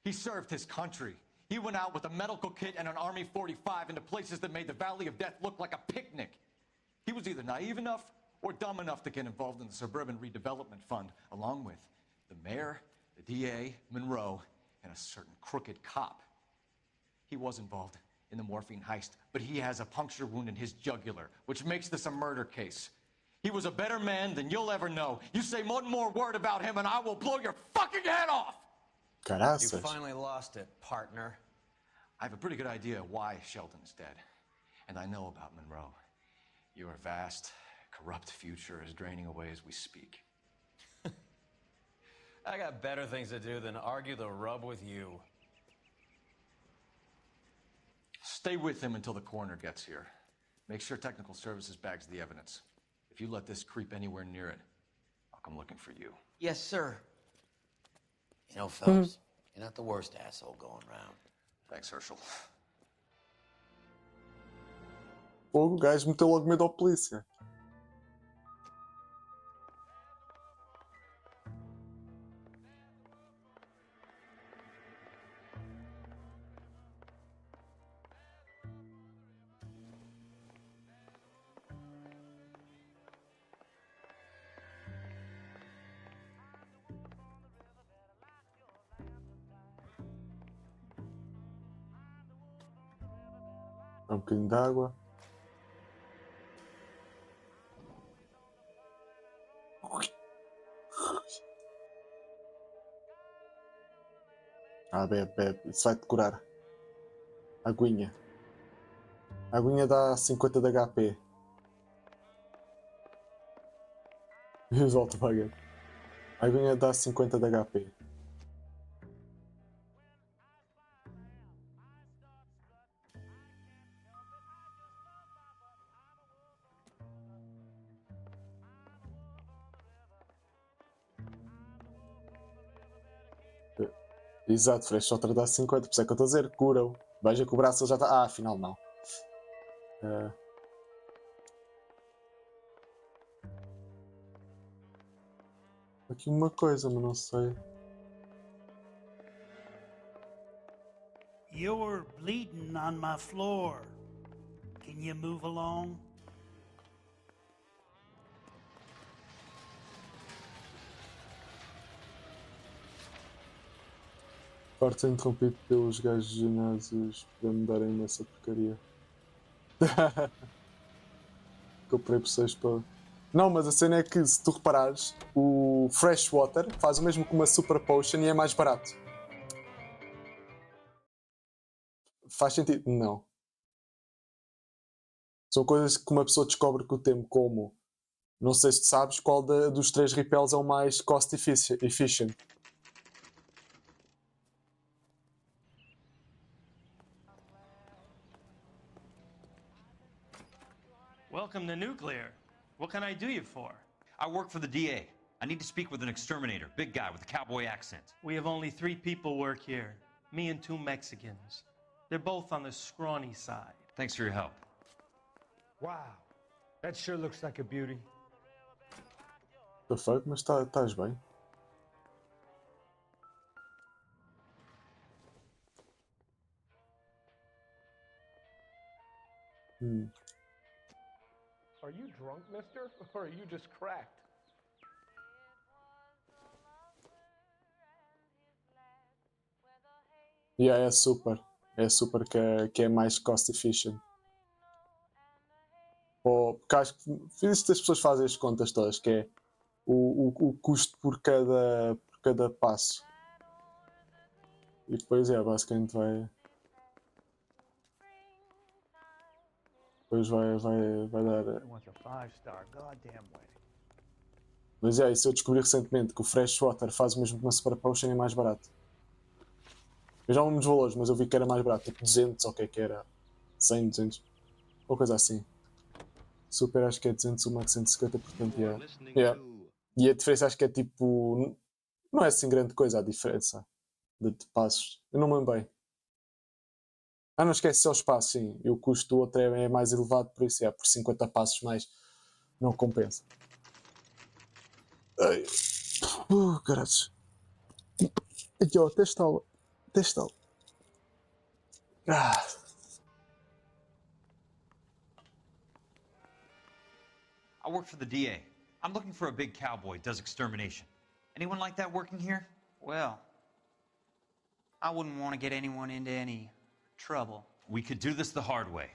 He served his country. He went out with a medical kit and an Army 45 into places that made the Valley of Death look like a picnic. He was either naive enough or dumb enough to get involved in the Suburban Redevelopment Fund, along with the mayor, the DA, Monroe, and a certain crooked cop. He was involved in the morphine heist, but he has a puncture wound in his jugular, which makes this a murder case. He was a better man than you'll ever know. You say one more word about him and I will blow your fucking head off! You finally lost it, partner. I have a pretty good idea why Sheldon is dead. And I know about Monroe. Your vast, corrupt future is draining away as we speak. I got better things to do than argue the rub with you. Stay with him until the coroner gets here. Make sure technical services bags the evidence. If you let this creep anywhere near it, I'll come looking for you. Yes, sir. You know, Phelps, you're not the worst asshole going around. Thanks, Herschel. O gajo meteu logo medo ao polícia. Um bocadinho de água. Bebe, bebe. Isso vai-te curar. Aguinha. A aguinha dá 50 de HP. Volta vaga. A aguinha dá 50 de HP. Exato, Fresh Water dá 50, por isso é que eu estou a dizer, cura-o. Veja que o braço já está. Afinal não. Aqui uma coisa, mas não sei. You're bleeding on my floor. Can you move along? Parte ser interrompido pelos gajos de ginásios para me darem essa porcaria. Comprei por 6 para... Não, mas a cena é que se tu reparares, o Fresh Water faz o mesmo que uma Super Potion e é mais barato. Faz sentido? Não. São coisas que uma pessoa descobre com o tempo, como... Não sei se tu sabes qual dos 3 repels é o mais cost efficient. Welcome to Nuclear. What can I do you for? I work for the DA. I need to speak with an exterminator, big guy with a cowboy accent. We have only 3 people work here. Me and 2 Mexicans. They're both on the scrawny side. Thanks for your help. Wow, that sure looks like a beauty. The fuck? Mas estás bem? Are you drunk, mister? Or are you just cracked? Yeah, é super. É super que é mais cost efficient. Porque acho que as pessoas fazem as contas todas, que é o custo por cada passo. E depois basicamente vai. Depois vai dar. Mas isso eu descobri recentemente, que o Fresh Water faz o mesmo que uma Super Potion e é mais barato. Eu já não lembro dos valores, mas eu vi que era mais barato, tipo 200 ou o que era. 100, 200, ou coisa assim. Super acho que é 200, o Max 150, portanto, yeah. E a diferença acho que é tipo... Não é assim grande coisa a diferença de passos. Eu não me lembro bem. Ah, não esquece, é o espaço, sim. E o custo do outro é mais elevado, por isso por 50 passos mais não compensa. Ai. Caralho. Aqui, ó, testa-lo. Testa-lo. Ah. I work for the DA. I'm looking for a big cowboy who does extermination. Anyone like that working here? Well, I wouldn't want to get anyone into any trouble. We could do this the hard way.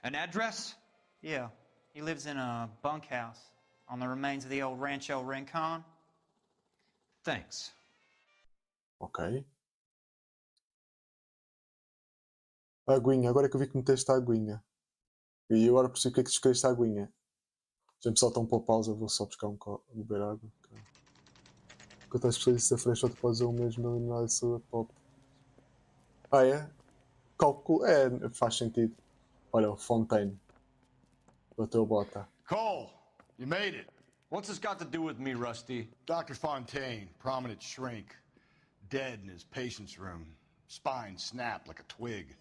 An address? Yeah, he lives in a bunkhouse on the remains of the old Rancho Rincon. Thanks. Ok. A aguinha, agora é que eu vi que meteste a aguinha. E agora percebi o que é que escolheste a aguinha. Já-me só tão para pausa, vou só buscar beber água. Enquanto as especialistas da Freixo, tu podes dizer o mesmo na limonada de soda pop. Ah, é? Cálculo, faz sentido. Olha, o Fontaine. Bateu bota. Cole, you made it. What's this got to do with me, Rusty? Dr. Fontaine, prominent shrink, dead in his patient's room, spine snapped like a twig.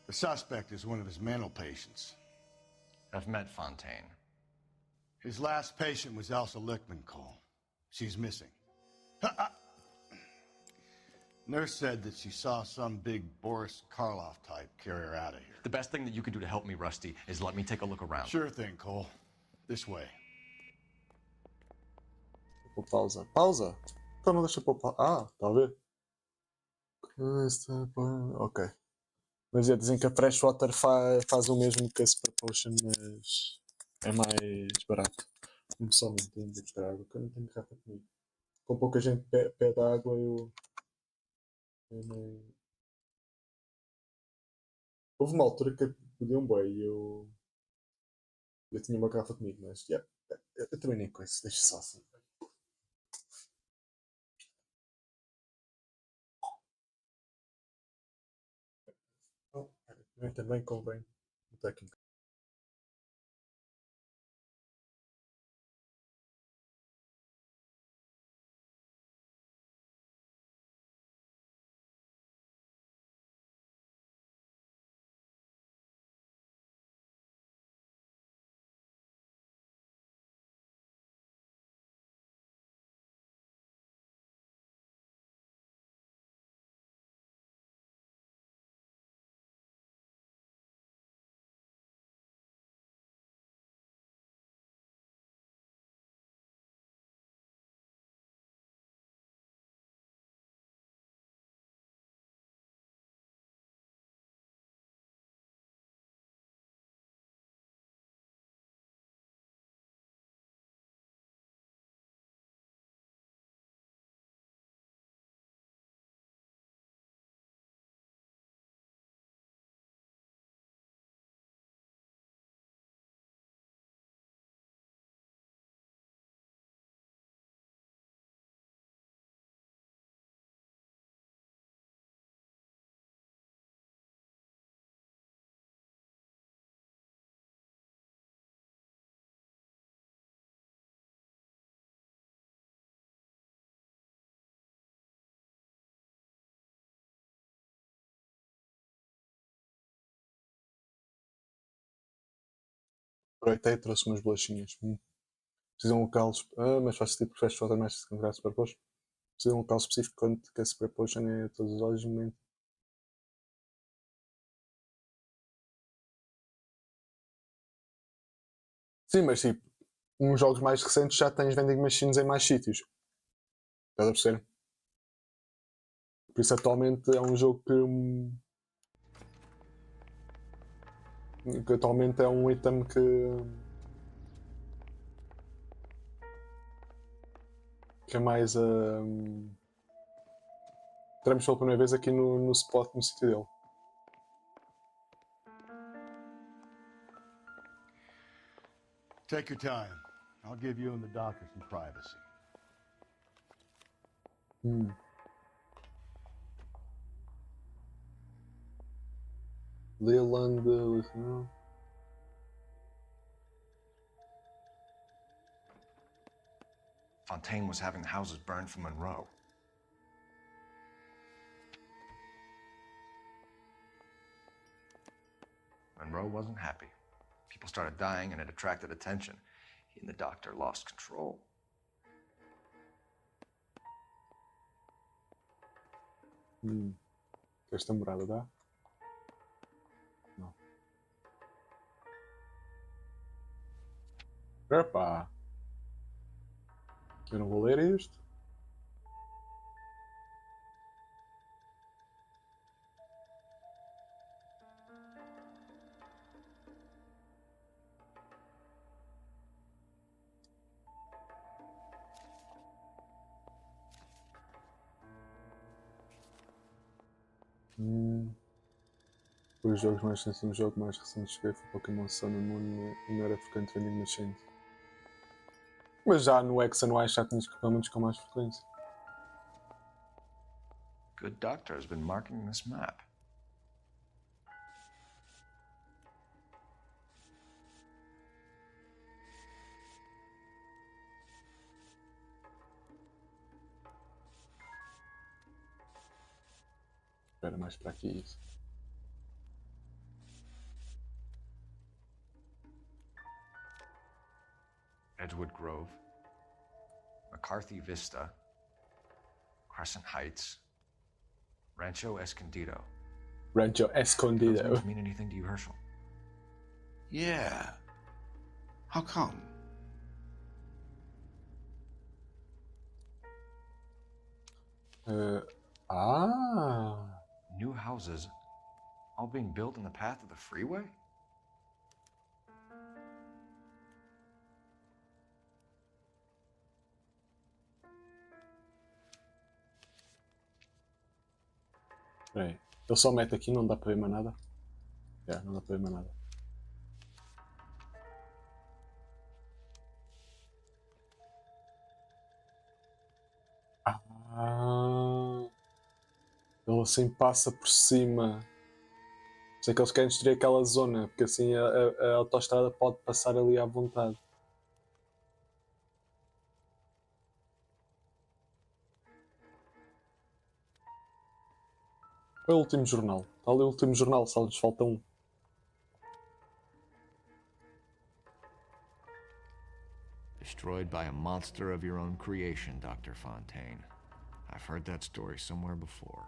The suspect is one of his mental patients. I've met Fontaine. His last patient was Elsa Lichtman, Cole. She's missing. Nurse said that she saw some big Boris Karloff type carry her out of here. The best thing that you can do to help me, Rusty, is let me take a look around. Sure thing, Cole. This way. Vou pausa. Pausa? Então não deixa pôr pausa. Ah, está a ver? Ok. Mas dizem que a Freshwater faz o mesmo que a Super Potion, mas é mais barato. Não somente tenho de buscar água, porque eu não tenho garrafa comigo. Com pouca gente pede água, eu nem... Houve uma altura que pedi um boi e eu tinha uma garrafa comigo, mas eu também nem conheço, deixa só assim. Também convém o técnico. Aproveitei e trouxe umas bolachinhas. Precisam de um local. Mas faz tipo faz falta mais se encontrar Super Potion. Precisa de um local específico quando que a Super Potion é todos os olhos no momento. Sim, mas tipo, uns jogos mais recentes já tens vending machines em mais sítios. Estás a perceber? Por isso atualmente é um jogo que atualmente é um item que é mais entramos pela primeira vez aqui no spot, no sítio dele. Take your time. I'll give you and the doctor some privacy. Leland. Fontaine was having the houses burned for Monroe. Monroe wasn't happy. People started dying and it attracted attention. He and the doctor lost control. Esta morada dá? Não. Epá! Eu não vou ler isto. Os jogos mais recentes, o jogo mais recente que joguei foi Pokémon Sun and Moon e não era frequente vending machines. Mas já no Hexa no já tinhas equipamentos com mais frequência. Good doctor has been marking this map. Espera mais para aqui isso. Edgewood Grove, McCarthy Vista, Crescent Heights, Rancho Escondido. Rancho Escondido. Those names mean anything to you, Herschel? Yeah. How come? New houses all being built in the path of the freeway? Espera aí. Ele só mete aqui, não dá para ver mais nada? Não dá para ver mais nada. Ele assim passa por cima. Sei que eles querem destruir aquela zona, porque assim a autoestrada pode passar ali à vontade. É o último jornal. Está ali o último jornal, só lhes falta um. Destroyed by a monster of your own creation, Dr. Fontaine. I've heard that story somewhere before.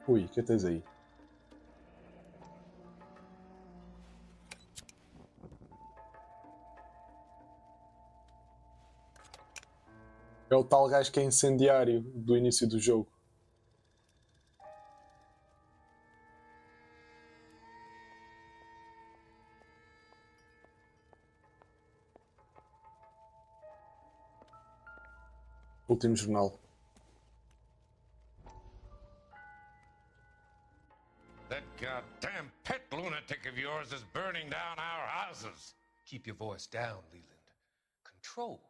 Ui, o que tens aí? É o tal gajo que é incendiário do início do jogo. Último jornal. That goddamn pet lunatic of yours is burning down our houses. Keep your voice down, Leland. Control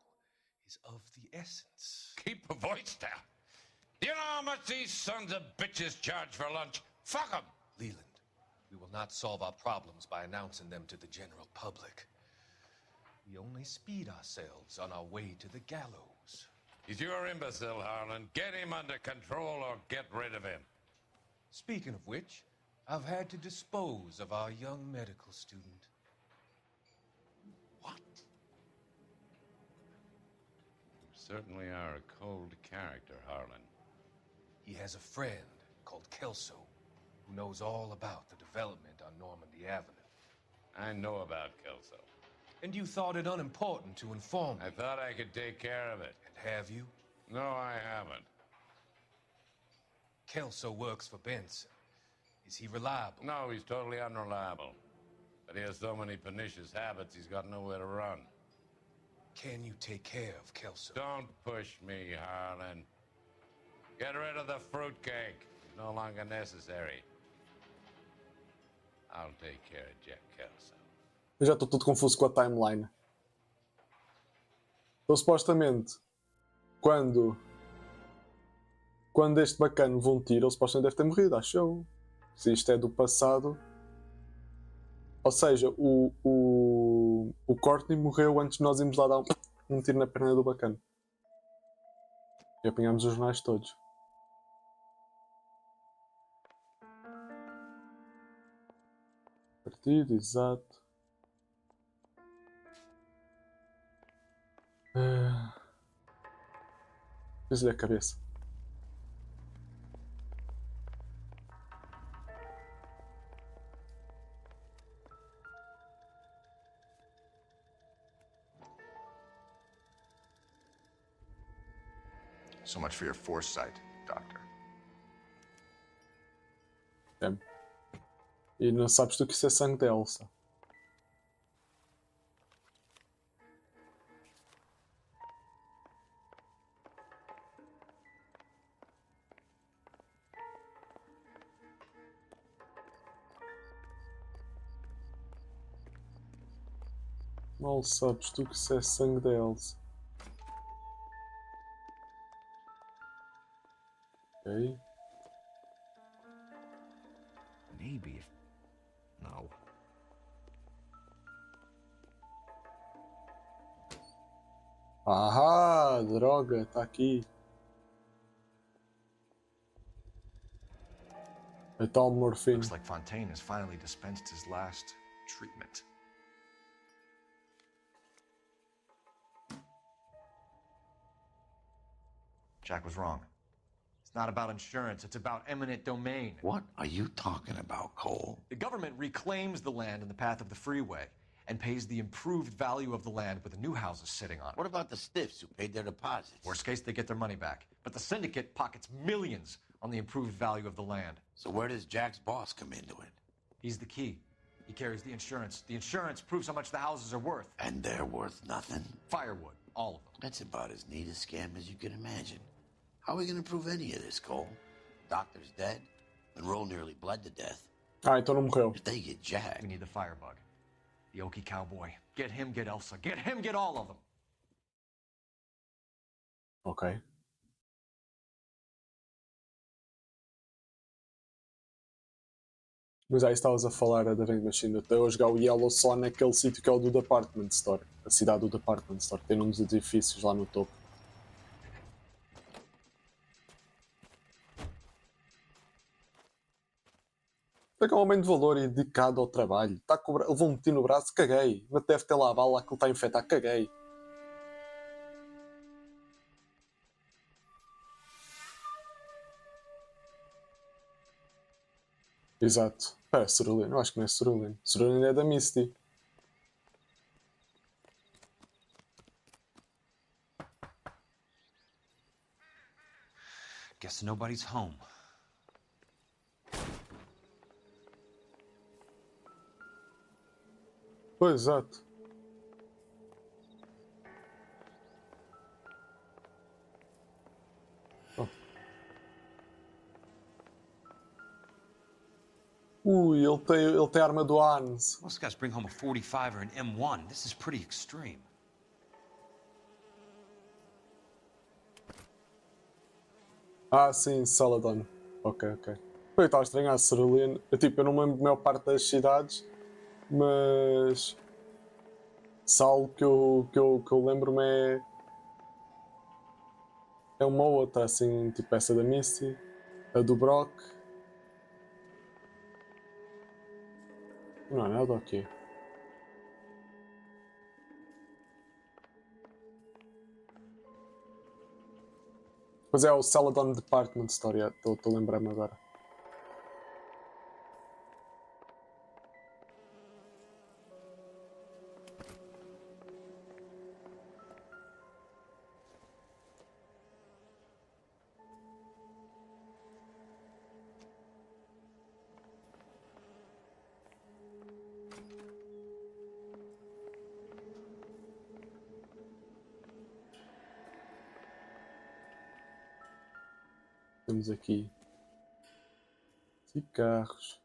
is of the essence. Keep your voice down. Do you know how much these sons of bitches charge for lunch? Fuck them. Leland, we will not solve our problems by announcing them to the general public. We only speed ourselves on our way to the gallows. He's your imbecile, Harlan. Get him under control or get rid of him. Speaking of which, I've had to dispose of our young medical student. What? You certainly are a cold character, Harlan. He has a friend called Kelso who knows all about the development on Normandy Avenue. I know about Kelso. And you thought it unimportant to inform me. I thought I could take care of it. And have you? No, I haven't. Kelso works for Benson. Is he reliable? No, he's totally unreliable. But he has so many pernicious habits, he's got nowhere to run. Can you take care of Kelso? Don't push me, Harlan. Get rid of the fruitcake. It's no longer necessary. I'll take care of Jack Kelso. Eu já estou todo confuso com a timeline. Então, supostamente, quando quando este bacana levou um tiro, ele supostamente deve ter morrido, acho eu. Se isto é do passado. Ou seja, o Courtney morreu antes de nós irmos lá dar um tiro na perna do bacana. E apanhámos os jornais todos. Partido, exato. Fiz-lhe a cabeça. So much for your foresight, Doctor. É. E não sabes do que isso é sangue de Elsa. Mal sabes tu que isso é sangue de Elsa. Ok. Maybe if... No. Ah, droga, tá aqui. A tal morfina. Looks like Fontaine has finally dispensed his last treatment. Jack was wrong. It's not about insurance, it's about eminent domain. What are you talking about, Cole? The government reclaims the land in the path of the freeway and pays the improved value of the land with the new houses sitting on it. What about the stiffs who paid their deposits? Worst case, they get their money back. But the syndicate pockets millions on the improved value of the land. So where does Jack's boss come into it? He's the key. He carries the insurance. The insurance proves how much the houses are worth. And they're worth nothing? Firewood, all of them. That's about as neat a scam as you can imagine. How are we going to prove any of this, Cole? Doctor's dead. Monroe nearly bled to death. Ah, então não morreu. If they get Jack... We need the firebug. The Okie cowboy. Get him, get Elsa. Get him, get all of them. Ok. Mas aí estavas a falar da vending machine. Eu estou a jogar o Yellow só naquele sítio que é o do Department Store. A cidade do Department Store. Tem um dos edifícios lá no topo. É que é um homem de valor e dedicado ao trabalho. Está a cobrar... Levou um tiro no braço, caguei. Mas deve ter lá a bala que ele está a infectar, caguei. Exato. Espera, Cerulean. Eu acho que não é Cerulean. Cerulean é da Misty. Guess nobody's home. Pois, exato. Oh. Ui, ele tem a arma do Hans. Most guys bring home a 45 or an M1. This is pretty extreme. Ah, sim, Saladon. Ok, ok. Eu estava a estranhar a Cerulean. Eu não me lembro da maior parte das cidades, mas... Sal que eu lembro-me é uma outra, assim, tipo essa da Misty, a do Brock. Não é nada aqui. Pois é, o Saladon Department Store, estou a lembrar-me agora. Temos aqui 5 carros.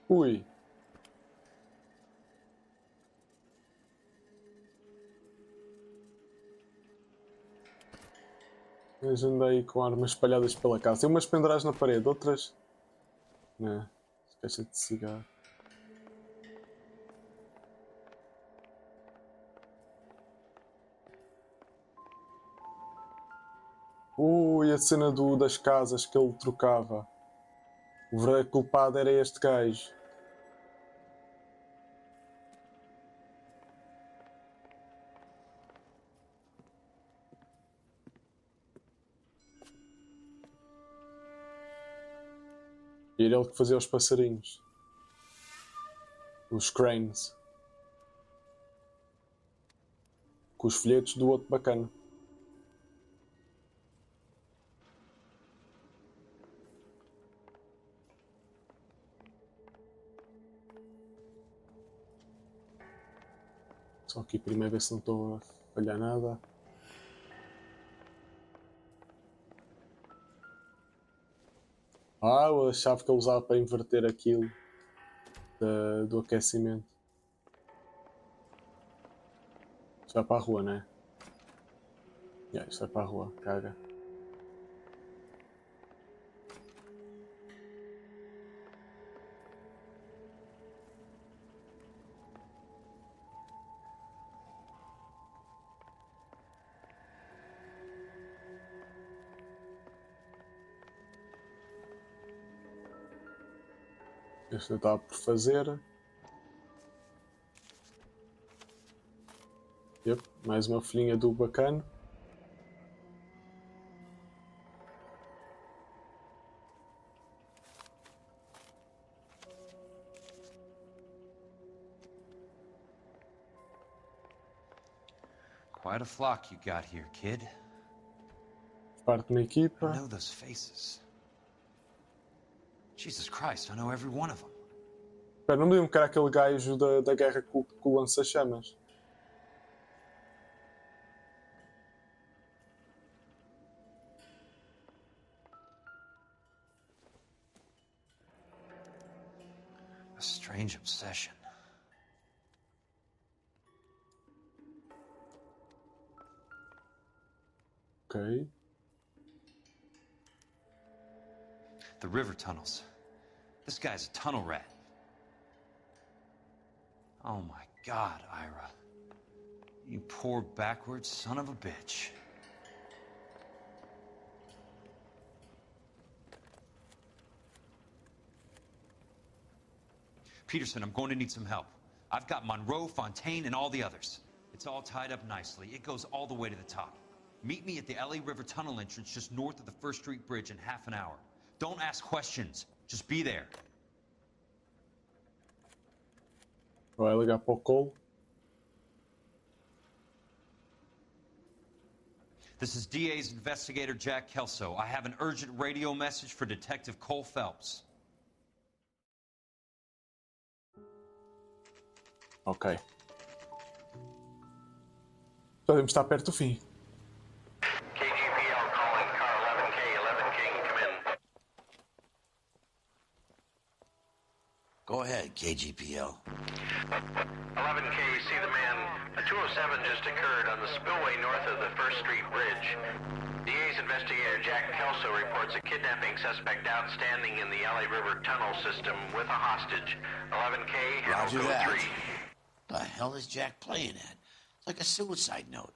Ui. Mas andei com armas espalhadas pela casa. Tem umas penduradas na parede, outras... Não, caixa de cigarro. Ui, a cena das casas que ele trocava. O verdadeiro culpado era este gajo. E era ele que fazia os passarinhos. Os cranes. Com os folhetos do outro bacana. Só aqui primeiro ver se não estou a falhar nada. Ah, a chave que eu usava para inverter aquilo do aquecimento. Isto vai para a rua, não é? Isto vai para a rua, caga. Este eu estava por fazer. Yep, mais uma folhinha do bacana. Quite a flock you got here, kid. Parte de uma equipa. I know those faces. Jesus Christ, I know every one of them. Espera, não me lembro que era aquele gajo da guerra com o lança-chamas. A strange obsession. Ok. The river tunnels. This guy's a tunnel rat. Oh my God, Ira. You poor backwards son of a bitch. Peterson, I'm going to need some help. I've got Monroe, Fontaine, and all the others. It's all tied up nicely. It goes all the way to the top. Meet me at the LA River Tunnel entrance just north of the First Street Bridge in half an hour. Don't ask questions. Just be there. Vai ligar para o Cole. This is DA's investigator Jack Kelso. I have an urgent radio message for Detective Cole Phelps. Ok. Já devemos estar perto do fim. KGPL calling car 11K, 11 King, come in. Go ahead, KGPL. 11K, see the man. A 207 just occurred on the spillway north of the First Street Bridge. DA's investigator Jack Kelso reports a kidnapping suspect outstanding in the LA River tunnel system with a hostage. 11K, Roger code that. 3. The hell is Jack playing at? It's like a suicide note.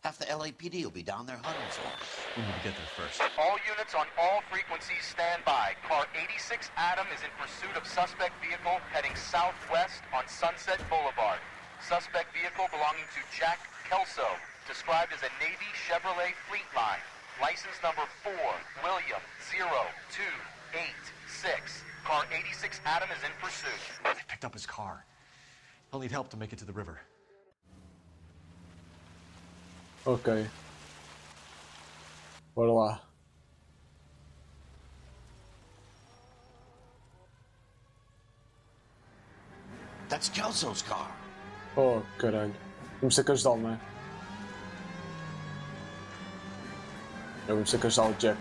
Half the LAPD will be down there hunting for him. We need to get there first. All units on all frequencies stand by. Car 86 Adam is in pursuit of suspect vehicle heading southwest on Sunset Boulevard. Suspect vehicle belonging to Jack Kelso, described as a Navy Chevrolet Fleetline. License number 4, William 0286. Car 86 Adam is in pursuit. They picked up his car. He'll need help to make it to the river. Ok. Bora lá. That's Kelso's car. Oh, caralho. Vamos ter que ajudá-lo, não é? Vamos ter que ajudar o Jack.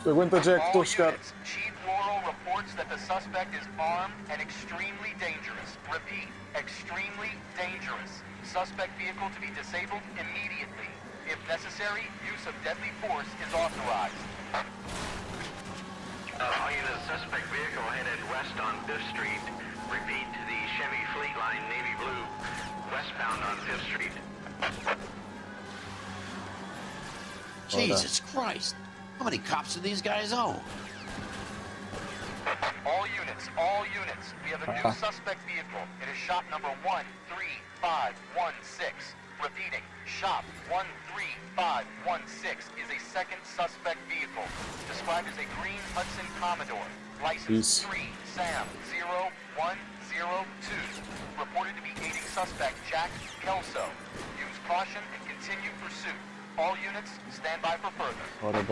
Aguenta, Jack, estou a chegar. Chief Laurel reports reports that the suspect is armed and extremely dangerous. Repeat, extremely dangerous. Suspect vehicle to be disabled immediately. If necessary, use of deadly force is authorized. All units, suspect vehicle headed west on 5th Street. Repeat, the Chevy Fleet Line Navy Blue, westbound on 5th Street. Jesus Christ. How many cops do these guys owe? All units, we have a new suspect vehicle. It is shop number 13516. Repeating, shop 13516 is a second suspect vehicle, described as a green Hudson Commodore, license 3 Sam 0102, reported to be aiding suspect Jack Kelso. Use caution and continue pursuit. All units, stand by for further. Bora.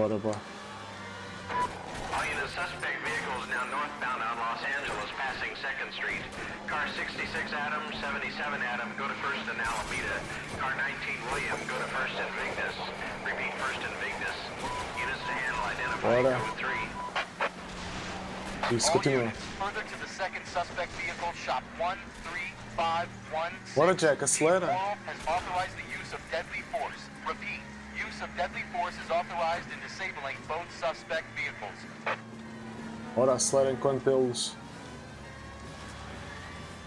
All units, suspect vehicle is now northbound on Los Angeles, passing 2nd Street. Car 66 Adam, 77 Adam, go to 1st and Alameda. Car 19 William, go to 1st and Vignes. Repeat, 1st and Vignes. Units to handle, identify code 3. Isso, continua. Further to the second suspect vehicle, shop 13516. Bora, Jack, acelera. Has authorized the use of deadly force. Repeat, use of deadly force is authorized in disabling both suspect vehicles. Bora, acelera enquanto eles...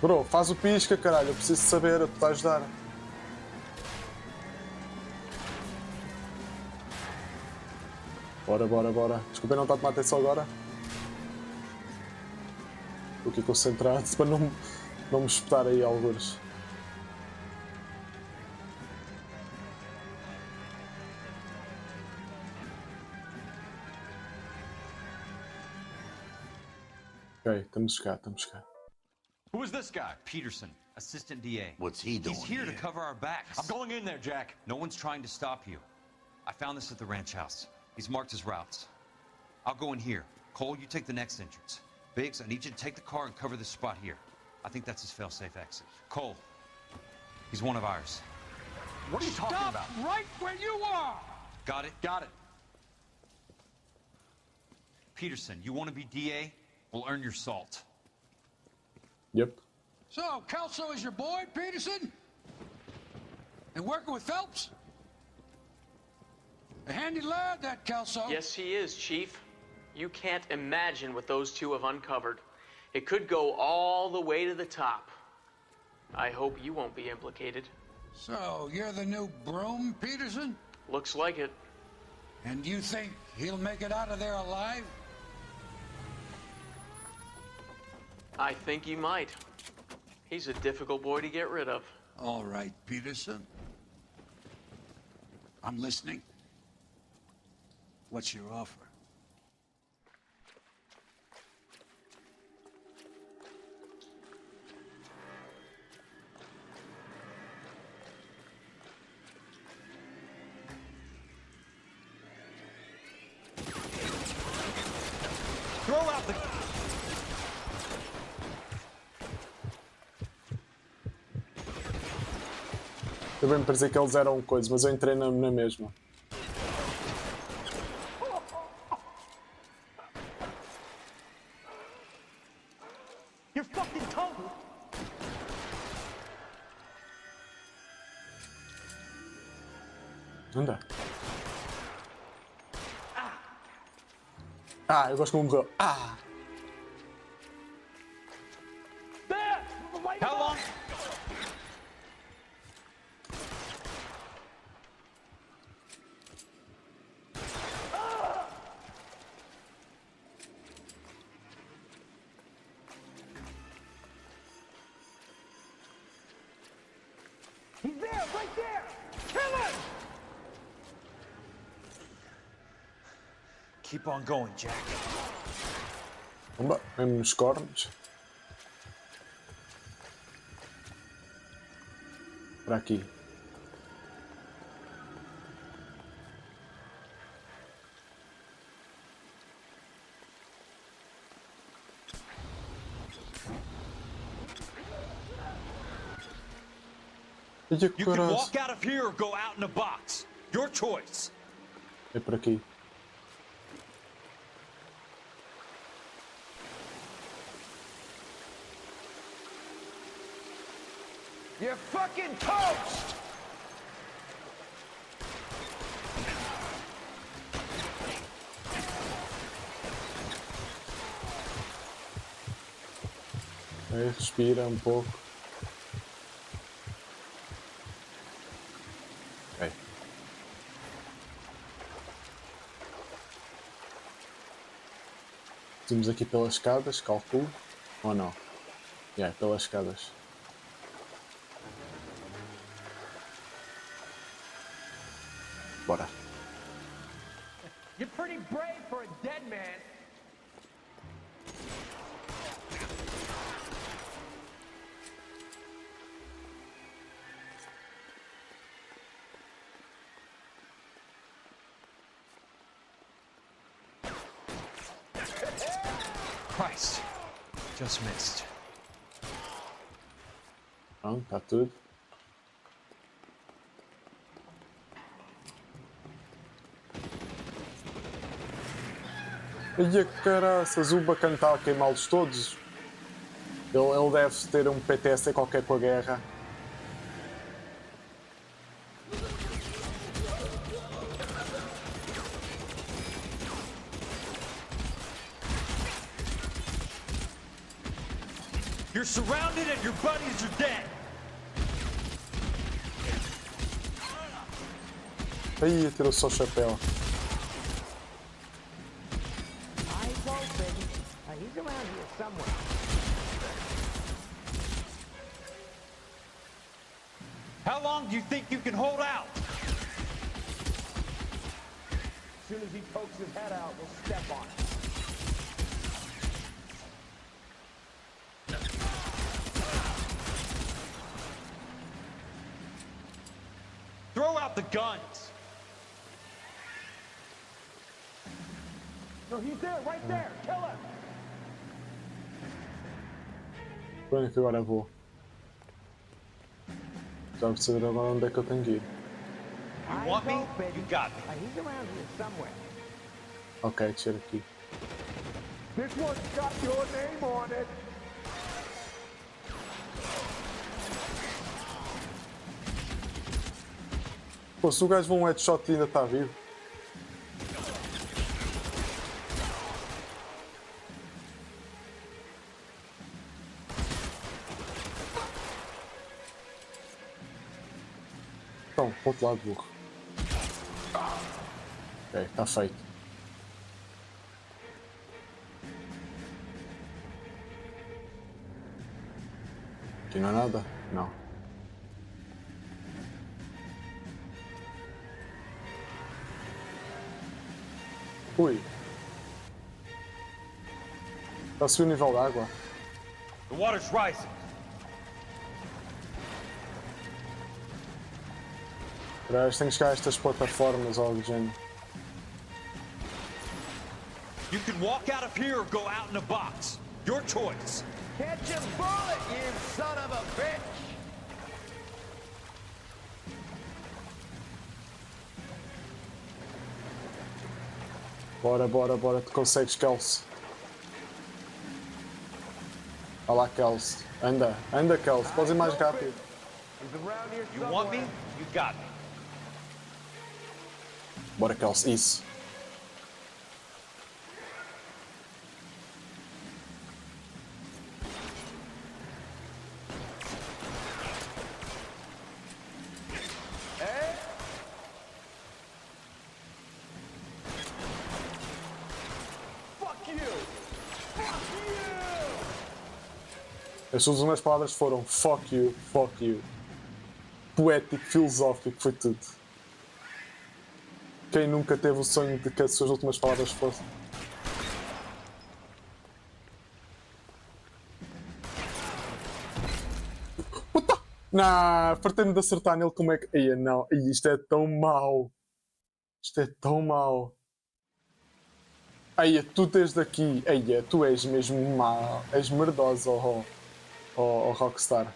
Bro, faz o pisca, caralho. Eu preciso saber, eu te ajudar. Bora. Desculpa, não está a tomar atenção agora. Estou aqui concentrado para não me espetar aí algures. Ok, estamos cá. Who is this guy? Peterson, assistant DA. What's he doing He's here to cover our backs. I'm going in there, Jack. No one's trying to stop you. I found this at the ranch house. He's marked his routes. I'll go in here. Cole, you take the next entrance. Biggs, I need you to take the car and cover this spot here. I think that's his fail-safe exit. Cole, he's one of ours. What are you talking about? Stop right where you are! Got it? Got it. Peterson, you want to be DA? We'll earn your salt. Yep. So, Kelso is your boy, Peterson? And working with Phelps? A handy lad, that Kelso. Yes, he is, Chief. You can't imagine what those two have uncovered. It could go all the way to the top. I hope you won't be implicated. So, you're the new broom, Peterson? Looks like it. And you think he'll make it out of there alive? I think he might. He's a difficult boy to get rid of. All right, Peterson. I'm listening. What's your offer? Throw out the... Eu bem me parecia que eles eram coisas, mas eu entrei na mesma. You're fucking total. Anda. Eu gosto como morreu. How long? He's there, right there! Kill him! Keep on going, Jack. Bomba, mesmo nos cornos. Para aqui. You can walk out of here or go out in a box. Your choice. É por aqui. You're fucking toast! Aí, respira um pouco. Ok. Subimos aqui pelas escadas, calculo. Ou não? Pelas escadas. Bora. You're pretty brave for a dead man. Christ. Just missed. Pronto, está tudo. Ai, caraças, o bacana está a queimá-los todos. Ele deve ter um PTSD qualquer com a guerra. You're surrounded and your buddies are dead. Aí, tirou só o chapéu. Eyes open. He's around here somewhere. How long do you think you can hold out? As soon as he pokes his head out, we'll step on it. Throw out the guns! No, he's there, right there! Kill him! Para que agora vou. Já vou saber agora onde é que eu tenho que ir. You want me? You got me. He's around here somewhere. Ok, descer aqui. This one's got your name on it. Pô, se o gajo vê um headshot e ainda está vivo. Então, para o outro lado, burro. Ok, está feito. Aqui não há nada? Não. Ui. Está a subir o nível de água. The water's rising. Parece, tenho que chegar a estas plataformas ou algo do género. You can walk out of here or go out in a box. Your choice. Catch a bullet, you son of a bitch! Bora, bora, bora, tu consegues, Kelsey. Olha lá, Kelsey. Anda, anda, Kelsey, podes ir mais rápido. You want me? You got me. Bora, Kelsey, isso. As últimas palavras foram fuck you. Poético, filosófico, foi tudo. Quem nunca teve o sonho de que as suas últimas palavras fossem? Puta! Não, fartei-me de acertar nele, como é que... Eia, não, eia, isto é tão mau. Isto é tão mau. Eia, tu tens daqui. Eia, tu és mesmo mau. És merdosa, oh Rockstar.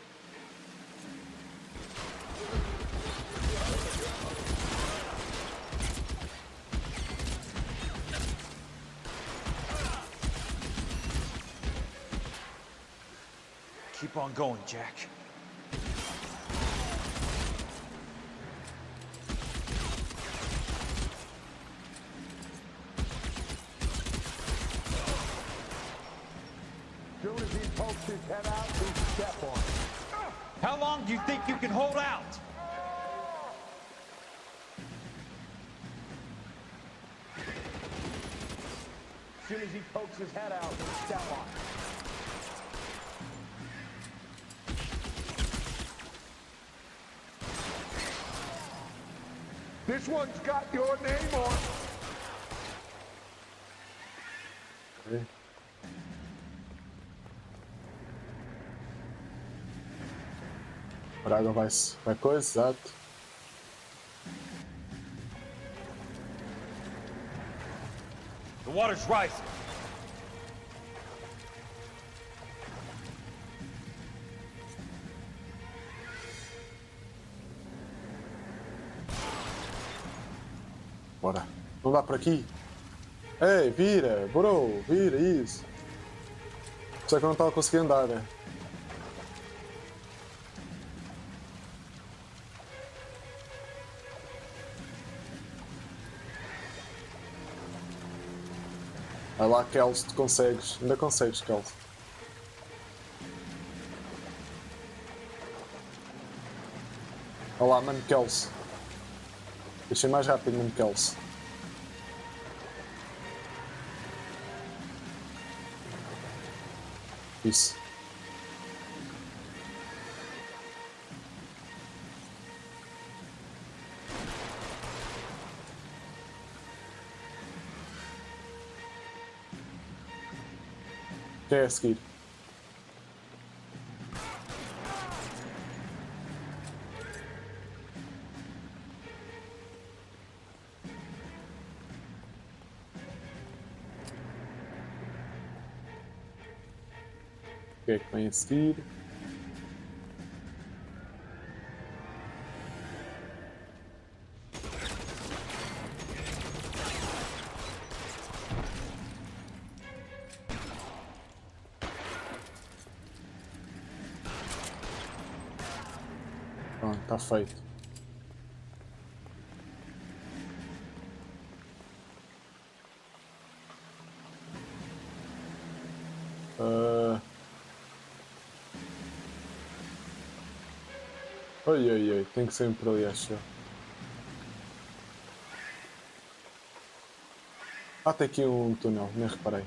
Keep on going, Jack. vultures head out, we step on it. How long do you think you can hold out? As soon as he pokes his head out, we step on it. This one's got your name on it. Ok. A água vai coisa, exato. The water's rising. Bora. Não dá por aqui. Ei, vira, bro, vira, isso. Só que eu não estava conseguindo andar, né? Vai lá, Kels, tu consegues. Ainda consegues, Kels. Olha lá, mano, Kels. Deixei mais rápido, mano, Kels. Isso. Quem é a seguir? O que é que vem a seguir? Pronto, está feito. Oi, oi, oi, tem que ser por ali, acho eu. Ah, tem aqui um túnel, nem reparei.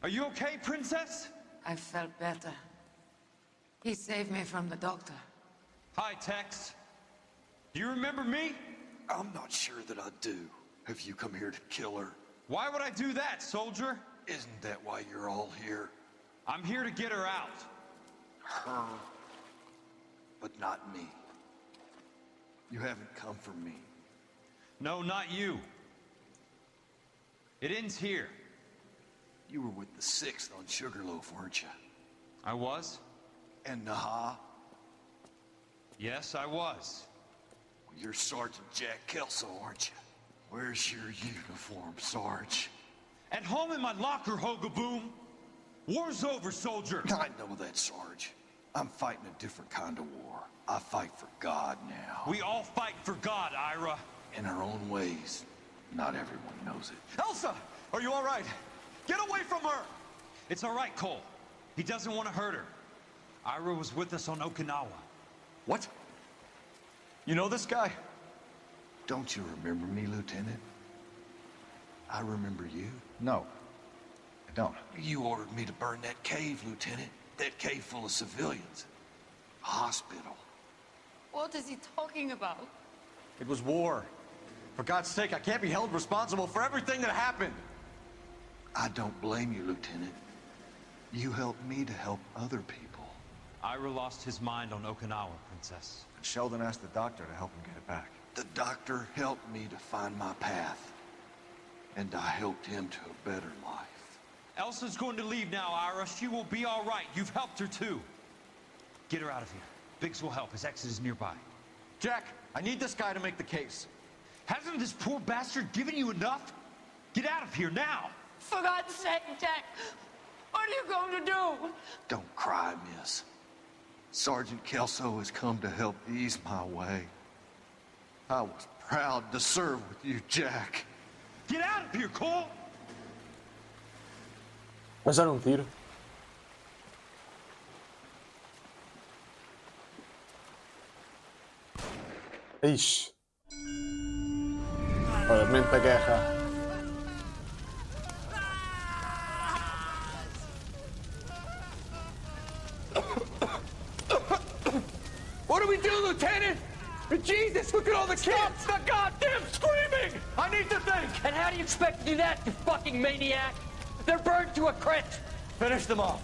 Are you okay, princess? I felt better. He saved me from the doctor. Hi, Tex. Do you remember me? I'm not sure that I do. Have you come here to kill her? Why would I do that, soldier? Isn't that why you're all here? I'm here to get her out. Her, but not me. You haven't come for me. No, not you. It ends here. You were with the 6th on Sugarloaf, weren't you? I was? And Naha? Yes, I was. You're Sergeant Jack Kelso, aren't you? Where's your uniform, Sarge? At home in my locker, Hogaboom. War's over, soldier. I know that, Sarge. I'm fighting a different kind of war. I fight for God now. We all fight for God, Ira. In our own ways. Not everyone knows it. Elsa! Are you all right? Get away from her! It's all right, Cole. He doesn't want to hurt her. Ira was with us on Okinawa. What? You know this guy? Don't you remember me, Lieutenant? I remember you. No, I don't. You ordered me to burn that cave, Lieutenant. That cave full of civilians. A hospital. What is he talking about? It was war. For God's sake, I can't be held responsible for everything that happened. I don't blame you, Lieutenant. You helped me to help other people. Ira lost his mind on Okinawa, Princess. Sheldon asked the doctor to help him get it back. The doctor helped me to find my path. And I helped him to a better life. Elsa's going to leave now, Ira. She will be all right. You've helped her, too. Get her out of here. Biggs will help. His exit is nearby. Jack, I need this guy to make the case. Hasn't this poor bastard given you enough? Get out of here now! For God's sake, Jack! What are you going to do? Don't cry, miss. Sergeant Kelso has come to help ease my way. I was proud to serve with you, Jack. Get out of here, Cole! Mas já não tiro. Ixi. Olha, mente da guerra. What do we do, Lieutenant? Jesus, look at all the kids! Stop the goddamn screaming! I need to think! And how do you expect to do that, you fucking maniac? They're burned to a crisp! Finish them off.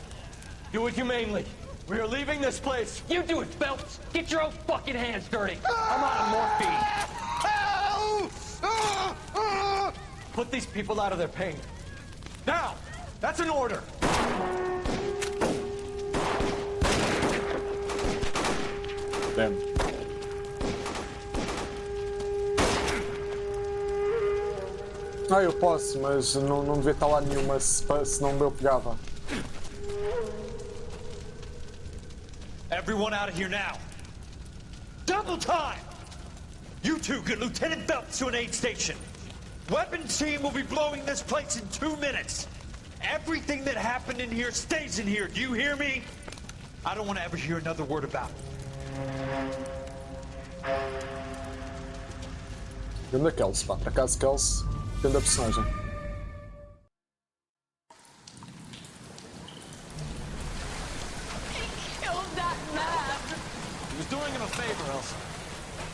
Do it humanely. We are leaving this place. You do it, Phelps! Get your own fucking hands dirty! I'm out of morphine! Put these people out of their pain. Now! That's an order! Damn. Ah, eu posso, mas não devia estar lá nenhuma, senão eu pegava. Everyone out of here now. Double time! You two get Lieutenant Phelps to an aid station. Weapons team will be blowing this place in 2 minutes. Everything that happened in here stays in here. Do you hear me? I don't want to ever hear another word about it. Ganda Kelsey, pá. Por acaso Kelsey, ganda personagem. Killed that man! He was doing him a favor, Elsa.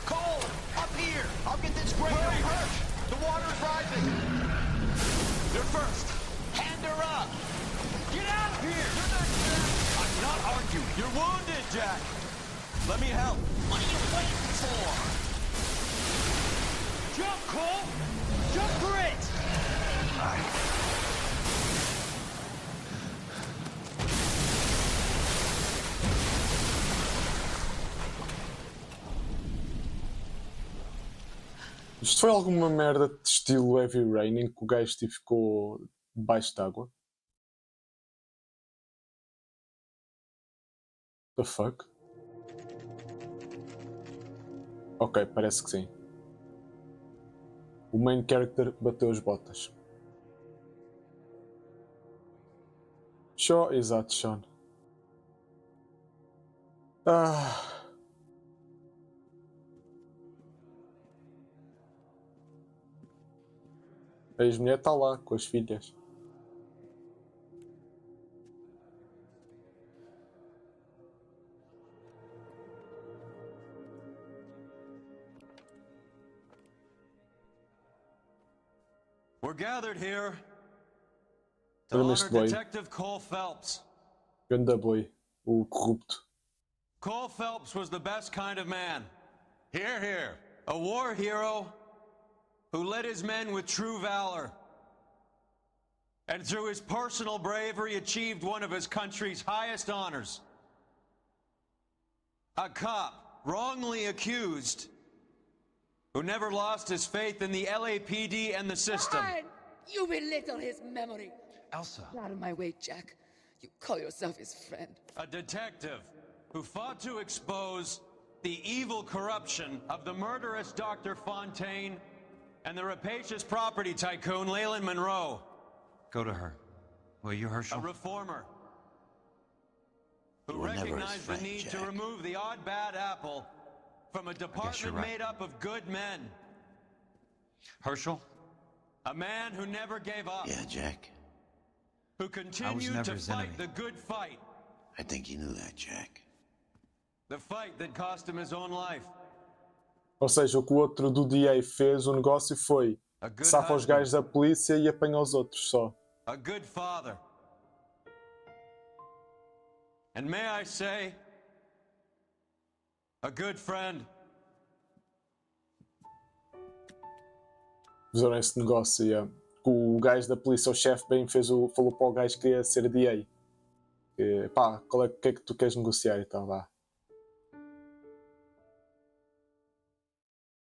Cole, up here! I'll get this great hurt! The water's rising! You're first! Hand her up! Get out of here! You're not Jack! I'm not arguing. You're wounded, Jack! Let me help. What are you waiting for? Jump, Cole! Jump for it! Isto foi alguma merda de estilo Heavy Rain em que o gajo tipo, ficou debaixo d'água? The fuck? Ok, parece que sim. O main character bateu as botas. Shaw, exato, Sean. A ex-mulher está lá com as filhas. We're gathered here to Olha honor este boi. Detective Cole Phelps. Ganda boi. O corrupto. Cole Phelps was the best kind of man. Hear, hear. A war hero who led his men with true valor. And through his personal bravery achieved one of his country's highest honors. A cop wrongly accused who never lost his faith in the LAPD and the system. Fine. You belittle his memory. Elsa. Get out of my way, Jack. You call yourself his friend. A detective who fought to expose the evil corruption of the murderous Dr. Fontaine and the rapacious property tycoon Leyland Monroe. Go to her. Will you, Herschel? A reformer who You were never his recognized friend, the need to Jack. remove the odd bad apple from a you're department right. made up of good men. Herschel? A man who never gave up. Yeah, Jack. Who continued never to his fight enemy. the good fight. I think you knew that, Jack. The fight that cost him his own life. Ou seja, o que o outro do DA fez, o negócio foi A good safa os husband. gajos da polícia e apanha os outros só. A good father. And may I say, a good friend. Fizeram esse negócio e o gajo da polícia, o chefe, bem falou para o gajo que queria ser DA. Que, pá, o que é que tu queres negociar? Então vá.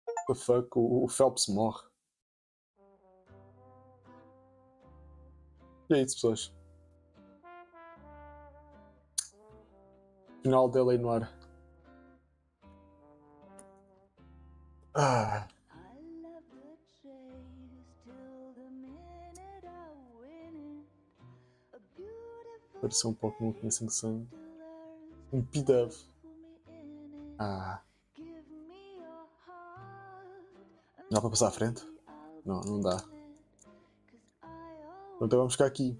What the fuck? O Phelps morre. E é isso, pessoas. Final da Lei Noire. Ah. Till the minute I win it. A beautiful Pareceu um Pokémon que Missing Sun. Um Pidove. Ah. Dá para passar à frente? Não, não dá. Então vamos ficar aqui.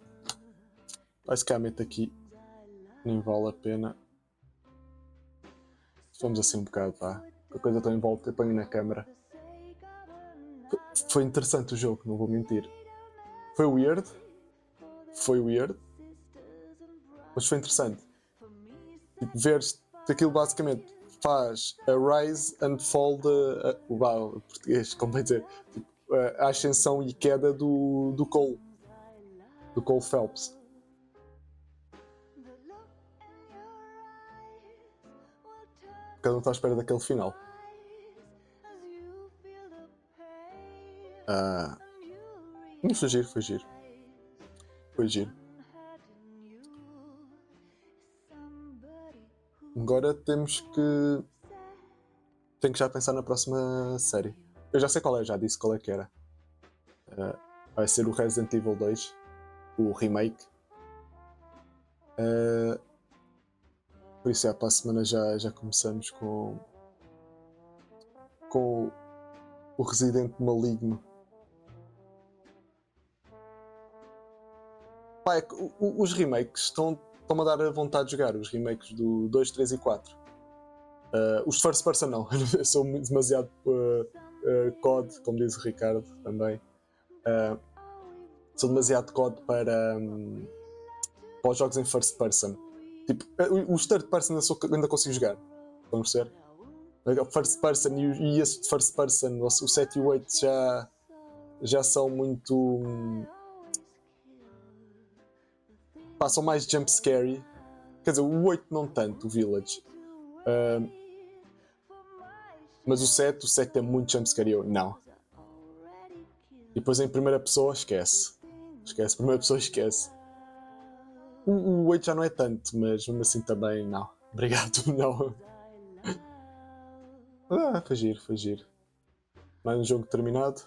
Basicamente aqui. Nem vale a pena. Vamos assim um bocado, pá. A coisa está em volta, eu ponho na câmera. Foi interessante o jogo, não vou mentir. Foi weird. Foi weird. Mas foi interessante. Tipo, ver aquilo basicamente faz a rise and fall de... Uau, português, como vai dizer? Tipo, a ascensão e queda do Cole. Do Cole Phelps. Cada um está à espera daquele final. Mas foi giro, foi giro. Foi giro. Agora temos que... Tenho que já pensar na próxima série. Eu já sei qual é, já disse qual é que era. Vai ser o Resident Evil 2. O remake. Por isso para a semana já começamos com o Resident Maligno. Pá, os remakes estão-me a dar vontade de jogar. Os remakes do 2, 3 e 4. Os first person não. Eu sou demasiado COD, como diz o Ricardo também. Sou demasiado COD para os jogos em first person. Tipo, os third person ainda consigo jogar. Vamos ver? First person e esse de first person, o 7 e o 8 já são muito... São mais jump scary. Quer dizer, o 8 não tanto, o Village. Mas o 7 é muito jump scary. Não. E depois em primeira pessoa, esquece. Primeira pessoa, esquece. O 8 já não é tanto, mas mesmo assim também não. Obrigado, não. Foi giro, foi giro. Mais um jogo terminado.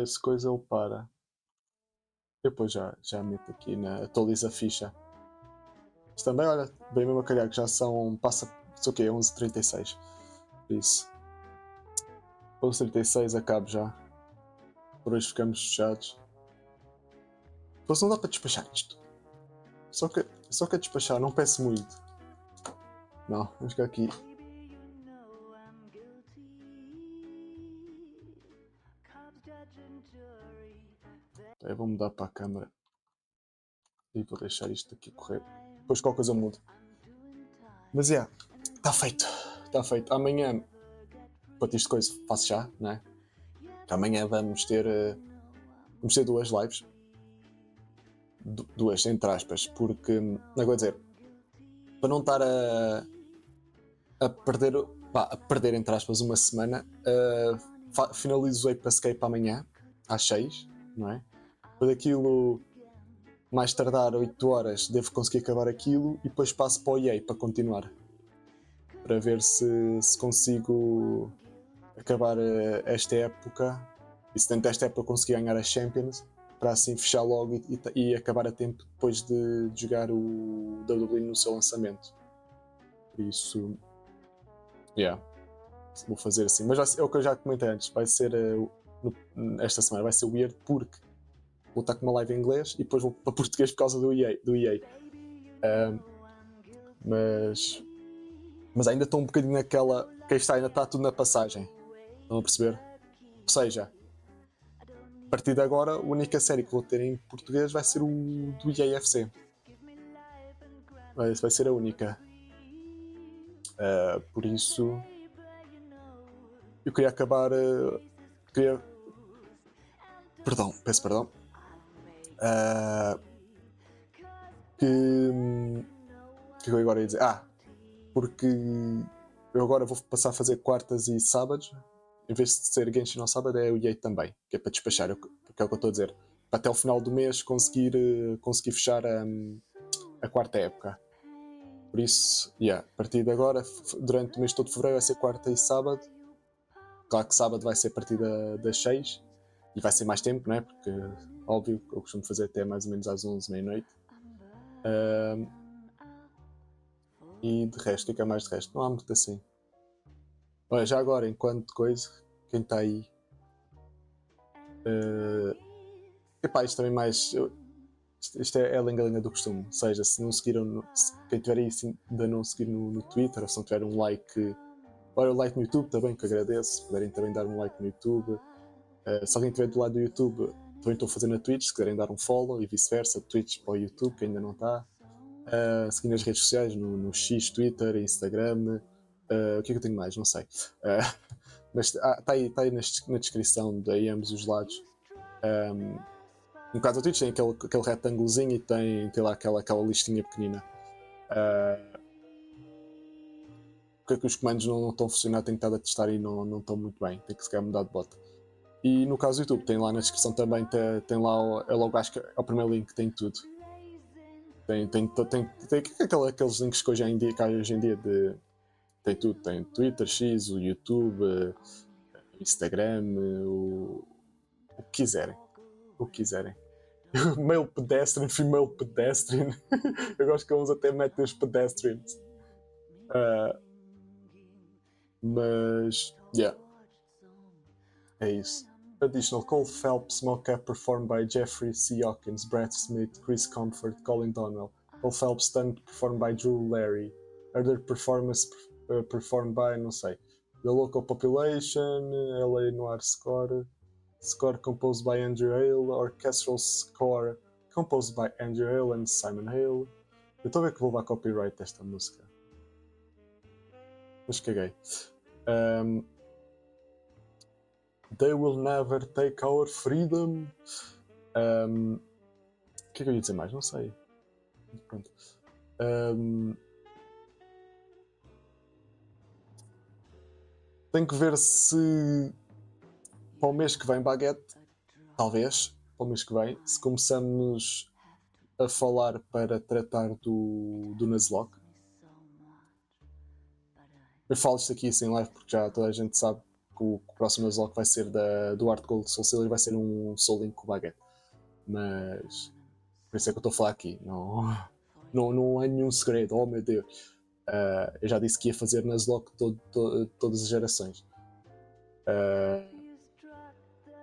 Esse coisa ele para. Depois já meto aqui atualiza a ficha. Mas também, olha, bem mesmo a calhar que já são... Passa, sei o quê, 11h36. Isso. 11h36 acabo já. Por hoje ficamos fechados. Pois não dá para despachar isto. Só que despachar, não peço muito. Não, vamos ficar aqui. Vou mudar para a câmera. E vou deixar isto aqui correr. Depois qualquer coisa muda. Mas está feito. Está feito. Amanhã, para isto coisa, faço já, não é? Amanhã vamos ter 2 lives. 2, entre aspas, porque, não vou dizer, para não estar a perder, entre aspas, uma semana, finalizo o Ape Escape amanhã, às 6, não é? Depois aquilo, mais tardar 8 horas, devo conseguir acabar aquilo e depois passo para o EA para continuar. Para ver se consigo acabar esta época, e se dentro desta época conseguir ganhar as Champions, para assim fechar logo e acabar a tempo depois de jogar o WWE no seu lançamento. Por isso, vou fazer assim. Mas é o que eu já comentei antes, vai ser esta semana vai ser weird porque vou estar com uma live em inglês e depois vou para português por causa do EA. Mas ainda estou um bocadinho naquela... ainda está tudo na passagem. Estão a perceber? Ou seja, a partir de agora, a única série que vou ter em português vai ser o do EAFC. Vai ser a única. Por isso, eu queria acabar... Peço perdão. Que eu agora ia dizer? Porque eu agora vou passar a fazer quartas e sábados. Em vez de ser Genshin ao sábado, é o EA também, que é para despachar, que é o que eu estou a dizer. Para até ao final do mês conseguir fechar a quarta época. Por isso, a partir de agora, durante o mês todo de fevereiro vai ser quarta e sábado. Claro que sábado vai ser a partir das 6. E vai ser mais tempo, não é? Porque, óbvio, eu costumo fazer até mais ou menos às 11, meia-noite. E de resto, o que é mais de resto? Não há muito assim. Olha, já agora, enquanto coisa, quem está aí... epá, isto também mais... Isto é a lenga-lenga do costume. Ou seja, se não seguiram... quem tiver aí assim, ainda não seguir no Twitter, ou se não tiver um like... Olha, o like no YouTube também, que agradeço. Se puderem também dar um like no YouTube. Se alguém estiver do lado do YouTube, também estou a fazer na Twitch, se quiserem dar um follow e vice-versa, Twitch para o YouTube, que ainda não está. Seguir nas redes sociais, no X, Twitter, Instagram. O que é que eu tenho mais? Não sei. Mas está aí na descrição de ambos os lados. No caso da Twitch tem aquele retângulozinho e tem lá aquela listinha pequenina. Porque os comandos não estão a funcionar, tenho estado a testar e não estão muito bem. Tem que se calhar mudar de bota. E no caso do YouTube, tem lá na descrição também, tem lá, logo acho que é o primeiro link, tem tudo. Tem aqueles links que hoje em dia tem tudo, tem Twitter, X, o YouTube, o Instagram, o que quiserem. O que quiserem. Male pedestrian, female pedestrian. Eu gosto que uns até metem os pedestrians. Mas, yeah. É isso. Additional: Cole Phelps mocap performed by Jeffrey C. Hawkins, Brad Smith, Chris Comfort, Colin Donnell. Cole Phelps stunt performed by Drew Larry. Other performance performed by, não sei, The Local Population, LA Noir Score. Score composed by Andrew Hale. Orchestral score composed by Andrew Hale and Simon Hale. Eu estou a ver que vou levar copyright desta música. Mas caguei. They will never take our freedom. O que é que eu ia dizer mais? Não sei. Pronto. Tenho que ver se para o mês que vem, Baguete, talvez, para o mês que vem, se começamos a falar para tratar do Nuzlocke. Eu falo isto aqui assim em live porque já toda a gente sabe que o próximo Nuzlocke vai ser do Art Gold Soul Silver, vai ser um Soul Link com o Baguete. Mas por isso é que eu estou a falar aqui. Não é nenhum segredo, oh meu Deus. Eu já disse que ia fazer Nuzlocke todas as gerações.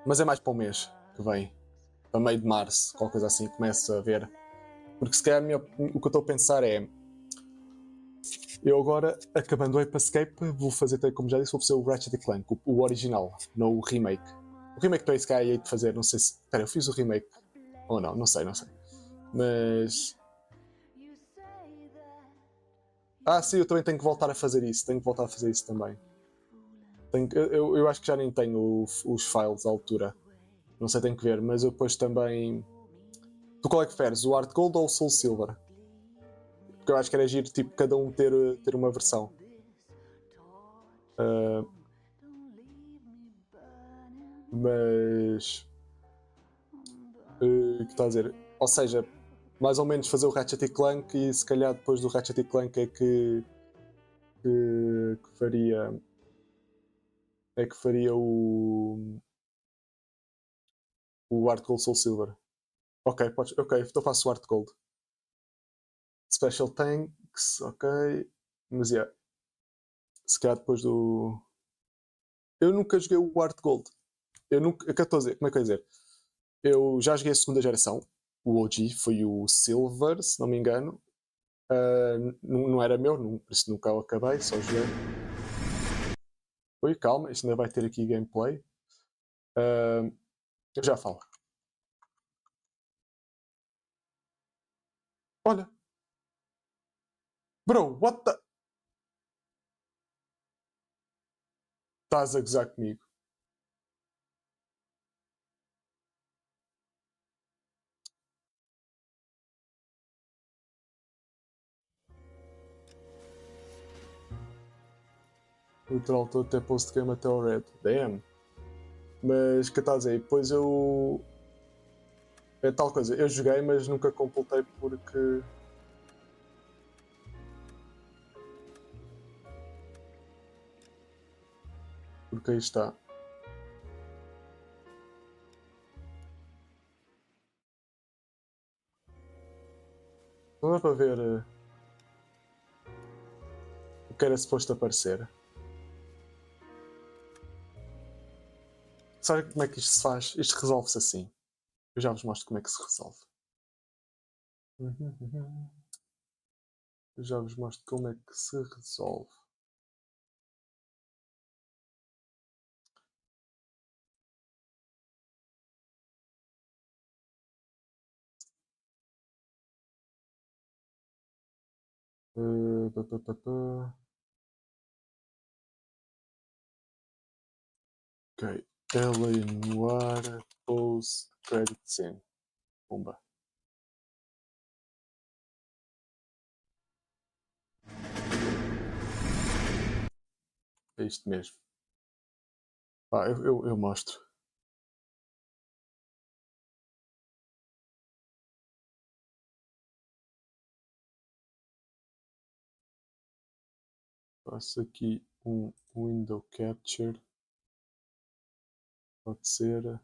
Mas é mais para o mês que vem, para meio de março, qualquer coisa assim, começo a ver. Porque se calhar o que eu estou a pensar é, eu agora, acabando o Ape Escape, vou fazer, como já disse, vou fazer o Ratchet & Clank, o original, não o remake. O remake também se calhar ia de fazer, não sei se... Espera, eu fiz o remake ou não sei. Mas... sim, eu também tenho que voltar a fazer isso, também. Eu acho que já nem tenho os files à altura. Não sei, tenho que ver, mas eu depois também... Tu qual é que preferes, o Art Gold ou o Soul Silver? Porque eu acho que era giro, tipo, cada um ter uma versão. Mas... o que está a dizer? Ou seja, mais ou menos fazer o Ratchet & Clank e se calhar depois do Ratchet & Clank é que faria... É que faria o Art Gold Soul Silver. Ok, então faço o Art Gold. Special Thanks, ok. Mas se calhar depois do... Eu nunca joguei o Art Gold. Como é que eu ia dizer? Eu já joguei a segunda geração. O OG foi o Silver, se não me engano. Não era meu, por isso nunca o acabei, só joguei. Oi, calma, isto ainda vai ter aqui gameplay. Eu já falo. Olha. Bro, what the... Estás a gozar comigo? Literal, estou até post-game até ao Red. Damn. Mas, que estás aí? Depois eu... É tal coisa, eu joguei, mas nunca completei porque... Porque aí está. para ver o que era suposto aparecer. Sabe como é que isto se faz? Isto resolve-se assim. Eu já vos mostro como é que se resolve. Eu já vos mostro como é que se resolve. Pá, pá, pá, pá. Ok. LA Noire Pose Credit Scene. Pumba. É isto mesmo. Pá, eu mostro. Faço aqui um window capture. Pode ser.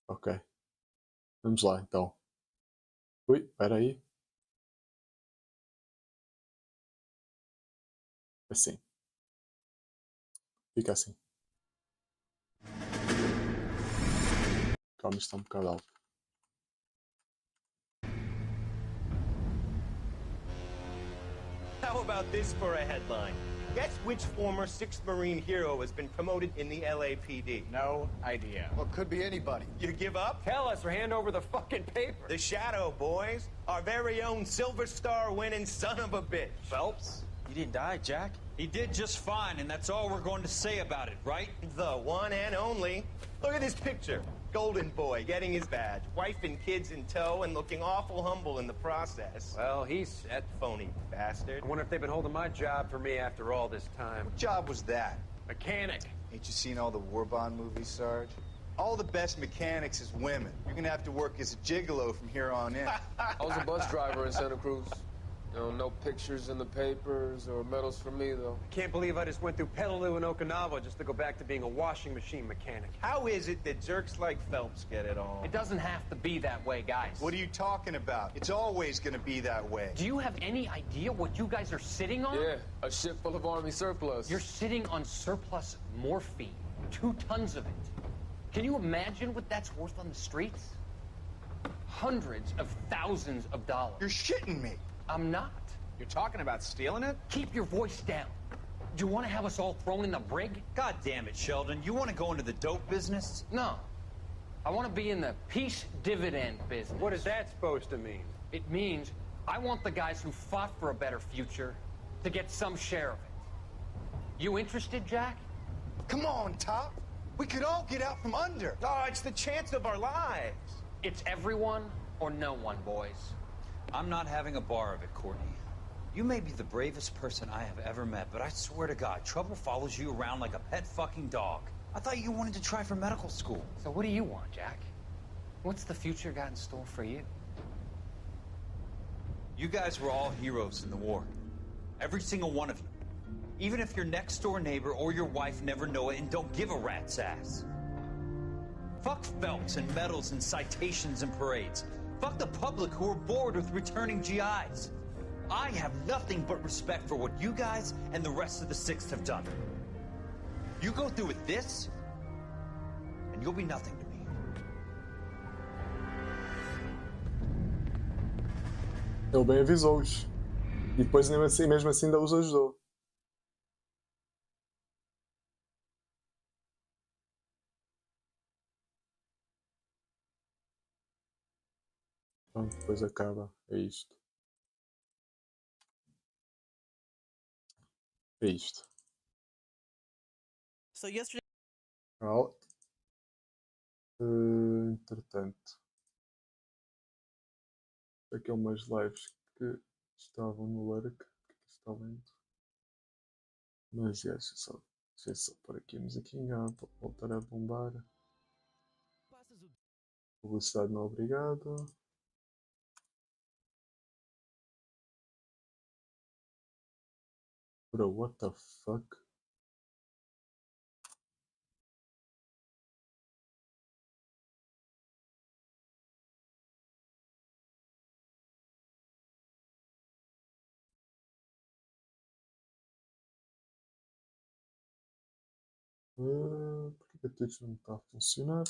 Ok. Vamos lá então. Ui, espera aí. Assim. Fica assim. Calma, isto está um bocado alto. How about this for a headline? Guess which former 6th Marine hero has been promoted in the LAPD? No idea. Well, it could be anybody. You give up? Tell us or hand over the fucking paper. The Shadow, boys. Our very own Silver Star winning son of a bitch. Phelps? He didn't die, Jack. He did just fine, and that's all we're going to say about it, right? The one and only. Look at this picture. Golden boy getting his badge, wife and kids in tow, and looking awful humble in the process. Well, he's set. Phony bastard. I wonder if they've been holding my job for me after all this time. What job was that? Mechanic. Ain't you seen all the war bond movies, Sarge? All the best mechanics is women. You're gonna have to work as a gigolo from here on in. I was a bus driver in Santa Cruz. You know, no pictures in the papers or medals for me, though. I can't believe I just went through Petaloo and Okinawa just to go back to being a washing machine mechanic. How is it that jerks like Phelps get it all? It doesn't have to be that way, guys. What are you talking about? It's always gonna be that way. Do you have any idea what you guys are sitting on? Yeah, a ship full of Army surplus. You're sitting on surplus morphine. 2 tons of it. Can you imagine what that's worth on the streets? Hundreds of thousands of dollars. You're shitting me. I'm not. You're talking about stealing it? Keep your voice down. Do you want to have us all thrown in the brig? God damn it, Sheldon. You want to go into the dope business? No. I want to be in the peace dividend business. What is that supposed to mean? It means I want the guys who fought for a better future to get some share of it. You interested, Jack? Come on, Top. We could all get out from under. Oh, it's the chance of our lives. It's everyone or no one, boys. I'm not having a bar of it, Courtney. You may be the bravest person I have ever met, but I swear to God, trouble follows you around like a pet fucking dog. I thought you wanted to try for medical school. So what do you want, Jack? What's the future got in store for you? You guys were all heroes in the war. Every single one of you. Even if your next door neighbor or your wife never know it and don't give a rat's ass. Fuck Phelps and medals and citations and parades. Fuck the public who are bored with returning GIs. I have nothing but respect for what you guys and the rest of the Sixth have done. You go through with this, and you'll be nothing to me. Ele bem avisou-os. E depois mesmo assim ainda os ajudou. Pronto, depois acaba. É isto. É isto. So yesterday. Entretanto, aqui umas lives que estavam no lurk, que está lento. Mas deixa só por aqui a musiquinha para voltar a bombar. Velocidade não, obrigado. Bro, what the fuck? Por que a Twitch não está a funcionar?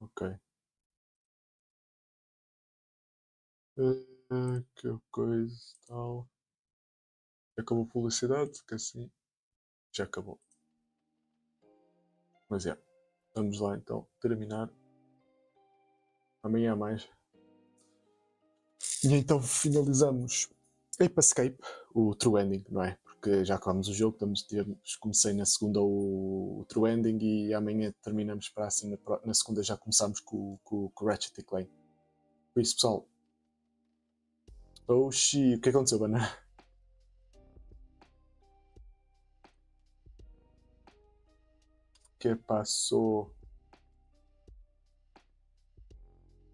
Ok. Que coisa e tal. Acabou a publicidade, que assim já acabou. Mas é. Vamos lá então terminar. Amanhã há mais. E então finalizamos Ape Escape, o True Ending, não é? Porque já acabamos o jogo, comecei na segunda o True Ending e amanhã terminamos para assim, na segunda já começamos com o Ratchet e Clank. Por isso, pessoal. Oxi, o que aconteceu, Banana? O que passou?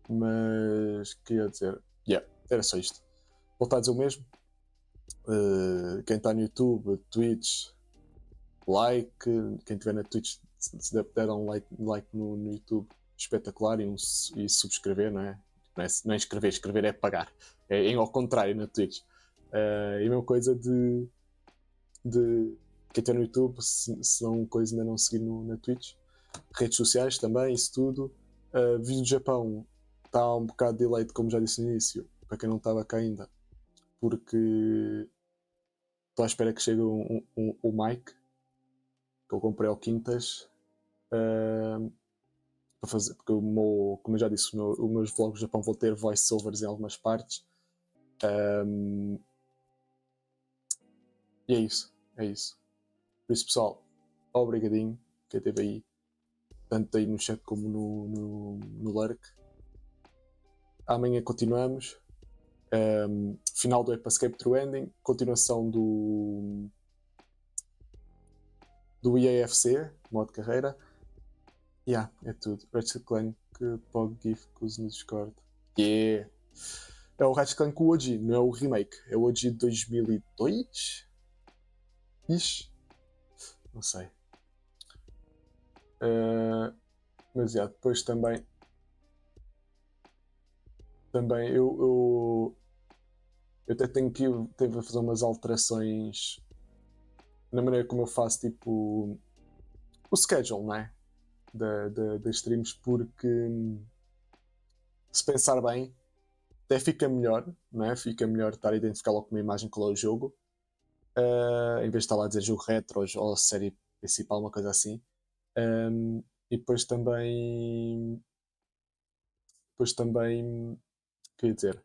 Mas queria dizer, era só isto. Voltar a dizer o mesmo. Quem está no YouTube, Twitch, like. Quem estiver na Twitch, se der um like no YouTube, espetacular. E subscrever, não é? Não é inscrever, escrever é pagar. É ao contrário na Twitch. E a mesma coisa de quem está no YouTube, se não coisa ainda não seguir na Twitch. Redes sociais também, isso tudo. Vídeo do Japão está um bocado delayed, como já disse no início, para quem não estava cá ainda, porque estou à espera que chegue o mic que eu comprei ao Quintas para fazer, porque como eu já disse, os meus vlogs do Japão vão ter voiceovers em algumas partes. E é isso. Por isso, pessoal, obrigadinho quem esteve aí, tanto aí no chat como no lurk. Amanhã continuamos. Final do Ape Escape True Ending, continuação do IAFC, modo carreira. É tudo. Ratchet Clank, Pog GIF que uso no Discord. É o Ratchet Clank OG, não é o remake. É o OG de 2002? Ixi. Não sei. Mas depois também eu até tenho que fazer umas alterações na maneira como eu faço tipo o schedule, não é? Das streams, porque se pensar bem até fica melhor, não é? Fica melhor estar a identificar logo com uma imagem qual é o jogo, em vez de estar lá a dizer jogo retro ou série principal, uma coisa assim. E depois também queria dizer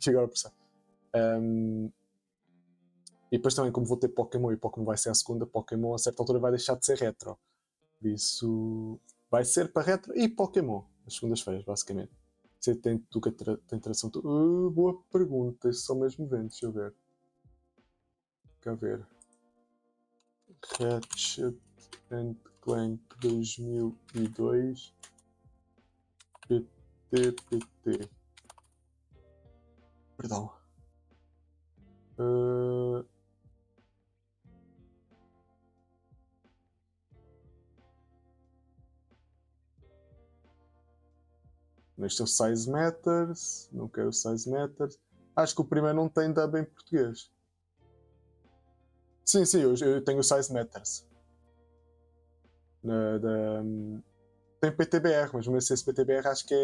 que agora pensar. E depois também, como vou ter Pokémon e Pokémon vai ser a segunda, Pokémon a certa altura vai deixar de ser retro. Por isso vai ser para retro e Pokémon, as segundas-feiras, basicamente. Você tem tração. Boa pergunta, isso são mesmo eventos, deixa eu ver. Cá ver. Ratchet and Clank 2002 PT. Perdão. Neste é o Size Matters. Não quero o Size Matters. Acho que o primeiro não tem dub em português. Sim, eu tenho o Size Matters. Tem PTBR, mas mesmo esse PTBR acho que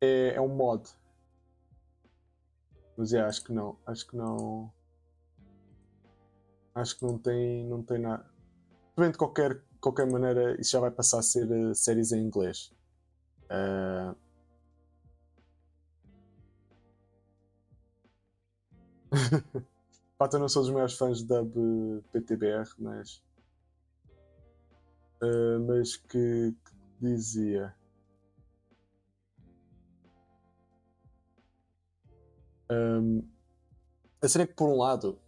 é um mod. Mas acho que não. Acho que não tem nada. Bem, de qualquer maneira, isso já vai passar a ser séries em inglês. Eu não sou dos maiores fãs de dub PTBR, mas que dizia. A cena é que, por um lado,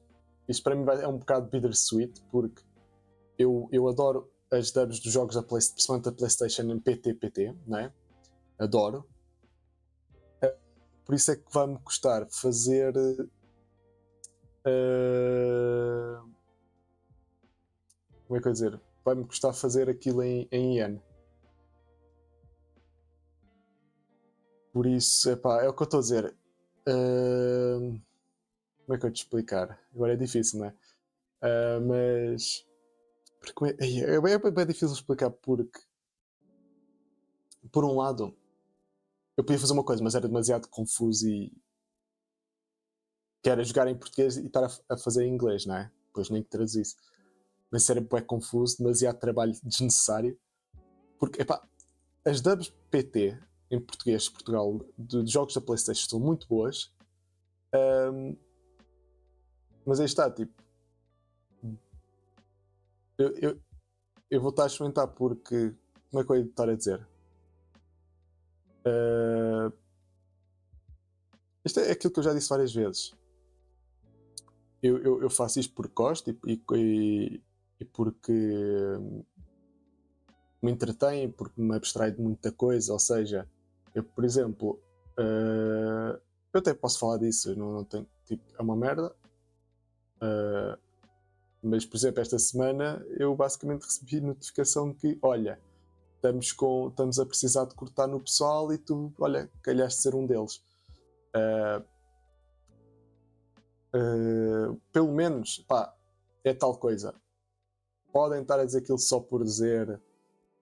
isto para mim é um bocado bittersweet, porque eu adoro as dubs dos jogos principalmente da PlayStation em PT, não é? Adoro. Por isso é que vai-me custar fazer. Como é que eu ia dizer? Vai-me custar fazer aquilo em yen. Por isso, epá, é o que eu estou a dizer. Como é que eu te explicar? Agora é difícil, não é? Mas. Porque é bem difícil explicar porque. Por um lado, eu podia fazer uma coisa, mas era demasiado confuso e. Que era jogar em português e estar a fazer em inglês, não é? Depois nem que traduzisse. Mas era bem confuso, demasiado trabalho desnecessário. Porque, epá, as dubs PT em português de Portugal de jogos da PlayStation são muito boas. Mas aí está, tipo. Eu vou estar a experimentar porque. Como é que eu ia estar a dizer? Isto é aquilo que eu já disse várias vezes. Eu faço isto porque gosto e porque me entretém, porque me abstrai de muita coisa. Ou seja, eu, por exemplo, eu até posso falar disso, eu não tenho, tipo, é uma merda. Mas, por exemplo, esta semana eu basicamente recebi notificação que, olha, estamos a precisar de cortar no pessoal e tu, olha, calhaste ser um deles. Pelo menos, pá, é tal coisa. Podem estar a dizer aquilo só por dizer,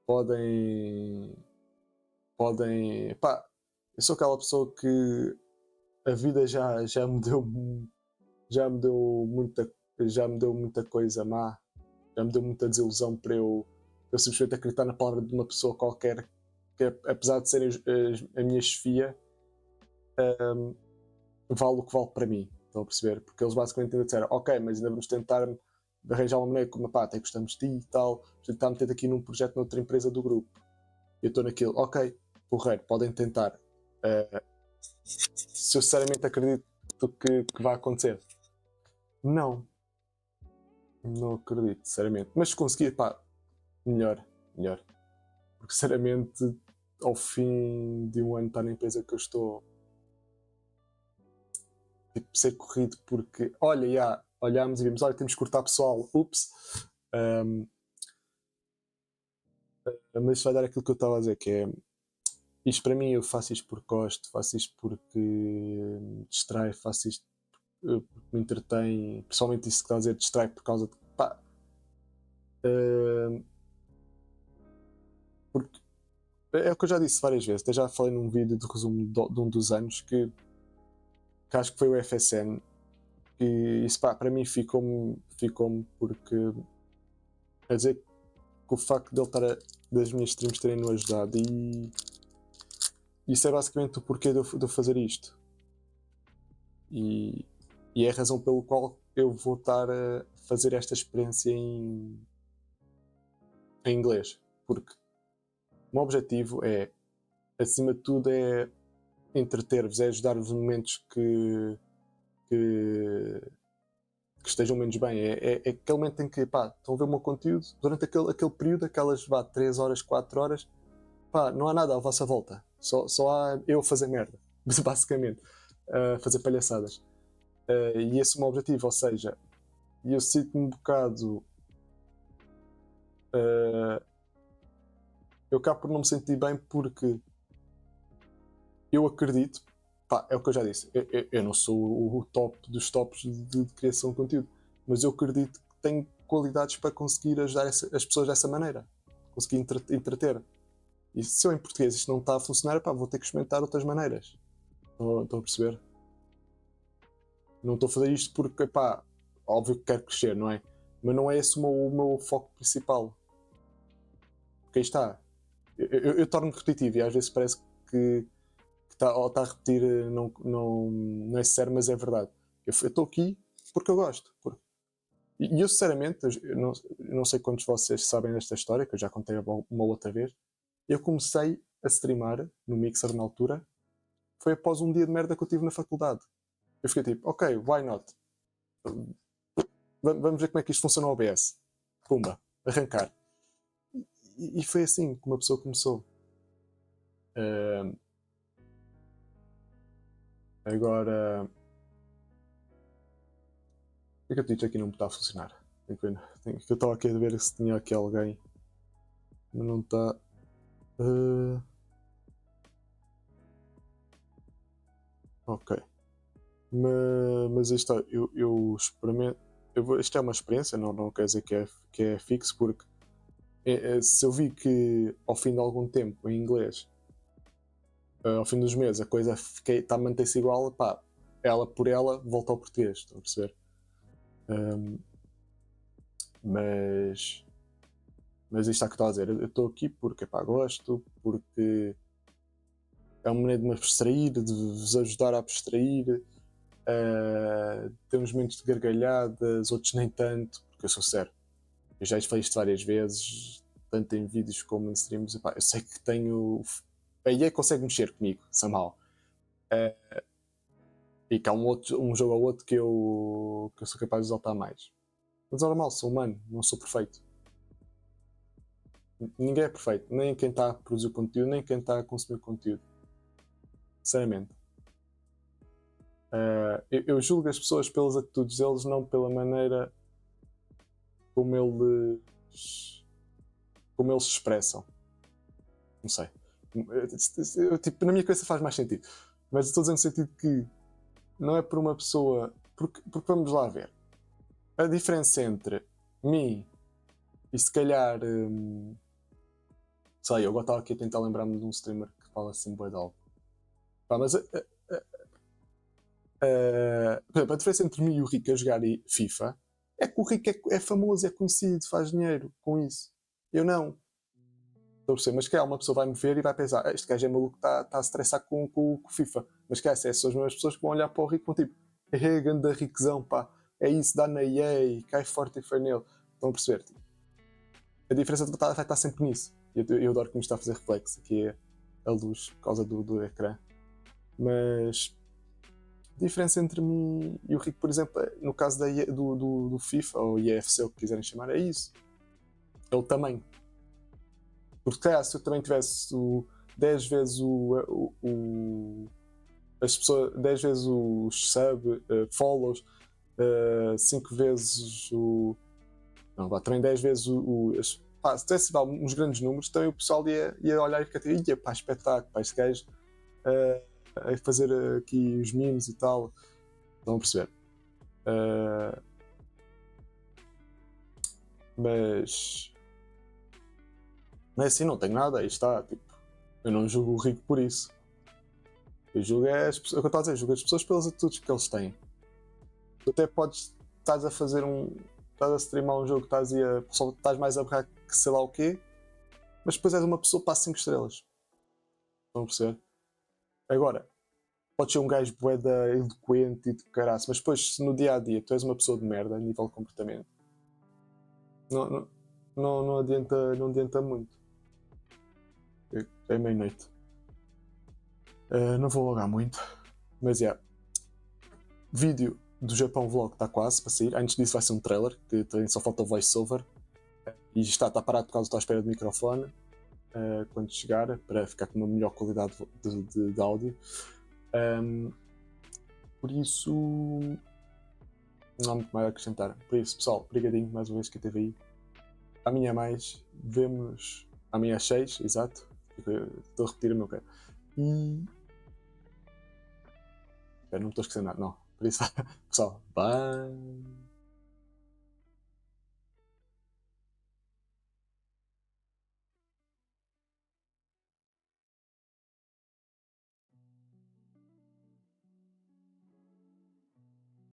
podem, pá, eu sou aquela pessoa que a vida já me deu muita coisa má, já me deu muita desilusão para eu simplesmente acreditar na palavra de uma pessoa qualquer que, apesar de serem a minha chefia, vale o que vale para mim. Estão a perceber? Porque eles basicamente ainda disseram, ok, mas ainda vamos tentar arranjar uma maneira como, pá, até gostamos de ti e tal, vamos tentar meter aqui num projeto noutra empresa do grupo. Eu estou naquilo, ok, porreiro, podem tentar. Se eu sinceramente acredito que vai acontecer, não acredito, sinceramente. Mas se conseguir, pá, melhor. Porque sinceramente, ao fim de um ano estar na empresa que eu estou, tipo, ser corrido porque, olha, olhámos e vimos, olha, temos que cortar pessoal, ups. Mas vai dar aquilo que eu estava a dizer, que é isto para mim, eu faço isto porque gosto, faço isto porque me distrai, faço isto porque me entretém, principalmente isso que está a dizer, distrai por causa de, pá, porque é o que eu já disse várias vezes, até já falei num vídeo de resumo de um dos anos que acho que foi o FSN, e isso, pá, para mim ficou-me porque quer dizer que o facto de ele estar das minhas streams terem-no ajudado, e isso é basicamente o porquê de eu fazer isto, e é a razão pelo qual eu vou estar a fazer esta experiência em inglês, porque o meu objetivo é, acima de tudo, é entreter-vos, é ajudar-vos em momentos que estejam menos bem. É aquele momento em que, pá, estão a ver o meu conteúdo, durante aquele período, aquelas 3 horas, 4 horas, pá, não há nada à vossa volta. Só há eu a fazer merda, basicamente, fazer palhaçadas. E esse é o meu objetivo, ou seja, eu sinto-me um bocado. Eu acabo por não me sentir bem porque eu acredito, pá, é o que eu já disse, eu não sou o top dos tops de criação de conteúdo, mas eu acredito que tenho qualidades para conseguir ajudar as pessoas dessa maneira, conseguir entreter. E se eu em português isto não está a funcionar, pá, vou ter que experimentar outras maneiras. Estão a perceber? Não estou a fazer isto porque, pá, óbvio que quero crescer, não é? Mas não é esse o meu foco principal. Porque aí está. Eu torno-me repetitivo e às vezes parece que está a repetir, não é sério, mas é verdade. Eu estou aqui porque eu gosto. E eu, sinceramente, eu não sei quantos de vocês sabem desta história, que eu já contei uma outra vez. Eu comecei a streamar no Mixer na altura, foi após um dia de merda que eu tive na faculdade. Eu fiquei tipo, ok, why not? Vamos ver como é que isto funciona no OBS. Pumba, arrancar. E foi assim que uma pessoa começou. Agora, por que eu te aqui não está a funcionar? Eu estava aqui a ver se tinha aqui alguém, mas não está. Ok. Mas isto, eu experimento. Isto é uma experiência, não quer dizer que é fixo, porque se eu vi que ao fim de algum tempo em inglês, ao fim dos meses, a coisa está a manter-se igual, pá, ela por ela volta ao português, estão a perceber? Mas isto é o que estou a dizer. Eu estou aqui porque pá, gosto, porque é uma maneira de me abstrair, de vos ajudar a abstrair. Tem uns momentos de gargalhadas, outros nem tanto, porque eu sou sério. Eu já fiz isto várias vezes, tanto em vídeos como em streams. Epá, eu sei que tenho. A EA consegue mexer comigo, somehow. E que há um jogo ou outro que eu sou capaz de exaltar mais. Mas é normal, sou humano, não sou perfeito. Ninguém é perfeito, nem quem está a produzir conteúdo, nem quem está a consumir conteúdo. Sinceramente. Eu julgo as pessoas pelas atitudes deles, não pela maneira como eles se expressam. Não sei. Tipo, na minha cabeça faz mais sentido. Mas estou a dizer no sentido que não é por uma pessoa. Porque vamos lá ver. A diferença entre mim e se calhar. Sei, eu agora estava aqui a tentar lembrar-me de um streamer que fala assim bué de algo. Mas por exemplo, a diferença entre mim e o Rico a jogar FIFA é que o Rico é famoso, é conhecido, faz dinheiro com isso. Eu não. Estou a perceber, mas que uma pessoa vai me ver e vai pensar: este gajo é maluco, está a estressar com o FIFA. Mas que essas são as mesmas pessoas que vão olhar para o Rico e vão tipo: ganda Riquezão, pá, é isso, dá na EA, cai forte e foi nele. Estão a perceber? Tipo, a diferença vai estar sempre nisso. Eu adoro que me está a fazer reflexo, aqui é a luz por causa do ecrã. Mas a diferença entre mim e o Rico, por exemplo, no caso do FIFA ou IFC, o que quiserem chamar, é isso. É o tamanho. Porque se eu também tivesse 10 vezes as pessoas, 10 vezes os follows, 5 vezes também 10 vezes se tivesse uns grandes números, também o pessoal ia olhar e ficar tipo, pá, espetáculo, pá, este gajo a fazer aqui os memes e tal. Estão a perceber? Mas não é assim, não tenho nada, aí está. Tipo, eu não julgo o Rico por isso. Eu julgo é o que eu estou a dizer, julgo as pessoas pelas atitudes que eles têm. Tu até estás a fazer estás a streamar um jogo, estás mais a borrar que sei lá o quê, mas depois és uma pessoa para 5 estrelas. Estão a perceber? Agora, podes ser um gajo bué eloquente e de caraço, mas depois, se no dia a dia tu és uma pessoa de merda a nível de comportamento, não adianta muito. É meia-noite. Não vou alongar muito, mas vídeo do Japão Vlog está quase para sair. Antes disso vai ser um trailer, que só falta o voice-over. E está parado por causa da espera do microfone. Quando chegar, para ficar com uma melhor qualidade de áudio. Por isso, não há muito mais a acrescentar. Por isso, pessoal, obrigadinho mais uma vez que esteve aí. Amanhã mais, vemos amanhã às 6, exato. Estou a repetir o meu cara. E não estou a esquecer nada, não. Por isso, pessoal, bye.